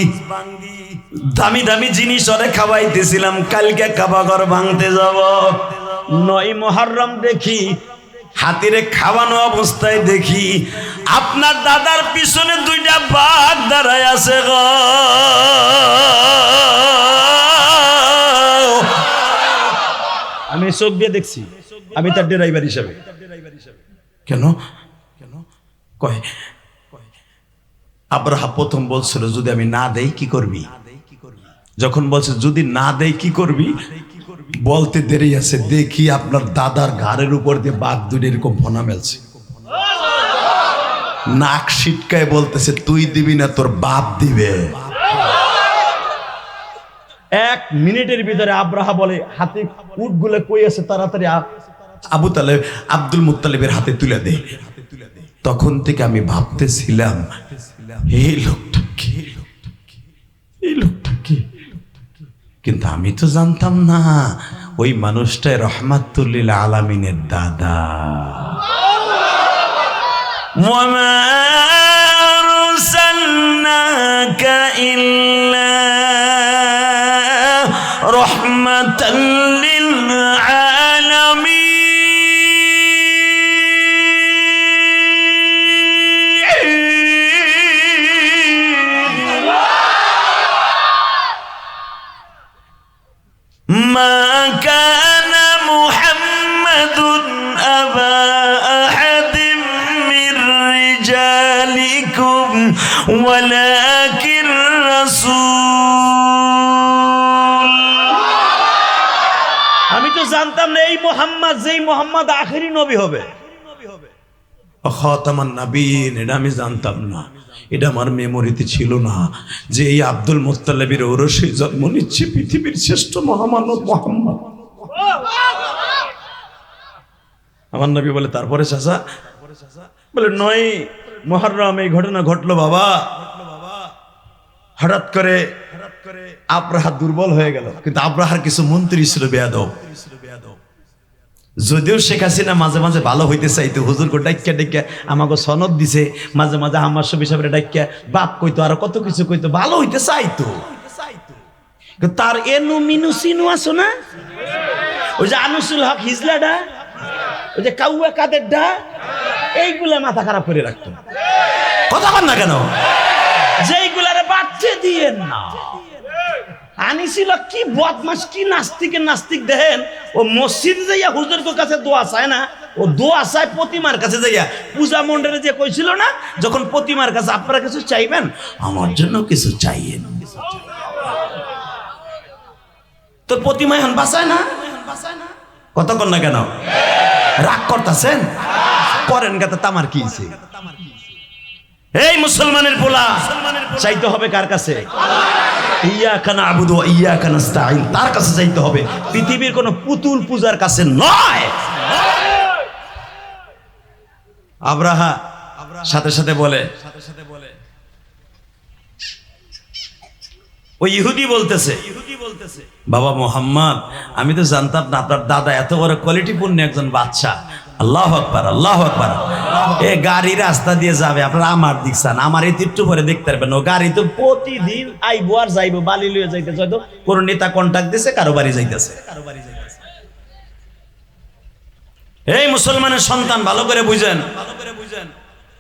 দামি দামি জিনিস ওরে খাওয়াইতেছিলাম। কালকে কাবা ঘর ভাঙতে যাব, 9ই মুহররম দেখি হাতিরে খাওয়ানো অবস্থায় দেখি আপনার দাদার পিছনে 2টা বাঘ দাঁড়ায় আছে গো। আমি চোখ দিয়ে দেখছি, আমি তার ড্রাইভার হিসাবে। কেন কয় আব্রাহা প্রথম বলছিল যদি আমি না দেই কি করবি? যখন বলছে যদি না দেই কি করবি, বলতে দেরি আছে, দেখি আপনার দাদার ঘাড়ের উপর দিয়ে বাঘ দুটো এরকম ফোনা মেলছে, নাক সিটকায় বলতেছে তুই দিবি না তোর বাপ দিবে। 1 মিনিটের ভিতরে আব্রাহা বলে হাতে উটগুলো কই আছে তাড়াতাড়ি আবু তালেব আব্দুল মুত্তালিবের হাতে তুলে দে। তখন থেকে আমি ভাবতেছিলাম এই লোকটা কি, এই লোকটা কি, কিন্তু আমি তো জানতাম না ওই মানুষটাই রহমাতুল লিল আলামিনের দাদা। ওয়ামা আরসালনাকা ইল্লা রাহমাতাল লিল আলামিন। মা কানা মুহাম্মাদুন আবা আহাদিম মির রিজালিকুম ওয়ালাকিন রাসূল। আমি তো জানতাম না এই মুহাম্মদ যেই মুহাম্মদ আখেরি নবী হবে, খাতামান নবীন, এটা আমি জানতাম না, এটা আমার মেমোরিতে ছিল না যে এই আব্দুল মুত্তালিবের ঔরসে জন্ম নিচ্ছে পৃথিবীর শ্রেষ্ঠ মহামানব মুহাম্মদ। আমার নবী বলে তারপরে চাচা বলে 9 মুহররম এই ঘটনা ঘটলো বাবা। হঠাৎ করে আব্রাহা দুর্বল হয়ে গেল, কিন্তু আব্রাহার কিছু মন্ত্রী ছিল বেয়াদব। যদিও শেখ হাসিনা মাঝে মাঝে ভালো হইতে চাইতো, হুজুরকে ডাক্কা ডাক্কা আমাকে সনদ দিছে, মাঝে মাঝে আমার সব হিসাবে ডাক্কা বাপ কইতো আর কত কিছু কইতো, ভালো হইতে চাইতো। তার এনু মিনু সিনু আছো না, ওই যে আনুসুল হক হিজলাডা, ওই যে কাউয়া কাদেরডা, এইগুলা মাথা খারাপ করে রাখতো। কথা বল না কেন, যেইগুলারে বাচ্চে দিয়েন না। আনিছিল কি বদমাস, কি নাস্তিকের নাস্তিক দেখেন, ও মসজিদ যাইয়া হুজুরের কাছে দোয়া চায় না, ও দোয়া চায় প্রতিমার কাছে যাইয়া। পূজা মন্ডলে যে কইছিল না, যখন প্রতিমার কাছে আপনারা কিছু চাইবেন আমার জন্য কিছু চাইয়েন, তোর প্রতিমা এখন বাঁচায় না, কতক্ষণ না কেন রাগ করতেছেন করেন গাতে তামার কি হইছে? এই মুসলমানের পোলা চাইতে হবে কার কাছে? ইয়াকা না'বুদু ওয়া ইয়াকা নাস্তাঈন, তার কাছে যাইতে হবে, পৃথিবীর কোন পুতুল পূজার কাছে নয়। আব্রাহা সাথে সাথে বলে, ওই ইহুদি বলতেছে বাবা মুহাম্মদ আমি তো জানতাম না আপনার দাদা এত বড় কোয়ালিটিপূর্ণ একজন বাদশা। আল্লাহু আকবার, আল্লাহু আকবার। এ গাড়ি রাস্তা দিয়ে যাবে, আপনারা আমার দিক চান, আমার এই একটু পরে দেখতে পারবেন। ও গাড়ি তো প্রতিদিন আইবো আর যাইবো, বালি লইয়া যাইতেছে, হয়তো কোন নেতা কন্টাক্ট দিছে, কারো বাড়ি যাইতেছে। এই মুসলমানের সন্তান ভালো করে বুঝেন,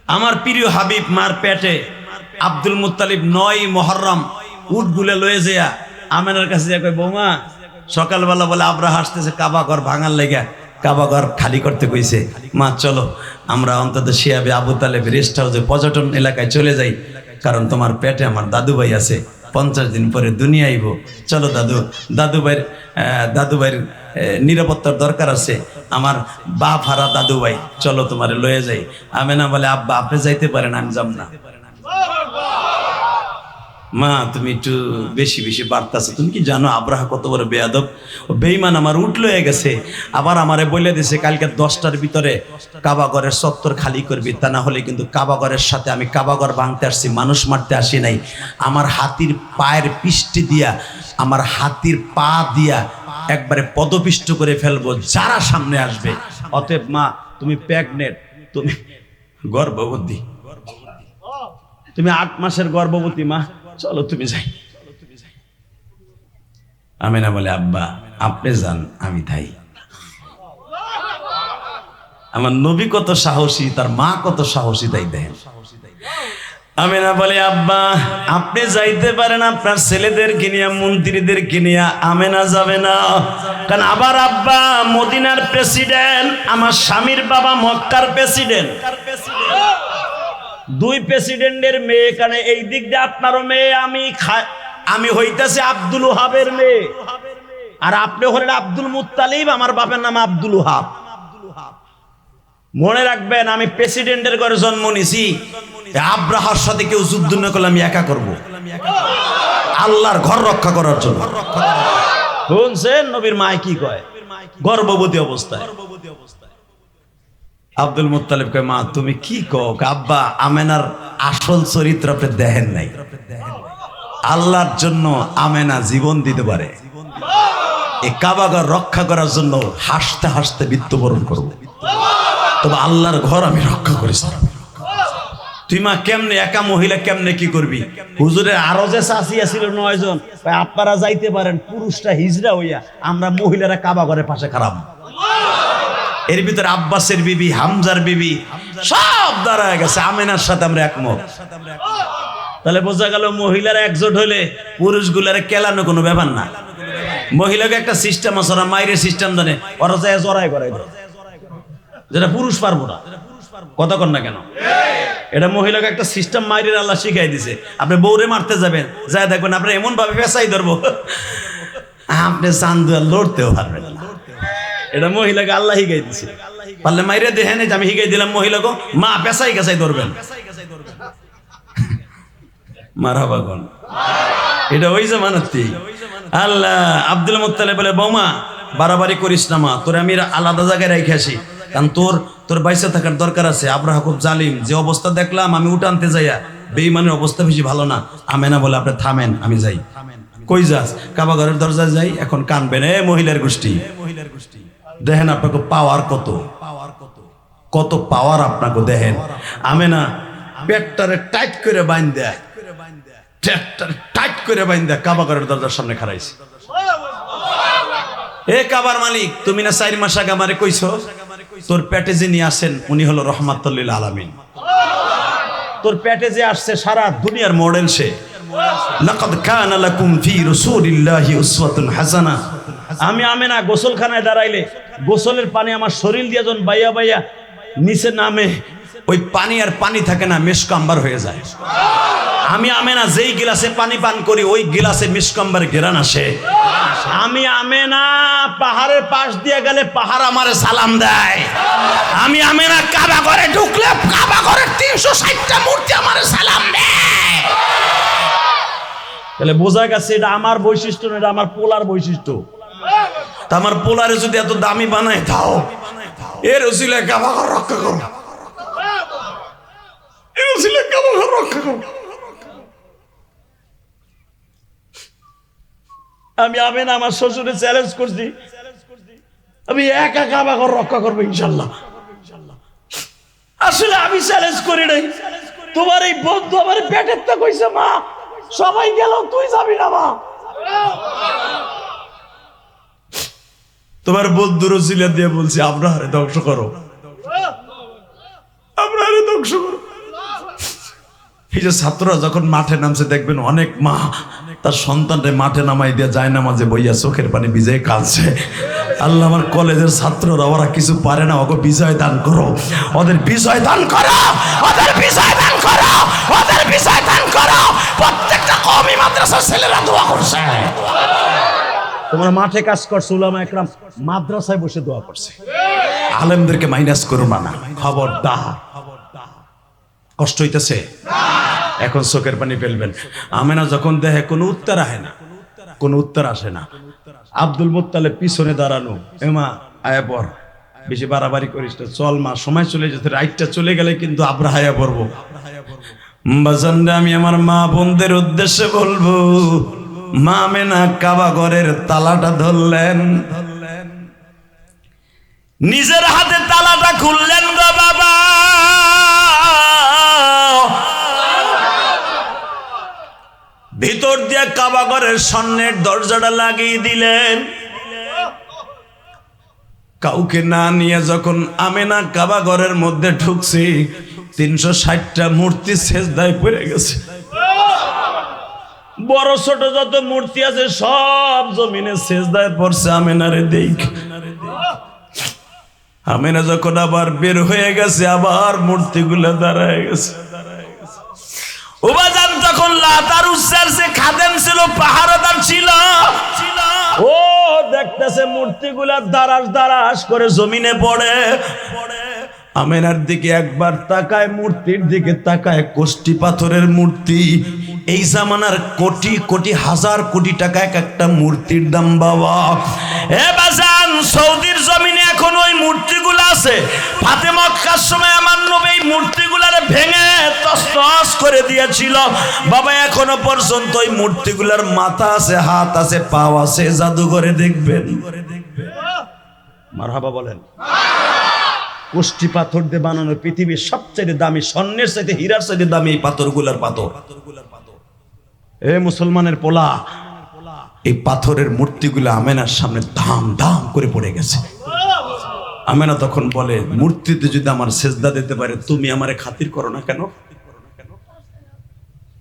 আমার প্রিয় হাবিব মার পেটে আব্দুল মুত্তালিব 9 মুহররম উটগুলো লয়ে যাইয়া আমেনার কাছে যা কই, বৌমা সকালবেলা বলে আব্রাহা আসতেছে কাবা ঘর ভাঙার লেগে, কাবা ঘর খালি করতে কইছে, মা চলো আমরা অন্তত শিয়াবে আবু তালেব রেস্ট হাউসে পর্যটন এলাকায় চলে যাই, কারণ তোমার পেটে আমার দাদু ভাই আছে, 50 দিন পরে দুনিয়া আইব। চলো দাদু ভাইয়ের নিরাপত্তার দরকার আছে, আমার বাপ হারা দাদু ভাই, চলো তোমার লয়ে যাই। আমেনা বলে আব্বা আপনি যাইতে পারেন, আমি যাব না। মা তুমি একটু বেশি বেশি বাড়তাছো, তুমি কি জানো আব্রাহা কত বড় বেয়াদব, বেঈমান, আমার উট লয়ে গেছে, আবার আমারে বলে দিছে কালকে 10টার ভিতরে কাবাগরের চত্বর খালি করবি, তা না হলে কিন্তু কাবাগরের সাথে আমি কাবাগর ভাঙতে আসছি, মানুষ মারতে আসি নাই। আমার হাতির পায়ের পিষ্টি দিয়া, আমার হাতির পা দিয়া একবারে পদপিষ্ট করে ফেলবো যারা সামনে আসবে। অতএব মা তুমি প্রেগনেন্ট, তুমি গর্ভবতী, তুমি 8 মাসের গর্ভবতী মা, চলো তুমি যাই। আমেনা বলে আব্বা আপনি যান, আমি তাই। আমার নবী কত সাহসী, তার মা কত সাহসী, তাই দেখেন। আমেনা বলে আব্বা আপনি যাইতে পারেন আপনার ছেলেদেরকে নিয়ে, মন্ত্রীদেরকে নিয়ে, আমেনা যাবে না। কারণ আবার আব্বা মদিনার প্রেসিডেন্ট, আমার স্বামীর বাবা মক্কার প্রেসিডেন্ট, 2 প্রেসিডেন্টের মেয়ে, কারণ এই দিক দিয়ে আপনারও মেয়ে, আমি হইতাছে আব্দুল ওহাবের মেয়ে। আর আপনি হলেন আব্দুল মুত্তালিব, আমার বাপের নাম আব্দুল ওহাব। মনে রাখবেন, আমি প্রেসিডেন্টের ঘরে জন্ম নিছি। আব্রাহার সাথে কেউ যুদ্ধ না করলে আমি একা করব, আল্লাহর ঘর রক্ষা করার জন্য। শুনছেন নবীর মায় কি কয়? গর্ভবতী অবস্থায় আব্দুল মুত্তালিব কয়, মা তুমি কি কও? আব্বা, আমেনার আসল চরিত্র আপনি দেখেন নাই। আল্লাহর জন্য আমেনা জীবন দিতে পারে। এই কাবাঘর রক্ষা করার জন্য হাসতে হাসতে মৃত্যুবরণ করব, তবে আল্লাহর ঘর আমি রক্ষা করেছি। তুই মা কেমনে একা মহিলা কেমনে কি করবি? হুজুরের আরো যে চাচিয়া ছিল 9 জন, আপনারা যাইতে পারেন, পুরুষটা হিজড়া হইয়া, আমরা মহিলারা কাবাঘরের পাশে খারাপ। এর ভিতরে আব্বাসের বিবি, হামজার বিবি সব দাঁড়ায় গেছে, আমেনার সাথে আমরা একমত। তাহলে বোঝা গেল মহিলারা একজোট হলে পুরুষগুলারে কেলানো কোনো ব্যাপার না। মহিলাকে একটা সিস্টেম আছে, ওরা মাইরের সিস্টেম জানে, ওরা যায় জড়াই করে, যেটা পুরুষ পারবো না। কথা কন না কেন? এটা মহিলাকে একটা সিস্টেম মাইরের আল্লাহ শিখাই দিছে। আপনি বউরে মারতে যাবেন, যায় দেখবেন আপনি এমন ভাবে পেঁচাই ধরবো, আপনি চান্দুয়া লড়তেও পারবেন না। এটা মহিলাকে আল্লাহ শিখাই দিছে। পারলে মাইরে দেখেন, আমি শিখাই দিলাম মহিলাকে, মা পেঁচাই গেছাই ধরবেন, মারাবা কোন। এটা ওই জামানাতেই আল্লাহ আব্দুল মুত্তালিব বলে, বৌমা বাড়াবাড়ি করিস না মা, তোরে আমি আলাদা জায়গায় রেখে আসি, কারণ তোর বাইসে থাকার দরকার আছে। আব্রাহা খুব জালিম, যে অবস্থা দেখলাম আমি উঠানতে যাইয়া, বেঈমানের অবস্থা বেশি ভালো না। আমেনা বলে, আপনি থামেন, আমি যাই। কই যাস? কাবাঘরের দরজায় যাই। এখন কানবেন, এ মহিলার গোষ্ঠী, দেখেন আপনাকে পাওয়ার কত পাওয়ার আপনাকে দেখেন। আমেনা পেটটারে টাইট করে বাইন দেয়, টাইট করে বাইন দেয়, কাবাঘরের দরজার সামনে খাড়াইছে। এ কাবার মালিক, তুমি না 4 মাস আগে আমারে কইছো তোর পেটে যিনি আসেন উনি হলো রহমাতুল লিল আলামিন। তোর পেটে যে আসছে সারা দুনিয়ার মডেল সে। লাকাদ কানা লাকুম ফি রাসূলিল্লাহি উসওয়াতুন হাসানাহ। আমি আমেনা গোসলখানায় দাঁড়াইলে গোসলের পানি আমার শরীর দিয়ে যখন বাইয়া বাইয়া নিচে নামে, ওই পানি আর পানি থাকে না, মিশকাম্বার হয়ে যায়। আমি আমেনা যেই গিলাসে পানি পান করি, ওই গিলাসে মিশকাম্বার ঘেরান আসে। আমি আমেনা পাহাড়ের পাশ দিয়ে গেলে পাহাড় আমারে সালাম দেয়। আমি আমেনা কাবাঘরে ঢুকলে কাবাঘরের 360টা মূর্তি আমারে সালাম দেয়। তাহলে বোঝা গেছে এটা আমার বৈশিষ্ট্য না, এটা আমার পোলার বৈশিষ্ট্য। তা আমার পোলারে যদি এত দামি বানায় দাও, এর ওসিলায় কাবাঘর রক্ষা করো, এর ওসিলায় কাবাঘর রক্ষা করো। আমি আমেনা আমার শ্বশুরে চ্যালেঞ্জ করছি, আমি একা কাবাঘর রক্ষা করবো ইনশাল্লাহ। আসলে আমি চ্যালেঞ্জ করি নাই, তোমার এই বন্ধু আমার পেটের তো কইছে, মা সবাই গেল তুই যাবি না মা। তোমার বন্ধুর ওসিলা দিয়ে বলছি, আপনারে ধ্বংস করো, আপনারে ধ্বংস করো। এই যে ছাত্ররা যখন মাঠে নামছে, দেখবেন অনেক মা তার সন্তানরে মাঠে নামাই দিয়ে যায় না, মাঝে বইয়া চোখের পানি ভিজে কাঁদছে। আল্লাহ, আমার কলেজের ছাত্ররা ওরা কিছু পারে না, ওকে বিজয় দান করো, ওদের বিজয় দান করো, ওদের বিজয় দান করো, ওদের বিজয় দান করো। প্রত্যেকটা কওমি মাদ্রাসার ছেলেরা দোয়া করছে। তোমরা মাঠে কাজ করছো, উলামা একরাম মাদ্রাসায় বসে দোয়া করছে। আলেমদেরকে মাইনাস করো না, খবরদার। কষ্ট হইতেছে এখন, চোখের পানি ফেলবেন। আমেনা যখন দেখে কোনো উত্তর আসে না, কোনো উত্তর আসে না, আব্দুল মুত্তালিব পিছনে দাঁড়ানো, এমা আয়া পর, বেশি বাড়াবাড়ি করিস না, চল মা, সময় চলে যেতে, রাইটটা চলে গেলে কিন্তু আব্রাহা আয়া পড়বো। বাজানরে আমি আমার মা বোনদের উদ্দেশ্যে বলবো, মা আমেনা কাবাঘরের তালাটা ধরলেন, নিজের হাতে তালাটা খুললেন গো বাবা। ভিতর দিয়ে কাবাঘরের সামনের দরজাটা লাগিয়ে দিলেন। কাউকে না নিয়ে যখন আমেনা কাবাঘরের মধ্যে ঢুকছি, 360টা মূর্তি সেজদায় পড়ে গেছে। বড় ছোট যত মূর্তি আছে সব জমিনে সেজদায় পড়ছে আমেনারে দেখ। আমেনা যখন আবার বের হয়ে গেছে, আবার মূর্তিগুলো দাঁড়ায় গেছে। উবাজান তখন লাত আর উজ্জার যে খাদেম ছিল, পাহারাদার ছিল, ও দেখতেছে মূর্তিগুলা দারাস দারাস করে জমিনে পড়ে। আমেনার দিকে একবার তাকায়, মূর্তির দিকে তাকায়, কোষ্টি পাথরের মূর্তি। এই জামানার কোটি কোটি হাজার কোটি টাকা এক একটা মূর্তির দাম বাবা। এ বাজান, সৌদির জমিনে এখন ওই মূর্তিগুলো আছে। ফাতে মক্কার সময় আমার নবী এই মূর্তিগুলারে ভেঙে তছনছ করে দিয়েছিল বাবা। এখনো পর্যন্ত ওই মূর্তিগুলার মাথা আছে, হাত আছে, পা আছে, জাদুঘরে দেখবেন। মারহাবা বলেন। কোষ্টি পাথর দিয়ে বানানো পৃথিবীর সবচেয়ে দামি, স্বর্ণের চাইতে হীরার চাইতে দামি এই পাথরগুলার পাথর। এ মুসলমানের পোলা, এই পাথরের মূর্তিগুলো আমেনার সামনে ধাম ধাম করে পড়ে গেছে। আমেনা তখন বলে, মূর্তিতে যদি আমার সেজদা দিতে পারে, তুমি আমারে খাতির করো না কেন?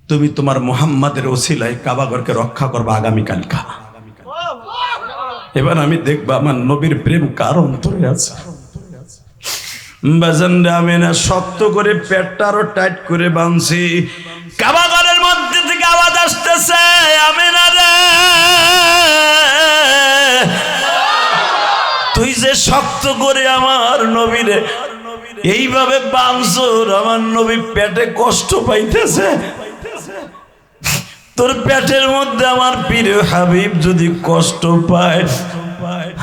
তুমি তোমার মুহাম্মাদের ওসিলায় কাবাঘরকে রক্ষা করবা আগামীকালকা। এবার আমি দেখবা আমার নবীর প্রেম কার অন্তরে আছে। বাজানরে আমেনা শক্ত করে পেটটা আরো টাইট করে বাঁধছি। কাবাঘরের মধ্যে থেকে আওয়াজ আসতেছে, আমেনা রে, তুই যে শক্ত করে আমার নবীরে এইভাবে বাঁধছর, আমার নবী পেটে কষ্ট পাইতেছে। তোর পেটের মধ্যে আমার প্রিয় হাবিব যদি কষ্ট পায়,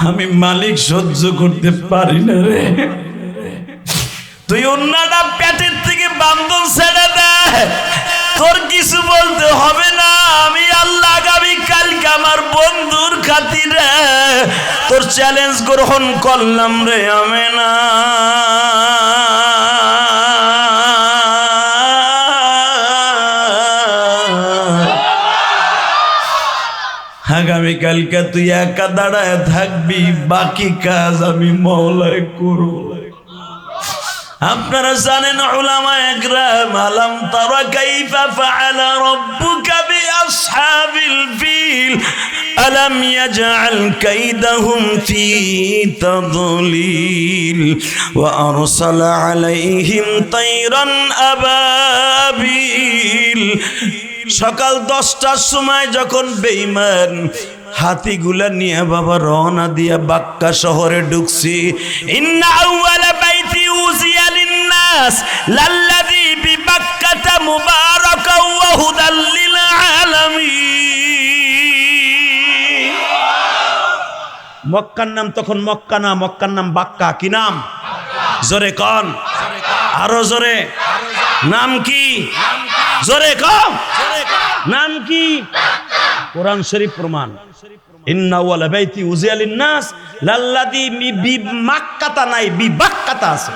আমি মালিক সহ্য করতে পারি না রে। তুই অন্যটা পেটের থেকে বান্ধন ছেড়ে দে, তোর কিছু বলতে হবে না। আমি আল্লাহ আগামী কালকে আমার বন্ধুর খাতিরে তোর চ্যালেঞ্জ গ্রহণ করলাম রে আমেনা। আগামীকালকে তুই একা দাঁড়ায় থাকবি, বাকি কাজ আমি মওলায় করব। আপনারা জানেন উলামায়ে ইকরাম, আলাম তারা কাইফা ফাআলা রাব্বুকা বিআসহাবিল ফিল আলাম ইয়াজআল কাইদাহুম ফি তাদলিল ওয়া আরসালা আলাইহিম তায়রান আবাবিল। সকাল 10টার সময় যখন বেঈমান হাতিগুলা নিয়ে বাবা রওনা দিয়া বাক্কা শহরে ঢুকছি। ইন্না আউয়ালা বাইতি উযিয়া লিন-নাস লাল্লাযী বিবাক্কাতা মুবারাকাও ওয়া হুদাল লিল আলামিন। মক্কার নাম তখন মক্কা না, মক্কার নাম বাক্কা। কি নাম? জোরে কোন, আরো জোরে। নাম কি? জোরে কোন, নাম কি? কোরআন শরীফ প্রমাণ। ইন্না আউয়ালা বাইতি উযিয়া লিন-নাস লাল্লাযী বিমাক্কাতা নাই, বিবাক্কাতা আছে।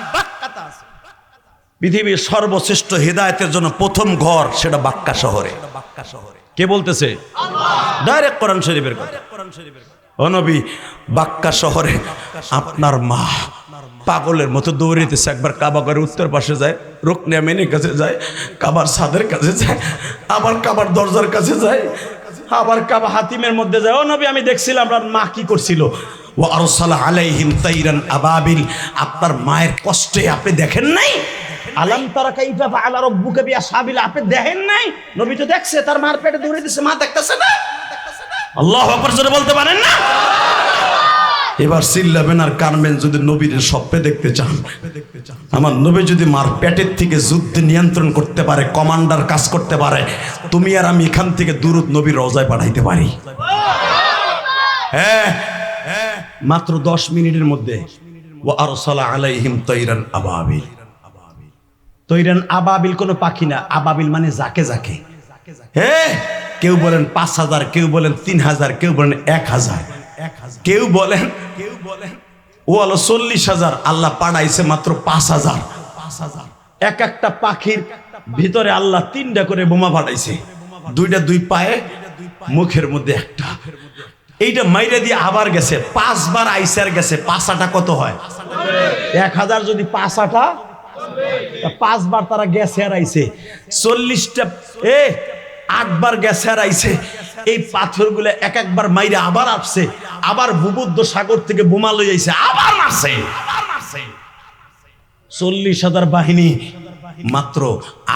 পৃথিবীর সর্বশ্রেষ্ঠ হিদায়াতের জন্য প্রথম ঘর সেটা বাক্কা শহরে। কে বলতেছে? ডাইরেক্ট কোরআন শরীফের কথা। ও নবী, বাক্কা শহরে আপনার মা পাগলের মতো দৌড়িতেছে। একবার কাবাগরের উত্তর পাশে যায়, রুকনে ইয়ামিনের কাছে যায়, কাবার ছাদের কাছে যায়, আবার কাবার দরজার কাছে যায়, আবার কাবা হাতিমের মধ্যে যায়। ও নবী, আমি দেখছিলাম আপনার মা কি করছিল। ওয়া আরসালা আলাইহিম তায়রান আবাবিল। আপনার মায়ের কষ্টে আপনি দেখেন নাই? আলাম তারা কাইফা ফাআলা রাব্বুকা বিআসহাবিল। আপনি দেখেন নাই? নবী তো দেখছে, তার মার পেটে দৌড়িতেছে, মা দেখতেছে না। আল্লাহু আকবার জোরে বলতে পারেন না? এবার চিল্লাবেন আর কানবেন যদি নবীর স্বপ্নে দেখতে চান। আমার নবী যদি মার পেটের থেকে যুদ্ধ নিয়ন্ত্রণ করতে পারে, কমান্ডার কাজ করতে পারে, তুমি আর আমি এখান থেকে দুরূদ নবীর রওজায় পাঠাইতে পারি। হ্যাঁ, মাত্র 10 মিনিটের মধ্যে। ওয়া আরসালা আলাইহিম তায়রান আবাবিল। তায়রান আবাবিল কোনো পাখি না, আবাবিল মানে যাকে যাকে। হ্যাঁ, কেউ বলেন 5000, কেউ বলেন 3000, কেউ বলেন 1000, কেউ বলেন ও হলো 40,000। আল্লাহ পাঠাইছে মাত্র 5000। এক একটা পাখির ভিতরে আল্লাহ 3টা করে বোমা পাঠাইছে, 2টা 2 পায়ে, মুখের মধ্যে একটা। এইটা মাইরা দিয়ে আবার গেছে, 5 বার আইসার গেছে। 5টা কত হয়? 1000 যদি 5টা, 5 বার তারা গেছে আর আইছে। 40টা 8 বার গেছে আর আইছে। এই পাথরগুলো এক একবার মাইরা আবার আসছে, আবার ভূমধ্য সাগর থেকে বোমা লই আইছে, আবার মারছে। 40,000 বাহিনী মাত্র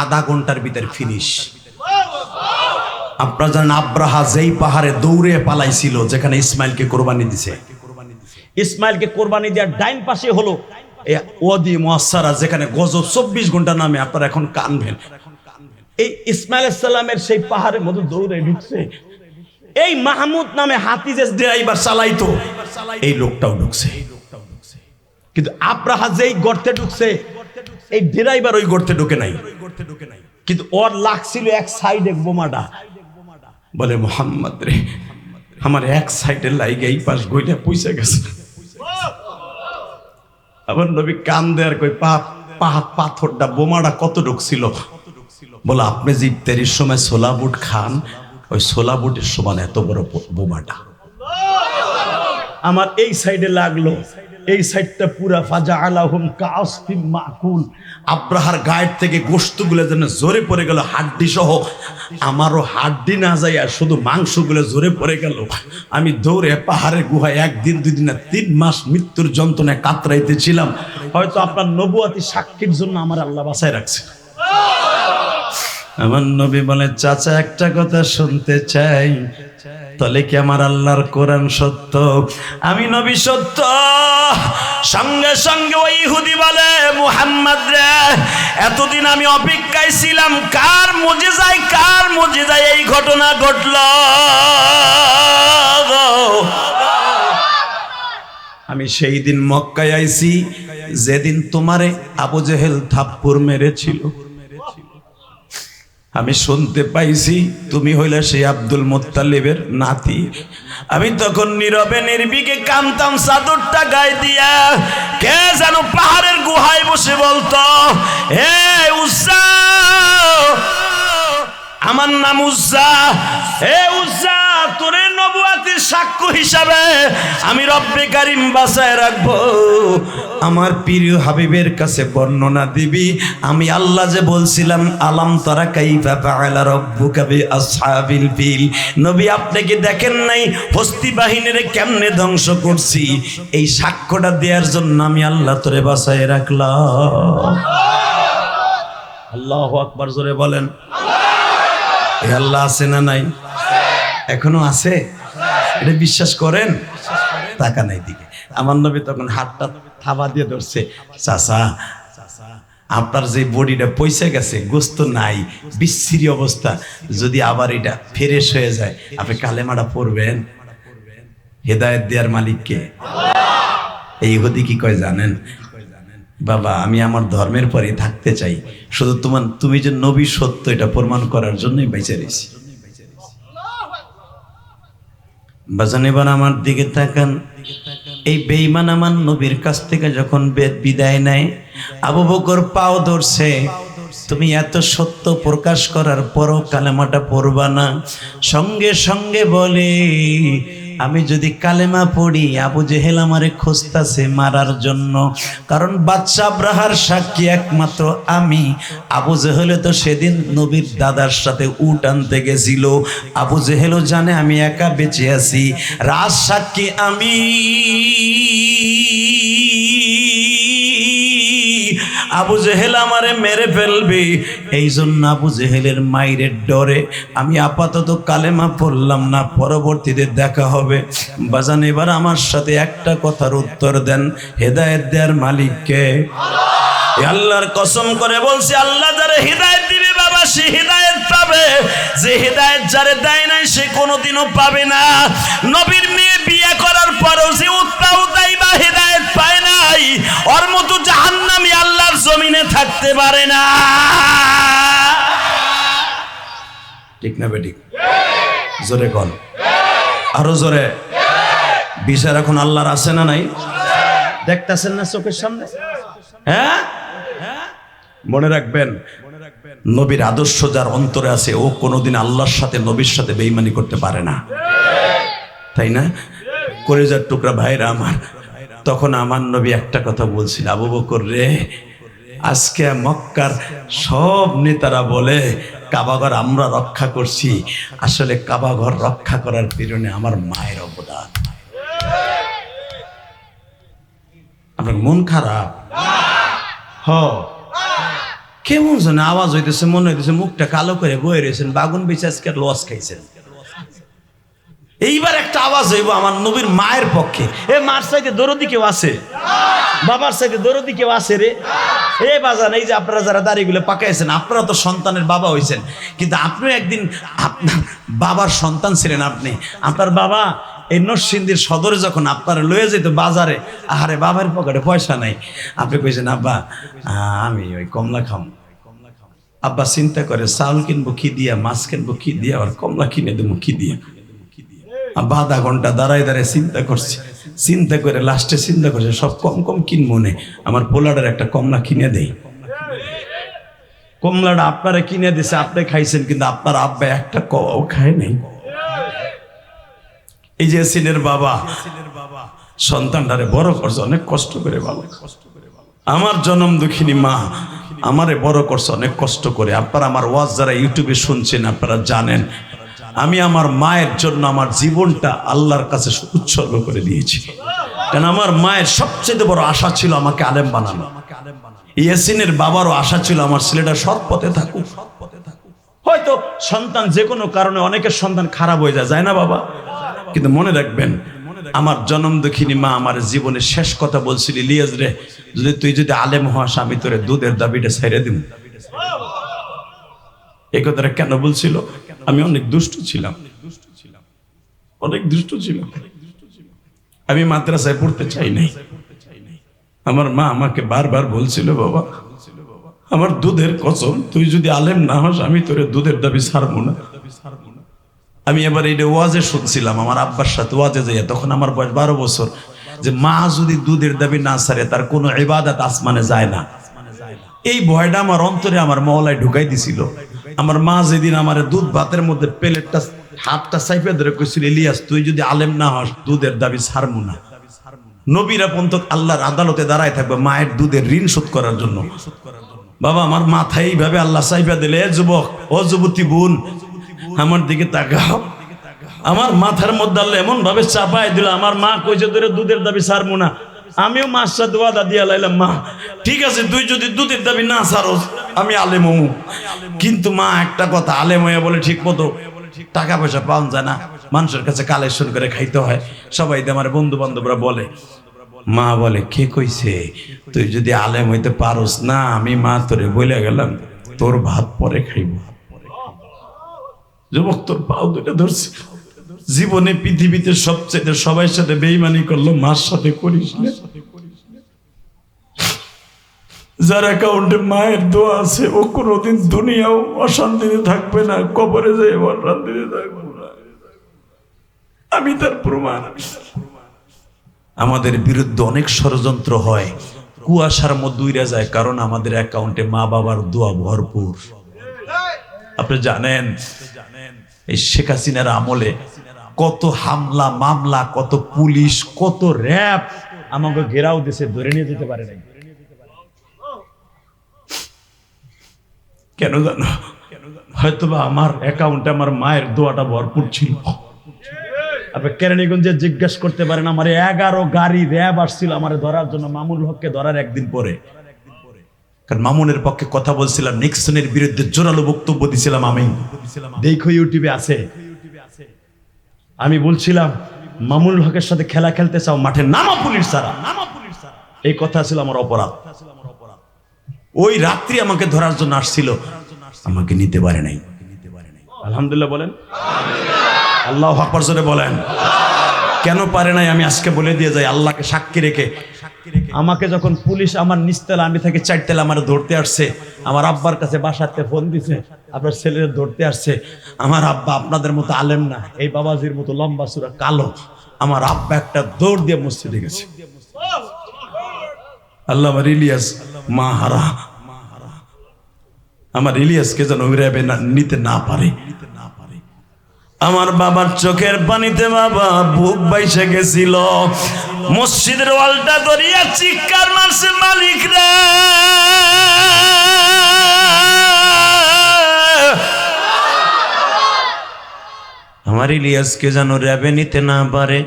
আধা ঘন্টার ভিতর ফিনিশ। আপনারা জানেন আব্রাহা যেই পাহাড়ে দৌড়ে পালাইছিল যেখানে ইসমাইলকে কোরবানি দিছে, ইসমাইলকে কোরবানি দেওয়ার ডাইন পাশে হলো ওয়াদি মুআসসারা, যেখানে গজব 24 ঘন্টা নামে। আপনারা এখন কানবেন, এই ইসমাইল আলাইহিস সালামের সেই পাহাড়ের মধ্যে দৌড়ে ঢুকছে এই মাহমুদ নামে হাতি যে ড্রাইভার চালাইতো, এই লোকটাও ঢুকছে। কিন্তু আব্রাহা যেই গর্তে ঢুকছে এই ড্রাইভার ওই গর্তে ঢুকে নাই, কিন্তু ওর লাগছিল এক সাইডে বোমাটা। বলে মোহাম্মদ রে, আমার এক সাইডে লাইগে এই পাশ গইটা পয়সা গেছে। আমার নবী কান দেয়ার কই পাথরটা বোমাটা কত ঢুকছিল? বলে আপনি যে ইফতারির সময় ছোলা বুট খান, ওই ছোলা বুটের সমান এত বড় বোমাটা আমার এই সাইডে লাগলো। এই সাইডটা পুরা ফাজা আলাহুম কাসফিম মাকুল, আব্রাহার গায়ের থেকে গোশতগুলো যেন জোরে পড়ে গেল, হাড্ডি সহ। আমারও হাড্ডি না যায় আর শুধু মাংসগুলো জোরে পড়ে গেল। আমি দৌড়ে পাহাড়ের গুহায় 1 দিন 2 দিন না 3 মাস মৃত্যুর যন্ত্রণায় কাতরাইতেছিলাম। হয়তো আপনার নবুয়াতি সাক্ষীর জন্য আমার আল্লাহ বাঁচায় রাখছে। আমার নবী বলে, চাচা একটা কথা শুনতে চাই, তাহলে কি আমার আল্লাহর কোরআন সত্য? আমি নবী সত্য। সঙ্গে সঙ্গে ওই ইহুদি বলে, মুহাম্মদ রে, এতদিন আমি অপেক্ষায় ছিলাম কার মুজিজায় এই ঘটনা ঘটল। আমি সেই দিন মক্কায় আইছি যেদিন তোমারে আবু জেহেল থাপ্পড় মেরেছিল। আমি শুনতে পাইছি তুমি হইলে সেই আব্দুল মুত্তালিবের নাতি। আমি তখন নীরবে নির্বিকে কামতাম চাদরটা গায়ে দিয়া। কে যেন পাহাড়ের গুহায় বসে বলতো, হে উজ্জা, আমার নাম উজ্জা, হে উজ্জা, তোরে নবুয়াতির সাক্ষ্য হিসাবে আমি রব্বে কারিম বাঁচায় রাখবো। আমার প্রিয় হাবিবের কাছে বর্ণনা দিবি, আমি আল্লাহ যে বলছিলাম আলাম তারা কাইফা ফাআলা রাব্বুকা বিআসহাবিল ফিল। নবী আপনি কি দেখেন নাই হস্তি বাহিনীরে কেমনে ধ্বংস করছি? এই সাক্ষ্যটা দেওয়ার জন্য আমি আল্লাহ তোরে বাঁচায় রাখলাম। আল্লাহু আকবার, জোরে বলেন। এই আল্লাহ আছে না নাই? এখনো আছে, এটা বিশ্বাস করেন? টাকা নাই দিকে আমার নবী তখন হাতটা থাবা দিয়ে ধরছে, চাচা আপনার যে বডিটা পয়সা গেছে, গোস্ত নাই, বিশ্রী অবস্থা, যদি আবার এটা ফ্রেশ হয়ে যায় আপনি কালেমাটা পড়বেন। হেদায়েত দেওয়ার মালিককে। এই ইহুদি কি কয় জানেন? বাবা আমি আমার ধর্মের পরে থাকতে চাই, শুধু তুমি যে নবী সত্য এটা প্রমাণ করার জন্যই বেঁচে রয়েছি। বাজান এবার আমার দিকে তাকান, এই বেঈমান আমার নবীর কাছ থেকে যখন বিদায় নেয়, আবু বকর পাও ধরছে, তুমি এত সত্য প্রকাশ করার পরও কালেমাটা পড়বা না? সঙ্গে সঙ্গে বলে, আমি যদি কালেমা পড়ি আবু জেহেল আমারে খুঁজতাছে মারার জন্য, কারণ বাদশা আব্রাহার সাক্ষী একমাত্র আমি। আবু জেহেল তো সেদিন নবীর দাদার সাথে উট আনতে গেছিল, আবু জেহেলও জানে আমি একা বেঁচে আছি, রাজ সাক্ষী আমি। আবু জেহেল আমারে মেরে ফেলবে, এই জন্য আবু জেহেলের মায়ের ডরে আমি আপাতত কালেমা পড়লাম না, পরবর্তীতে দেখা হবে। বাজান এবার আমার সাথে একটা কথার উত্তর দেন, হেদায়েত দেওয়ার মালিককে? আল্লাহর কসম করে বলছি, আল্লাহ যারে হিদায়াত দিবে বাবা সে হিদায়াত পাবে, যে হিদায়াত যারে দেয় নাই সে কোনোদিনও পাবে না। নবীর মেয়ে বিয়ে করার পরেও যে উত্তাউতাই বা হিদায়াত পায় নাই, ওর মতো জাহান্নামী আল্লাহর জমিনে থাকতে পারে না। ঠিক না বেঠিক? জোরে কন, আরো জোরে। বিচার এখন আল্লাহর আছে না নাই? দেখতেছেন না চোখের সামনে? হ্যাঁ, মনে রাখবেন, নবীর আদর্শ যার অন্তরে আছে ও কোনোদিন আল্লাহর সাথে নবীর সাথে বেঈমানি করতে পারে না, তাই না? কলিজার টুকরা ভাইরা আমার, তখন আমার নবী একটা কথা বলছিল, আবু বকর রে, আজকে মক্কার সব নেতারা বলে কাবাঘর আমরা রক্ষা করছি, আসলে কাবাঘর রক্ষা করার পিছনে আমার মায়ের অবদান। আপনার মন খারাপ? কেমন যেন আওয়াজ হইতেছে, মনে হইতেছে মুখটা কালো করে বয়ে রয়েছেন, বাগুন বেঁচে আজকে লস খাইছেন। এইবার একটা আওয়াজ হইব আমার নবীর মায়ের পক্ষে। এ মার চাইতে দরদি কেউ আছে? বাবার চাইতে দরদি কেউ আছে রে? এ বাজান, এই যে আপনারা যারা দাড়িগুলো পাকাইছেন, আপনারা তো সন্তানের বাবা হইছেন, কিন্তু আপনিও একদিন আপনার বাবার সন্তান ছিলেন। আপনার বাবা এই নরসিংদীর সদরে যখন আপনারা লয়ে যেত বাজারে, আহারে বাবার পকেটে পয়সা নাই, আপনি কইছেন আব্বা আমি ওই কমলা খাম। আব্বা চিন্তা করে চাউল কিনবো কি দিয়া, মাছ কিনবো কি দিয়া, আর কমলা কিনে দেবো কি দিয়া। আব্বা আধা ঘন্টা দাঁড়ায় দাঁড়ায় চিন্তা করে লাস্টে চিন্তা করছে সব কম কম কিনবো নে, আমার পোলাটার একটা কমলা কিনে দেই। কমলাটা আপনারা কিনে দিছে, আপনি খাইছেন, কিন্তু আপনার আব্বা একটা কও খায় নাই। এই যে সিনের বাবা সন্তানটারে বড় করছে অনেক কষ্ট করে। বাবা আমার জনম দুঃখিনী মা আমারে বড় করছে অনেক কষ্ট করে। আপনারা আমার ওয়াজ যারা ইউটিউবে শুনছেন, আপনারা জানেন আমি আমার মায়ের জন্য আমার জীবনটা আল্লাহর কাছে উৎসর্গ করে দিয়েছি। কারণ আমার মায়ের সবচেয়ে বড় আশা ছিল আমাকে আলেম বানানো। ইয়াসিনের বাবারও আশা ছিল আমার ছেলেটা সৎ পথে থাকুক। হয়তো সন্তান যে কোনো কারণে অনেকের সন্তান খারাপ হয়ে যায় না বাবা, কিন্তু মনে রাখবেন আমার জনম দুঃখিনী মা আমার জীবনের শেষ কথা বলছিল, ইলিয়াস রে তুই যদি আলেম হস আমি তোরে দুধের দাবিটা ছেড়ে দিব। এই কথাটা কেন বলছিল? আমি অনেক দুষ্ট ছিলাম, অনেক দুষ্ট ছিলাম। আমি মাদ্রাসায় পড়তে চাই নাই। আমার মা আমাকে বারবার বলছিল, বাবা আমার দুধের কসম, তুই যদি আলেম না হস আমি তোরে দুধের দাবি ছাড়বো না। আমি এবার এই ওয়াজে শুনছিলাম আমার আব্বার সাথে ওয়াজে যাইয়া, তখন আমার বয়স 12 বছর, যে মা যদি দুধের দাবি না ছাড়ে তার কোনো ইবাদত আসমানে যায় না। এই ভয়টা আমার অন্তরে আমার মহলায় ঢুকাই দিছিল। আমার মা যেদিন আমার দুধ ভাতের মধ্যে প্লেটটা হাতটা চাইপে ধরে কইছিল, ইলিয়াস তুই যদি আলেম না হস দুধের দাবি ছাড়বো না। নবীরা পর্যন্ত আল্লাহর আদালতে দাঁড়ায় থাকবে মায়ের দুধের ঋণ শোধ করার জন্য। বাবা আমার মাথায় এইভাবে আল্লাহ চাইপা দিলে, যুবক ও যুবতী বোন আমার দিকে তাকাও। আমার মাথার মধ্যে আল্লাহ এমন ভাবে চাপাই দিল, আমার মা কইছে ধরে দুধের দাবি ছাড়বো না। আমিও মার সাথে ওয়াদা দিয়া লাইলাম, মা ঠিক আছে তুই যদি দুধের দাবি না ছাড়স আমি আলেম হমু। কিন্তু মা একটা কথা, আলেম হইয়া বলে ঠিক মতো টাকা পয়সা পাওয়া যায় না, মানুষের কাছে কালেকশন করে খাইতে হয়। সবাই আমার বন্ধু বান্ধবরা বলে, মা বলে কে কইছে তুই যদি আলেম হইতে পারস না, আমি মা তোরে বলে গেলাম তোর ভাত পরে খাইব। যুবক তোর পাও দুটা ধরছি, জীবনে পৃথিবীতে সবচেয়ে সবাই সাথে বেঈমানি করলো, মার সাথে করিস না। যার অ্যাকাউন্টে মায়ের দোয়া আছে ও কোনোদিন দুনিয়াও অশান্তিতে থাকবে না, কবরে যাই অশান্তিতে থাকবো না। আমি তার প্রমাণ। আমাদের বিরুদ্ধে অনেক ষড়যন্ত্র হয়, কুয়াশার মধ্যে উইরা যায়, কারণ আমাদের অ্যাকাউন্টে মা বাবার দোয়া ভরপুর। আপনি জানেন এই শেখ হাসিনার আমলে কত হামলা মামলা, কত পুলিশ, কত র‍্যাব আমাকে ঘেরাও দেশে ধরে নিয়ে যেতে পারে নাই। কেন জানো? হয়তোবা আমার অ্যাকাউন্টে আমার মায়ের দোয়াটা ভরপুর ছিল। আপনি কেরানীগঞ্জে জিজ্ঞেস করতে পারেন, আমার 11 গাড়ি র‍্যাব আসছিল আমার ধরার জন্য, মামুনুল হককে ধরার একদিন পরে। কারণ মামুনের পক্ষে কথা বলছিলাম, নিক্সনের বিরুদ্ধে জোরালো বক্তব্য দিছিলাম। আমি দেখো ইউটিউবে আছে, আমি বলছিলাম মামুনুল হকের সাথে খেলা খেলতে চাও মাঠে নামা পুলিশ ছাড়া। এই কথা ছিল আমার অপরাধ। ওই রাত্রি আমাকে ধরার জন্য আসছিল, আমাকে নিতে পারে নাই। আলহামদুলিল্লাহ বলেন, আল্লাহু আকবার জোরে বলেন। কেন পারে নাই আমি আজকে বলে দিয়ে যাই, আল্লাহকে সাক্ষী রেখে। আমাকে যখন পুলিশ আমার নিচতলা, আমি থাকি 4 তলা, আমার ধরতে আসছে। আমার আব্বার কাছে বাসাতে ফোন দিছে, আপনার ছেলের ধরতে আসছে। আমার আব্বা আপনাদের মতো আলেম না, এই বাবাজির মতো লম্বা চূড়া কালো। আমার আব্বা একটা দৌড় দিয়ে মসজিদে গেছে। আল্লাহ আমার ইলিয়াস মা হারা, আমার ইলিয়াসকে যেন র্যাবে নিতে না পারে। আমার বাবার চোখের পানিতে বাবা বুক বাইসে গেছিল। মসজিদের ওয়ালটা ধরিয়া চিৎকার মারছে, মালিক রে আমার ইলিয়াসকে যেন র্যাবে নিতে না পারে।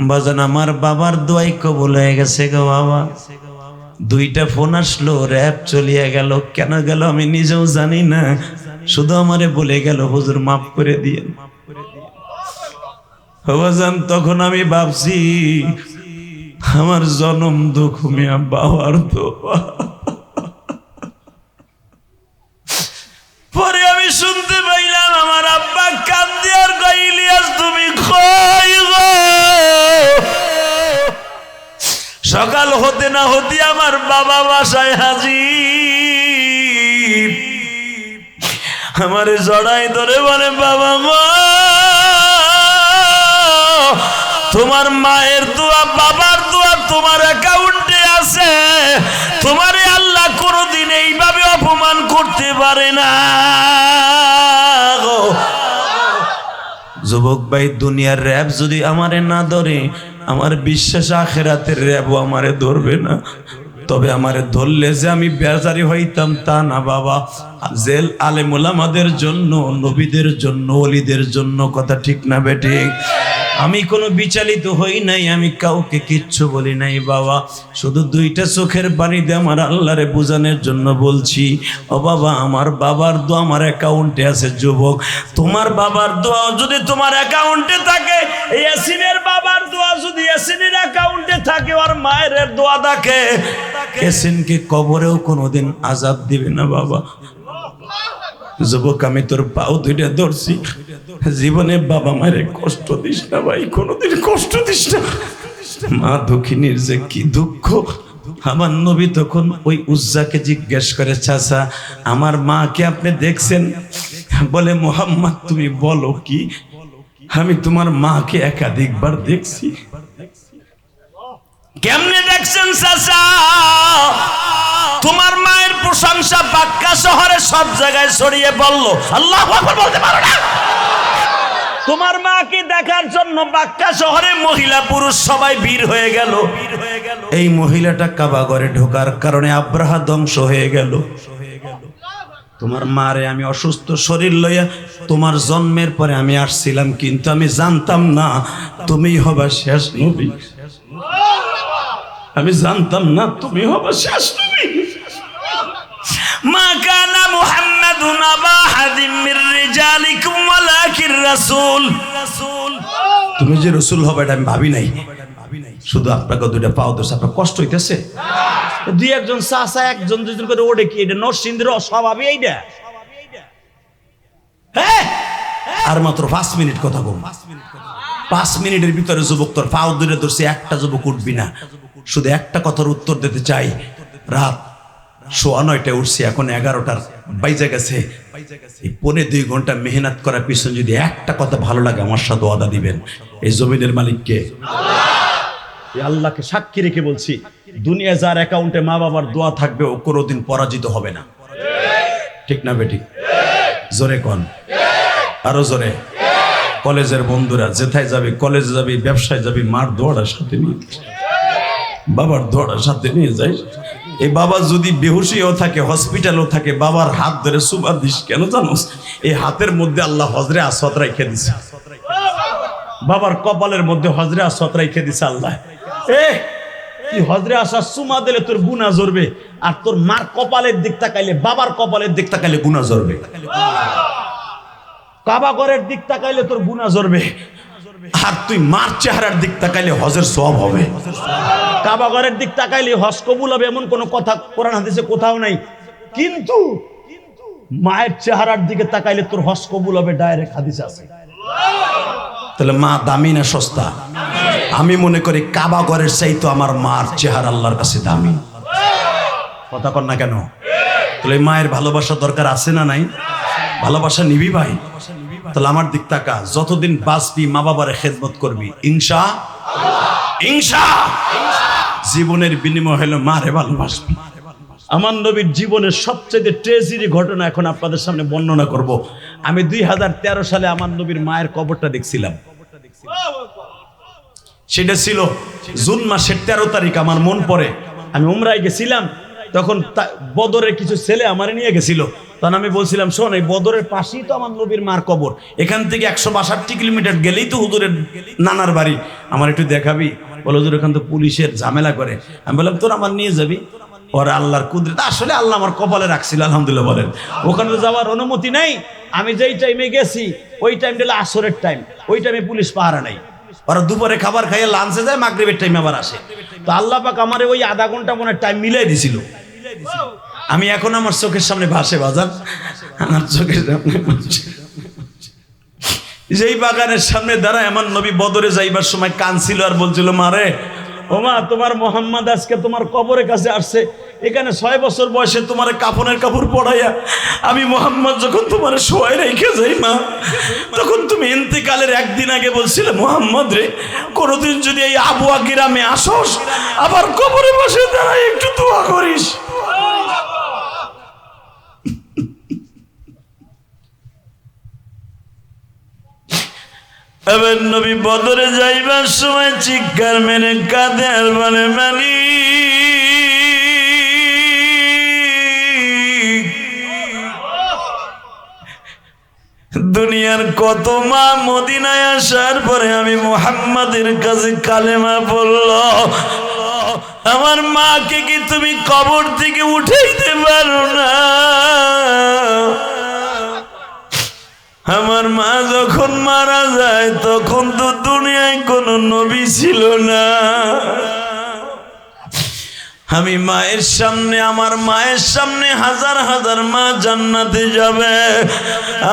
বাজান আমার বাবার দোয়াই কবুল হয়ে গেছে গো বাবা। 2টা ফোন আসলো, র‍্যাব চলিয়ে গেল। কেন গেল আমি নিজেও জানি না, শুধু আমারে বলে গেল হুজুর মাফ করে দিয়েন। বাবাজান তখন আমি ভাবছি আমার জনম দুঃখ মিয়া বাবার দোয়া। পরে আমি শুনতে পাইলাম আমার আব্বা কান্দে আর কই ইলিয়াস তুমি কই গো। সকাল হতে না হতে আমার বাবা বাসায় হাজির। আমারে জড়াই ধরে বলে বাবা গো তোমার মায়ের দোয়া বাবার দোয়া তোমার অ্যাকাউন্টে আছে, তোমারে আল্লাহ কোনোদিন এইভাবে অপমান করতে পারে না গো। যুবক ভাই, দুনিয়ার র‍্যাব যদি আমারে না ধরে, আমার বিশ্বাস আখিরাতের র‍্যাবও আমারে ধরবে না। তবে আমারে ধরলে যে আমি বেজারি হইতাম তা না বাবা। জেল আলেম ওলামাদের জন্য, নবীদের জন্য, ওলিদের জন্য, কথা ঠিক না বেঠিক? আমি কোনো বিচলিত হই নাই, আমি কাউকে কিচ্ছু বলি নাই বাবা। শুধু 2টা চোখের পানি দিয়ে আমার আল্লাহরে বোঝানোর জন্য বলছি, ও বাবা আমার বাবার দোয়া আমার অ্যাকাউন্টে আছে। যুবক, তোমার বাবার দোয়া যদি তোমার অ্যাকাউন্টে থাকে, ইয়াসিনের বাবার দোয়া যদি ইয়াসিনের অ্যাকাউন্টে থাকে, আর মায়ের দোয়া থাকে, ইয়াসিনকে কবরেও কোনোদিন আযাব দিবে না বাবা। যুবক, আমি তোর পাও 2টা ধরছি, জীবনে বাবা মায়ের কষ্ট দিস না ভাই, কোনোদিন কষ্ট দিস না। মা দুঃখিনীর যে কি দুঃখ। আমার নবী তখন ওই উজ্জাকে জিজ্ঞেস করে, চাচা আমার মাকে আপনি দেখছেন? বলে মুহাম্মদ তুমি বলো কি, আমি তোমার মাকে একাধিকবার দেখছি। কেমনে দেখছেন চাচা? তোমার মায়ের প্রশংসা বাক্কা শহরে সব জায়গায় ছড়িয়ে বলল। আল্লাহু আকবার বলতে পারো না? তোমার মাকে দেখার জন্য বাক্কা শহরে মহিলা পুরুষ সবাই ভিড় হয়ে গেল। এই মহিলাটা কাবা ঘরে ঢোকার কারণে আব্রাহা ধ্বংস হয়ে গেল। তোমার মারে আমি অসুস্থ শরীর লইয়া তোমার জন্মের পরে আমি আসছিলাম, কিন্তু আমি জানতাম না তুমি হবা শেষ নবী। আমি জানতাম না তুমি হবা শেষ নবী। মা কানা মুহাম্মাদুন আবা হাদিম মির রিজালিকুম ওয়ালাকির রাসূল। তুমি যে রাসূল হবে এটা আমি ভাবি নাই। শুধু আপনাকে 2টা পাও দোষ, আপনার কষ্ট হইতেছে। 2-1 চাচা 1-2 করে ওড়ে কি এটা নরসিংদীর অস্বভাবই এইটা। হ্যাঁ, আর মাত্র 5 মিনিট কথা বল। 5 মিনিটের ভিতরে যুবক তোর পাও ধরে ধরছে, একটা যুবক উঠবি না। শুধু একটা কথার উত্তর দিতে চাই। রাত 9:15 উঠছি, এখন 11টার বাইজে গেছে। এই 1.5-2 ঘন্টা মেহনত করার পিছনে যদি একটা কথা ভালো লাগে, আমার সাথে ওয়াদা দিবেন, এই জমিনের মালিককে আল্লাহকে সাক্ষী রেখে বলছি, দুনিয়া যার অ্যাকাউন্টে মা বাবার দোয়া থাকবে ও কোনোদিন পরাজিত হবে না। ঠিক না বেটি? জোরে কোন, আরো জোরে। কলেজের বন্ধুরা যেথায় যাবি, কলেজে যাবি, ব্যবসায় যাবি, মার দোয়াটা সাথে নিয়ে, বাবার দোয়াটা সাথে নিয়ে যাই। এই বাবা যদি বেহুশিও থাকে, হসপিটালও থাকে, বাবার হাত ধরে সুবা দিস। কেন জানোস? এই হাতের মধ্যে আল্লাহ হজরে আসওয়াত রেখে দিছে। বাবার কপালের মধ্যে হজরে আসওয়াত রেখে দিছে আল্লাহ। তুই হজরে আসা সুমা দিলে তোর গুনাহ ঝরবে, আর তোর মার কপালের দিক তাকাইলে, বাবার কপালের দিক তাকাইলে গুনাহ ঝরবে। কাবা ঘরের দিক তাকাইলে তোর গুনাহ ঝরবে, আর তুই মার চেহারার দিক তাকাইলে হজের সওয়াব হবে। কাবা ঘরের দিক তাকাইলে হজ কবুল হবে এমন কোন কথা কোরআন হাদিসে কোথাও নাই, কিন্তু মায়ের চেহারার দিকে তাকাইলে তোর হজ কবুল হবে, ডাইরেক্ট হাদিস আছে। তাহলে মা দামি না সস্তা? আমি মনে করি কাবা ঘরের চাইতো আমার মার চেহারা আল্লাহর কাছে দামি। কথা কর না কেন? তাহলে মায়ের ভালোবাসা দরকার আছে না নাই? ভালোবাসা নিবি ভাই? তাহলে আমার দিক তাকা, যতদিন বাঁচবি মা বাবার খেদমত করবি, ইনশাআল্লাহ জীবনের বিনিময় হলো মারে ভালোবাসবি। আমার নবীর জীবনের সবচেয়ে ট্রেজেডি ঘটনা এখন আপনাদের সামনে বর্ণনা করব। আমি 2013 সালে আমার নবীর মায়ের কবরটা দেখছিলাম। সেটা ছিল জুন মাসের 13 তারিখ, আমার মন পড়ে। আমি উমরায় গেছিলাম, তখন বদরের কিছু ছেলে আমারে নিয়ে গেছিল। তখন আমি বলছিলাম, শোন, এই বদরের পাশেই তো আমার নবীর মার কবর, এখান থেকে 162 কিলোমিটার গেলেই তো হুজুরের নানার বাড়ি, আমার একটু দেখাবি? বলে হুজুর এখান তো পুলিশের ঝামেলা করে। আমি বললাম তোর আমার নিয়ে যাবি? ওর আল্লাহর কুদরত, আসলে আল্লাহ আমার কপালে রাখছিল আলহামদুলিল্লাহ বলেন। ওখানে যাওয়ার অনুমতি নেই। আমি যেই টাইমে গেছি ওই টাইমটা হলো আসরের টাইম, ওই টাইমে পুলিশ পাহারা নাই। ওরা দুপুরে খাবার খাইয়ে লাঞ্চে যায়, মাগরিবের টাইমে আবার আসে। তো আল্লাহ পাক আমারে ওই আধা ঘন্টা মনে টাইম মিলাই দিছিল। আমি এখন আমার চোখের সামনে ভাসে বাজার, আমার চোখের সামনে যেই বাগানের সামনে দাঁড়ায় আমার নবী বদরে যাইবার সময় কাঁদছিল আর বলছিল, মারে ও মা, তোমার মোহাম্মদ আজকে তোমার কবরের কাছে আসছে, এখানে 6 বছর বয়সে তোমার কাফনের কাপড় পড়াইয়া আমি মোহাম্মদ যখন তোমার শোয়াই রেখে যাই মা, তখন তুমি ইন্তেকালের একদিন আগে বলছিলে, মোহাম্মদ রে কোনোদিন যদি এই আবুয়া গ্রামে আসস, আবার কবরে বসে দাঁড়াই একটু দোয়া করিস। এবার নবী বদরে যাইবার সময় চিৎকার মেরে কাঁদে আর বলে, দুনিয়ার কত মা মদিনায় আসার পরে আমি মুহাম্মাদের কাছে কালেমা পড়ল, আমার মাকে কি তুমি কবর থেকে উঠাইতে পারো না? আমার মা যখন মারা যায় তখন তো দুনিয়ায় কোনো নবী ছিল না। আমি মায়ের সামনে, আমার মায়ের সামনে হাজার হাজার মা জান্নাতে যাবে,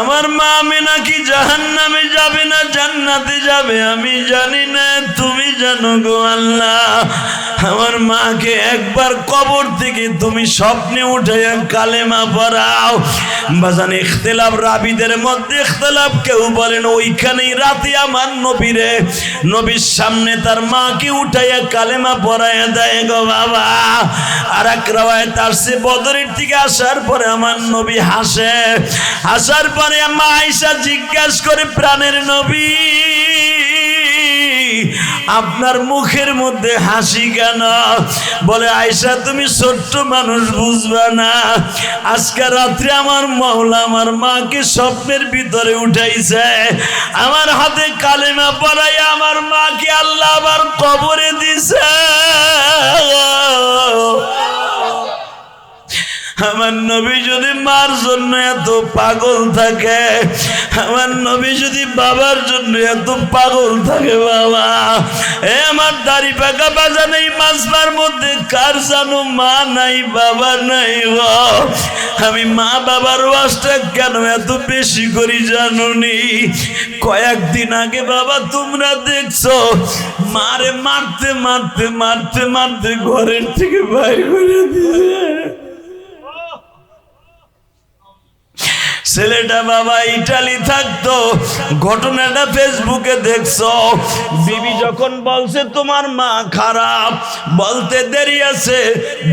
আমার মা আমি নাকি জাহান্নামে যাবে না জান্নাতে যাবে আমি জানি না, তুমি জানো গো আল্লাহ। আমার মাকে একবার কবর থেকে তুমি স্বপ্নে উঠাইয়া কালেমা পড়াও। বাজান ইখতিলাফ রাবিদের মধ্যে ইখতিলাফ, কেউ বলেন ওইখানেই রাতে আমার নবীরে নবীর সামনে তার মাকে উঠাইয়া কালেমা পড়াইয়া দেয় গো বাবা। আর এক রাওয়ায়াত আসছে বদরের থেকে আসার পরে আমার নবী হাসে, হাসার পরে মা আয়েশা জিজ্ঞাসা করে, প্রাণের নবী আপনার মুখের মধ্যে হাসি কেন? বলে, আয়েশা তুমি ছোট্ট মানুষ বুঝবা না, আজকে রাত্রে আমার মাওলা আমার মাকে স্বপ্নের ভিতরে উঠাইছে, আমার হাতে কালেমা পড়াই আমার মাকে আল্লাহ আবার কবরে দিছে। আমার নবী যদি মার জন্য এত পাগল থাকে, আমার নবী যদি বাবার জন্য এত পাগল থাকে, বাবা এ আমার দাড়ি পাকা বাজা নেই মাজবার মধ্যে কার জানো মা নাই বাবা নাই গো। আমি মা বাবার ওয়াজটা কেন এত বেশি করি জানুনি? কয়েকদিন আগে বাবা তোমরা দেখছো মারে মারতে মারতে মারতে মারতে ঘরের থেকে বাইর করে দিয়েছে। ছেলেটা বাবা ইটালি থাকতো, ঘটনাটা ফেসবুকে দেখছো। বিবি যখন বলছে তোমার মা খারাপ, বলতে দেরি আছে,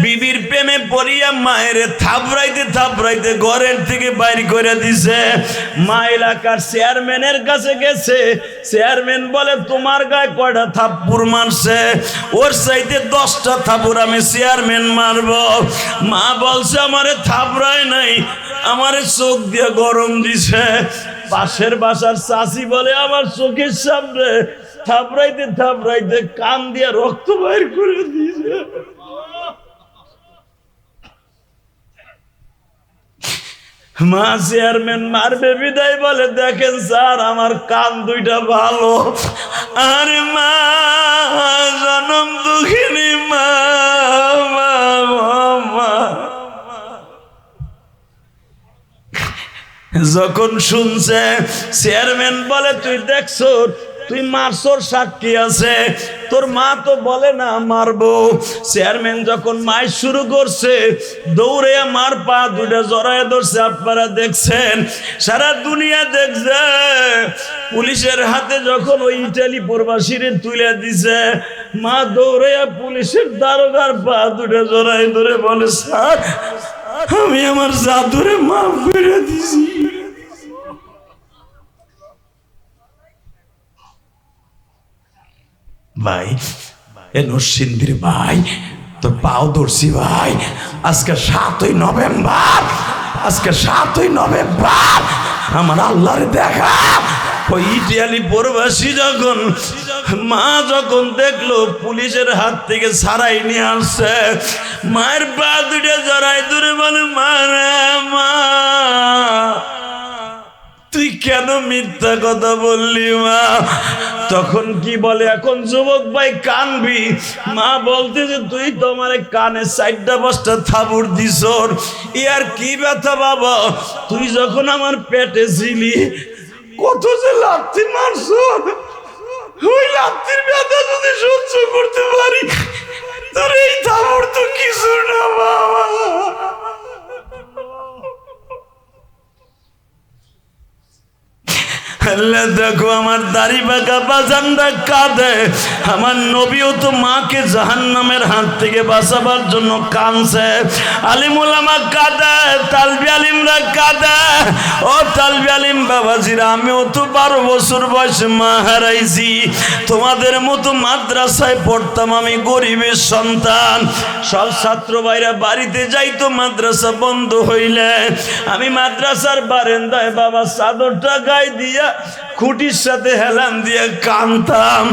বিবির প্রেমে পড়িয়া মায়ের থাপড়াইতে থাপড়াইতে ঘরের থেকে বাইর করে দিছে। মা এলাকার চেয়ারম্যানের কাছে গেছে, চেয়ারম্যান বলে তোমার গায়ে কয়টা থাপ্পড় মারছে? ওর চাইতে 10টা থাপ্পড় আমি চেয়ারম্যান মারবো। মা বলছে আমারে থাপড়ায় নাই, আমারে চোখ দিয়ে গরম দিছে। পাশের বাসার চাচি বলে আমার চোখের সামনে থাপড়াইতে থাপড়াইতে কান দিয়ে রক্ত বাইর করে দিয়েছে। মা চেয়ারম্যান মারবে বিদায় বলে, দেখেন স্যার আমার কান দুইটা ভালো। আরে মা জনম দুঃখিনী মা, মা মা। যখন শুনছে চেয়ারম্যান বলে, তুই দেখছো তুই মারছোর সাক্ষী আছে, তোর মা তো বলে না মারবো। চেয়ারম্যান যখন মার শুরু করছে দৌড়ে মার পা দুটা জড়ায় ধরছে। আপনারা দেখছেন, সারা দুনিয়া দেখছে। পুলিশের হাতে যখন ওই ইটালি প্রবাসীরে তুলে দিছে, মা দৌড়ে পুলিশের দারোগার পা দুটা জড়ায় ধরে বলে, স্যার আমি আমার জাদুরে মাফ করে দিছি। ভাই এ নরসিংদীর ভাই, তোর পাও ধরছি ভাই। আজকে 7ই নভেম্বর, আজকে 7ই নভেম্বর আমার আল্লাহরে দেখা। ওই ইটালি প্রবাসী যখন মা যখন দেখলো পুলিশের হাত থেকে ছাড়াই নিয়ে আসছে, মায়ের পা দুটো জড়াই ধরে বলে, মা রে মা, তুই কেন মিথ্যা কথা বললি মা? তখন কি বলে, এখন যুবক ভাই কানবি। মা বলতে যে তুই তো আমার কানে 4-5টা থাবুর দিস, ইয়ার কি ব্যথা বাবা? তুই যখন আমার পেটে ছিলি কত যে লাথি মারছ, ওই লাথির ব্যথা যদি সহ্য করতে পারি, তোর এই থাবুর তো কিছু না বাবা। আল্লাহ দেখো আমার দাড়ি বাঁকা বাজানরা কাঁদে। আমার নবীও তো মাকে জাহান্নামের হাত থেকে বাঁচাবার জন্য কাঁদছে। আলিম ওলামা কাঁদে, তালবি আলিমরা কাঁদে। ও তালবি আলিম বাবাজিরা, আমিও তো 12 বছর বয়সে মা হারাইছি। তোমাদের মতো মাদ্রাসায় পড়তাম, আমি গরিবের সন্তান। সব ছাত্র ভাইরা বাড়িতে যাইতো মাদ্রাসা বন্ধ হইলে, আমি মাদ্রাসার বারান্দায় বাবা চাদরটা গায়ে দিয়া খুঁটির সাথে হেলান দিয়ে কাঁদতাম।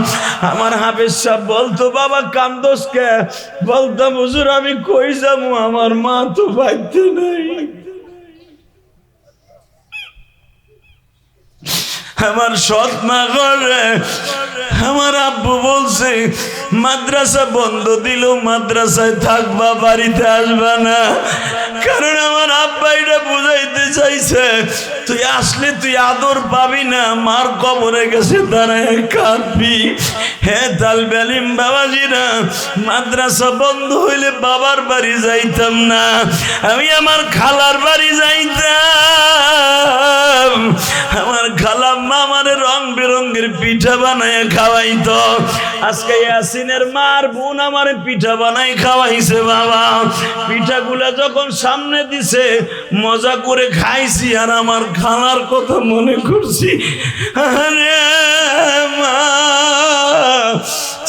আমার হাফেজ সাহেব বলতো, বাবা কান্দোস কে? বলতাম, হুজুর আমি কই যাবো, আমার মা তো বাড়িতে নাই। আমার সৎ মা ঘরে, আমার আব্বু বলছে মাদ্রাসা বন্ধ দিল, মাদ্রাসায় থাকবা, বাড়িতে আসবা না। কারণ আমার আব্বা এটা বুঝাইতে চাইছে, তুই আসলে তুই আদর পাবি না, মার কবরে গেছে দাঁড়ায় কাঁদবি। হ্যাঁ তালবে আলিম বাবাজিরা, মাদ্রাসা বন্ধ হইলে বাবার বাড়ি যাইতাম না, আমি আমার খালার বাড়ি যাইতাম। আমার খালা আমার রং বেরঙ্গের পিঠা বানায় খাওয়াইতো। আজকে ইয়াসিনের মার বোন আমার পিঠা বানাই খাওয়াইছে বাবা। পিঠাগুলা যখন সামনে দিছে মজা করে খাইছি, আর আমার খালার কথা মনে করছি। আরে মা,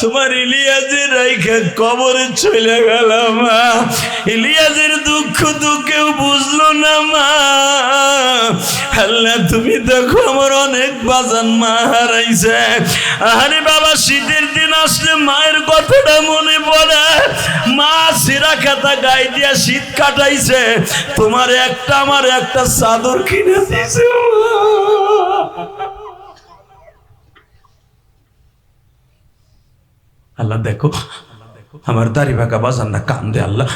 তোমার ইলিয়াজের রাইখা কবরে চলে গেল মা। ইলিয়াজের দুঃখ তো কেউ বুঝলো না মা। আল্লাহ তুমি দেখো আমার অনেক বাজান মা হারাইছে। আরে বাবা, শীতের দিন আসলে মায়ের কথাটা মনে পড়ে। মা সিরা খাতা গায়ে দিয়া শীত কাটাইছে, তোমার একটা আমার একটা চাদর কিনে দিয়েছে। আল্লাহ দেখো আমার দাড়ি বাঁকা বাজানরা কান্দে। আল্লাহ,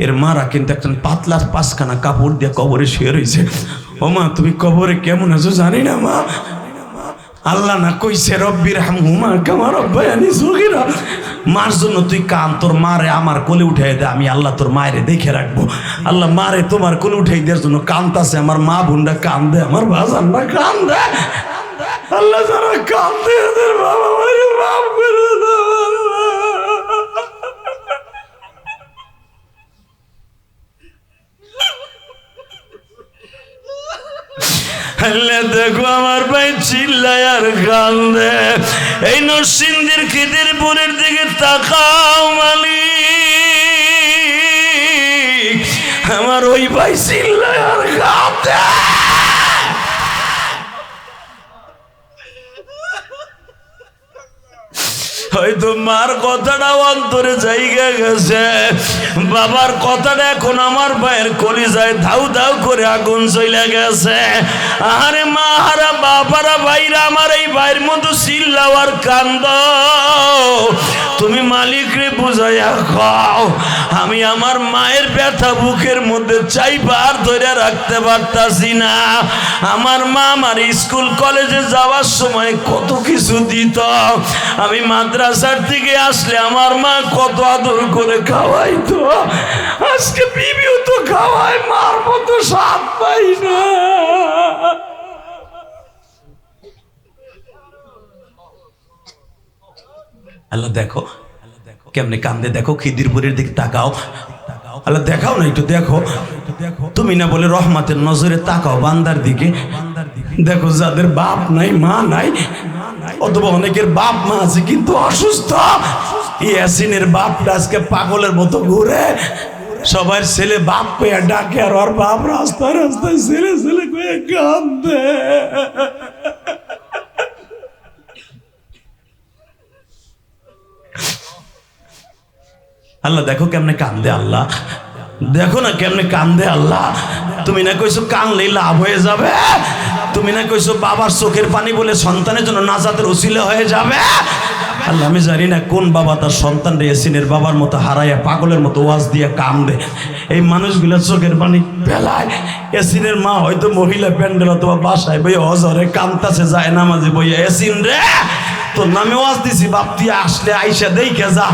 এর মারা কিন্তু একটা পাতলা 5খানা কাপড় দিয়ে কবরে শুয়ে রয়েছে। ও মা, তুমি কবরে কেমন আছো জানি না মা। আল্লাহ না কইছে রব্বির হামহুমা কামা রব্বায়ানি সগীরা। মার জন্য তুই কান, তোর মারে আমার কোলে উঠাই দে, আমি আল্লাহ তোর মায়েরে দেখে রাখবো। আল্লাহ মারে তোমার কোলে উঠাই দেওয়ার জন্য কান্দতাছে। আমার মা বোনরা কান্দে, আমার বাজানরা কান্দে। আল্লাহ যারা কান্দে ওদের বাবা মায়ের মাফ করে দাও। আল্লাহ দেখো আমার ভাই চিল্লায় আর কান্দে। এই নরসিংদীর খিদিরপুরের দিকে তাকাও মালিক, আমার ওই ভাই চিল্লায় আর কান্দে। হয়তো মার কথাটা অন্তরে জায়গা গেছে, বাবার কথাটা এখন আমার ভাইয়ের কলিজায় ধাউ ধাউ করে আগুন চলে গেছে। আরে মা হারা বাবারা ভাইরা, আমার এই ভাইয়ের মতো চিল্লাও আর কান্দ। তুমি মালিকরে বুঝাইয়া খাও, আমি আমার মায়ের ব্যথা বুকের মধ্যে চাইবার ধরে রাখতে পারতাছি না। আমার মা আমার স্কুল কলেজে যাওয়ার সময় কত কিছু দিত। আমি মাদ্রাসার থেকে আসলে আমার মা কত আদর করে খাওয়াইতো। আজকে বিবিও তো খাওয়ায়, মার মতো স্বাদ পাই না। আল্লাহ দেখো কেমনে কান্দে, দেখো খিদিরপুরের দিকে তাকাও। আল্লাহ দেখাও না, একটু দেখো। তুমি না বলে রহমতের নজরে তাকাও বান্দার দিকে। দেখো যাদের বাপ নাই মা নাই, অথবা অনেকের বাপ মা আছে কিন্তু অসুস্থ, ইয়াসিনের বাপটা আজকে পাগলের মতো ঘুরে। সবার ছেলে বাপ পেয়ে ডাকে, আর ওর বাপ রাস্তায় রাস্তায় ছেলে ছেলে কয়ে কান্দে। আল্লাহ দেখো কেমনে কান্দে আল্লাহ, দেখো না কেমনে কান্দে আল্লাহ। তুমি না কইছো কানলেই লাভ হয়ে যাবে, তুমি না কইছো বাবার চোখের পানি বলে সন্তানের জন্য নাজাতের উসিলা হয়ে যাবে। আল্লাহ আমি জানি না কোন বাবা তার সন্তান রে ইয়াসিনের বাবার মতো হারাইয়া পাগলের মতো ওয়াজ দিয়ে কান্দে। এই মানুষগুলোর চোখের পানি ফেলায়। ইয়াসিনের মা হয়তো মহিলা প্যান্ডেল অথবা বাসায় বই হজরে কান্তাছে, যায় নামাজে বইয়া, ইয়াসিন রে তোর নামে ওয়াজ দিছি, বাপ তুই আসলে আইসা দেখে যা,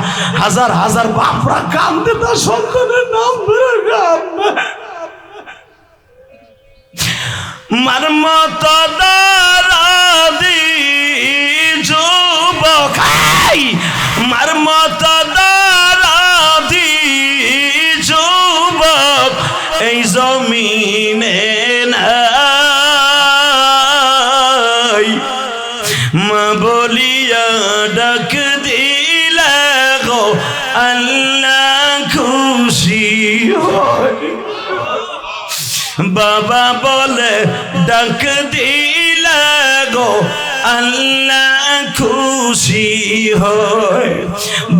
হাজার হাজার বাপরা কান্দে তার সন্তানের নাম ধরে কান্দে। মার মতো দারাদি যুবক, মার মতো দারাদি যুবক এই জমিনে নাই। মা বলিয়া ডাক দিলে গো আল্লাহ খুশি হয়, বাবা বলে ডাক দিলে গো আল্লাহ খুশি হয়।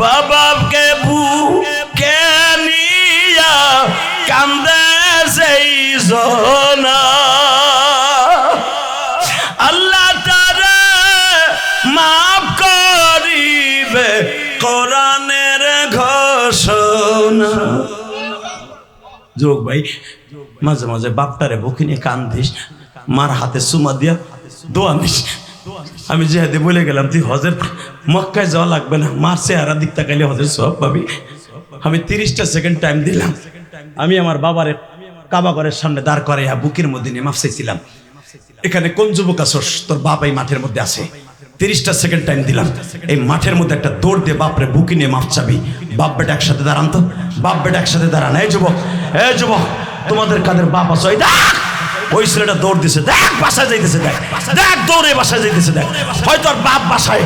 বাবাকে বুকে নিয়া কান্দে সেই জনা, আল্লাহ তারে মাফ করিবে কোরআনের ঘোষণা। যোগ ভাই মাঝে মাঝে বাপটারে বুকে নিয়ে কান্দিস, মার হাতে চুমা দিয়া দোয়া নিস। আমি যেহেতু বলে গেলাম তুই হজের মক্কায় যাওয়া লাগবে না, মার চেহারা দিক তাকাইলে হজের সব পাবি। আমি 30টা সেকেন্ড টাইম দিলাম। আমি আমার বাবারে কাবা ঘরের সামনে দাঁড় করে বুকের মধ্যে নিয়ে মাফ চাইছিলাম। এখানে কোন যুবক আসোস, তোর বাপ এই মাঠের মধ্যে আছে। 30টা সেকেন্ড টাইম দিলাম। এই মাঠের মধ্যে একটা দৌড় দিয়ে বাপরে বুকে নিয়ে মাফ চাবি। বাপ বেটা একসাথে দাঁড়ান তো, বাপ বেটা একসাথে দাঁড়ান। এই যুবক, এই যুবক, তোমাদের কাদের বাপ আছে? ওই ছেলেটা দৌড় দিছে, দেখ বাসায় যাইতেছে, দেখ দেখ দৌড়ে বাসায় যাইতেছে, দেখ হয়তো ওর বাপ বাসায়,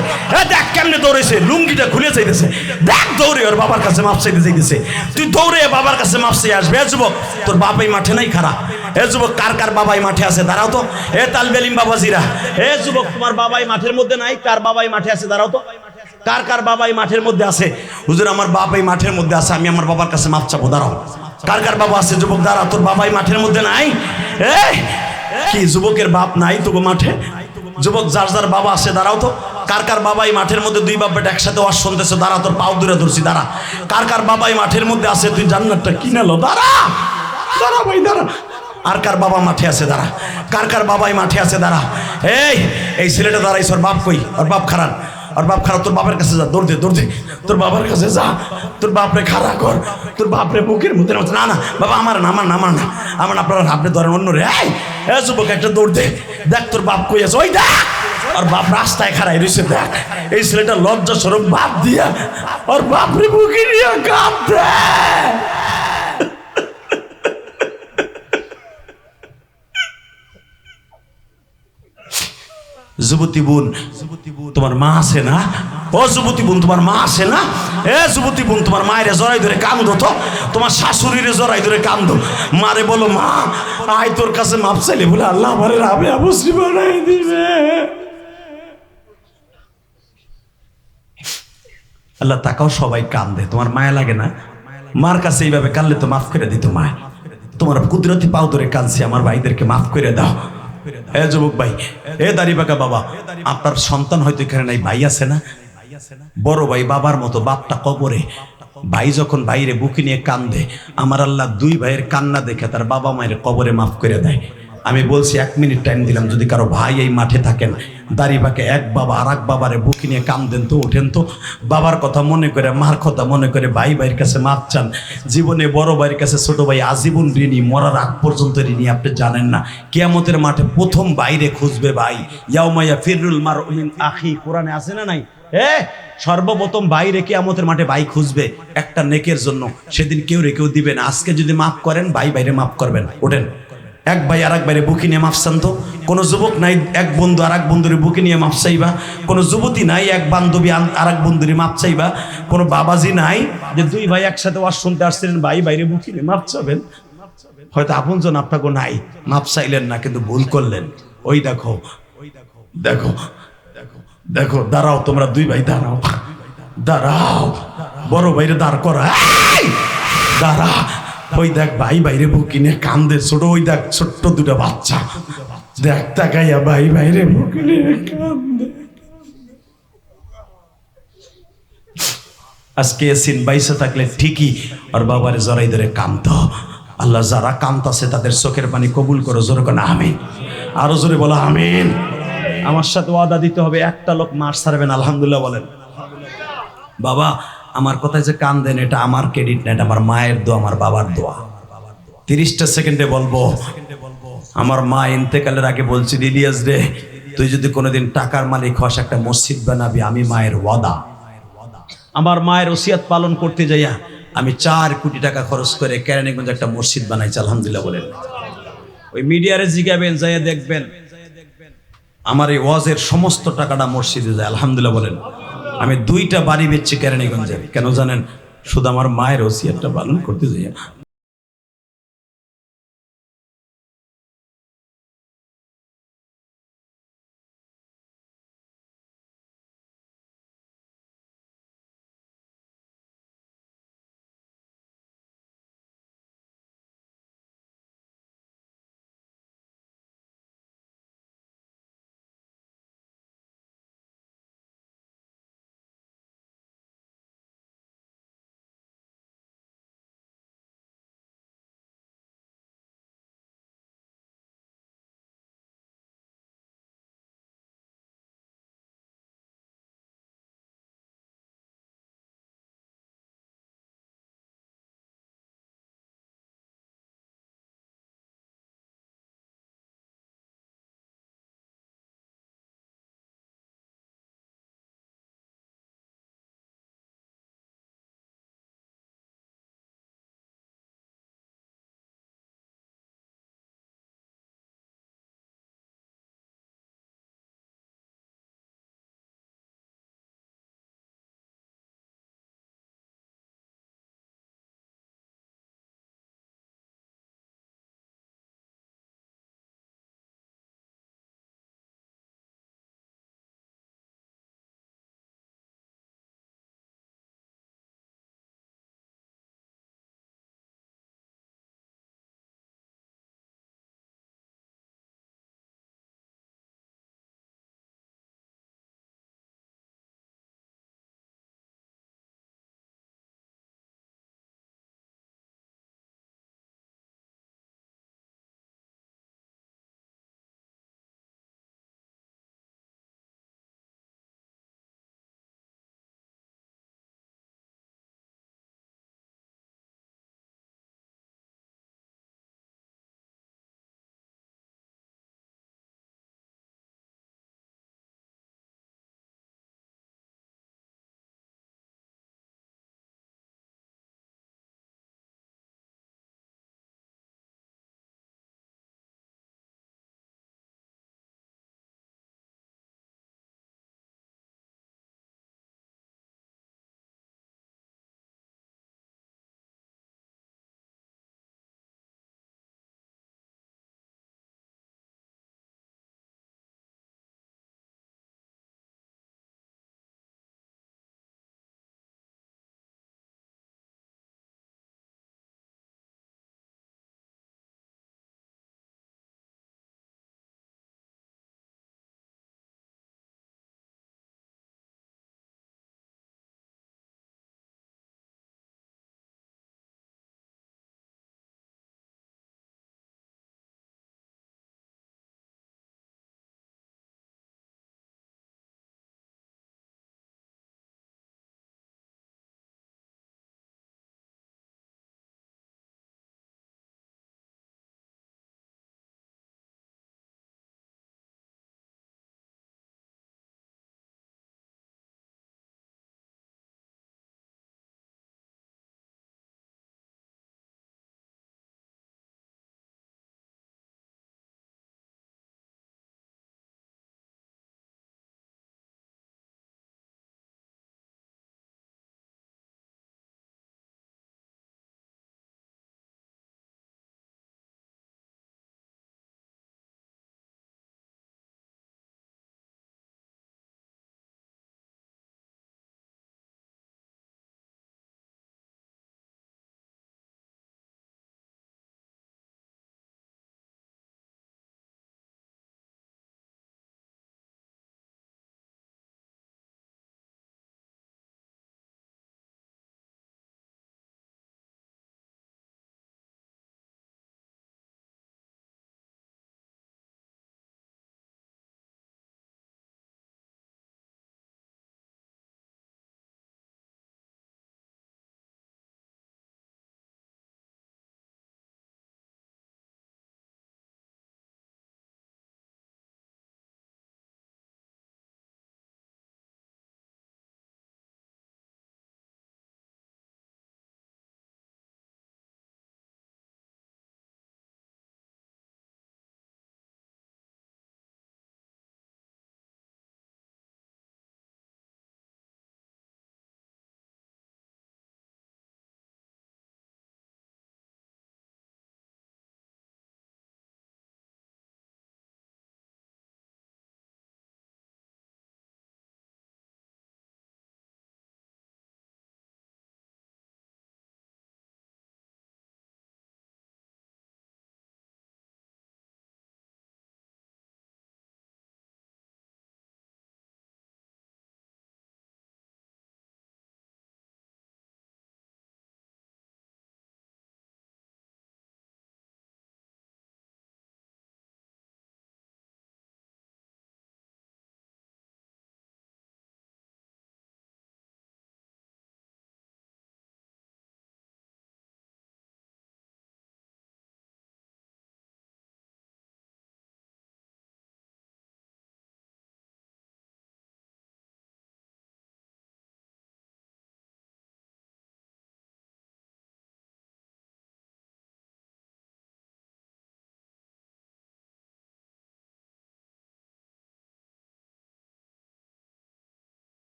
দেখ কেমনে দৌড়েছে, লুঙ্গিটা খুলে যাইতেছে, দেখ দৌড়ে ওর বাবার কাছে মাপ চাইতে যাইতেছে। তুই দৌড়ে বাবার কাছে মাপ চাই আসবে। এ যুবক, তোর বাপ এই মাঠে নাই খারাপ। এ যুবক, কার কার বাবাই মাঠে আছে দাঁড়াও তো। এ তালবেলিম বাবাজিরা, এ যুবক, তোমার বাবাই মাঠের মধ্যে নাই? কার বাবাই মাঠে আছে দাঁড়াও তো। কার কার বাবাই মাঠের মধ্যে আছে? হুজুর আমার বাপ এই মাঠের মধ্যে আছে, আমি আমার বাবার কাছে মাপ চাবো। দাঁড়াও, কার কার বাবা আছে? যুবক দাঁড়া, তোর বাবাই মাঠের মধ্যে নাই? কি যুবকের বাপ নাই তোকে মাঠে? যুবক, যার যার বাবা আছে দাঁড়াও তো। কার কার বাবাই মাঠের মধ্যে? দুই বাপ বেটা একসাথে ওয়াজ শুনতেছে, দাঁড়া, তোর পাও দূরে ধরছি, দাঁড়া। কার কার বাবাই মাঠের মধ্যে আছে? তুই জান্নাতটা কিনালো, দাঁড়া দাঁড়া ভাই দাঁড়া। আর কার বাবা মাঠে আছে? দাঁড়া। কার কার বাবাই মাঠে আছে? দাঁড়া। এই ছেলেটা দাঁড়াইছ, ওর বাপ কই? ওর বাপ খারাপ, ওর বাপ খারাপ। তোর বাবার কাছে যা, দৌড় দে, দৌড় দে, তোর বাবার কাছে যা, তোর বাপরে খাড়া কর, তোর বাপরে বুকের মধ্যে না না বাবা আমার না, আমার না, আমার না, আমার আপনার আপনি ধরেন অন্য রে। যুবক একটা দৌড় দে, দেখ তোর বাপ কই আছে, ওই দেখ আর বাপ রাস্তায় খাড়াই রয়েছে, দেখ। এই ছেলেটা লজ্জা স্বরূপ বাপ দিয়া ওর বাপরে বুকে নিয়ে কাঁদতে। যুবতী বোন, তোমার মা আছে না? ও যুবতী বোন, তোমার মা আছে না? এ যুবতী বোন, তোমার মায়ের জড়াই ধরে কান্দো তো, তোমার শাশুড়ির জড়াই ধরে কান্দো। মারে বলো, মা আয় তোর কাছে মাপ চাইলে বলে আল্লাহ আমারে রাবে আবশ্রী বানাই দিবে। আল্লাহ তাকাও, সবাই কান্দে, তোমার মায়া লাগে না? মার কাছে এইভাবে কানলে তো মাফ করে দিত মা। তোমার কুদরতি পাও ধরে কাঁদছি, আমার ভাইদেরকে মাফ করে দাও। এ যুবক ভাই, এ দাড়ি পাকা বাবা, আপনার সন্তান হয়তো এখানে নাই, ভাই আছে না? বড় ভাই বাবার মতো, বাপটা কবরে, ভাই যখন বাইরে বুকে নিয়ে কান্দে, আমার আল্লাহ দুই ভাইয়ের কান্না দেখে তার বাবা মায়ের কবরে মাফ করে দেয়। আমি বলছি 1 মিনিট টাইম দিলাম, যদি কারো ভাই এই মাঠে থাকেন, দাড়ি পাকে এক বাবা আর এক বাবারে বুকে নিয়ে কান্দেন তো, ওঠেন তো, বাবার কথা মনে করে, মার কথা মনে করে ভাই ভাইয়ের কাছে মাপ চান। জীবনে বড় ভাইয়ের কাছে ছোট ভাই আজীবন ঋণী, মরার আগ পর্যন্ত ঋণী। আপনি জানেন না, কিয়ামতের মাঠে প্রথম বাইরে খুঁজবে ভাই। ইয়াউমাইয়া ফিরুল মারউ মিন আখি, কোরআনে আছে না নাই? সর্বপ্রথম বাইরে কিয়ামতের মাঠে ভাই খুঁজবে একটা নেকের জন্য। সেদিন কেউ রেখেও দিবে না। আজকে যদি মাফ করেন, ভাই বাইরে মাফ করবেন। ওঠেন, এক ভাই আর এক বাইরে বুকে নিয়ে মাফ চান তো। কোনো যুবক নাই এক বন্ধু আর এক বন্ধুরে বুকে নিয়ে মাপ চাইবা? কোনো যুবতী নাই এক বান্ধবী আর এক বন্ধুরে মাপ চাইবা? কোনো বাবাজি নাই যে দুই ভাই একসাথে ওয়াজ শুনতে আসছিলেন, ভাই বাইরে বুকে নিয়ে মাপ চাবেন? হয়তো আপনজন আপনাকে নাই, মাপ চাইলেন না, কিন্তু ভুল করলেন। ওই দেখো, দেখো, দেখো, দাঁড়াও তোমরা দুই ভাই, দাঁড়াও, দাঁড়াও, বড় ভাইরে দাঁড় করা, এই! দাঁড়া, ওই দেখ ভাই বাইরে বুকিনে কান্দে, ছোট ওই দেখ ছোট্ট দুটা বাচ্চা, দেখ তাকাইয়া ভাই বাইরে বুকিনে কান্দে। আজকে এসিন বাইসে থাকলে ঠিকই আর বাবারে জড়াই ধরে কাঁদতো। আল্লাহ যারা কাঁদতাছে তাদের চোখের পানি কবুল করো, জোরে কোন আমিন, আরো জোরে বলো আমিন। আমার সাথে ওয়াদা দিতে হবে, একটা লোক মার ছাড়বেন, আলহামদুলিল্লাহ বলেন। বাবা আমার কথায় যে কান দেন, এটা আমার ক্রেডিট না, এটা আমার মায়ের দোয়া, আমার বাবার দোয়া। 30টা সেকেন্ডে বলবো, আমার মা ইন্তেকালের আগে বলছিল, ইলিয়াস রে তুই যদি কোনোদিন টাকার মালিক হস একটা মসজিদ বানাবি, আমি মায়ের ওয়াদা। আমার মায়ের ওসিয়াত পালন করতে যাইয়া আমি 4 কোটি টাকা খরচ করে কেরানীগঞ্জ একটা মসজিদ বানাইছি, আলহামদুলিল্লাহ বলেন। ওই মিডিয়ারে জিগাবেন, যাইয়া দেখবেন আমার এই ওয়াজের সমস্ত টাকাটা মসজিদে যায়, আলহামদুলিল্লাহ বলেন। আমি 2টা বাড়ি বেচছি কেরানীগঞ্জে, কেন জানেন? শুধু আমার মায়ের ওসিয়াতটা পালন করতে যাইয়া।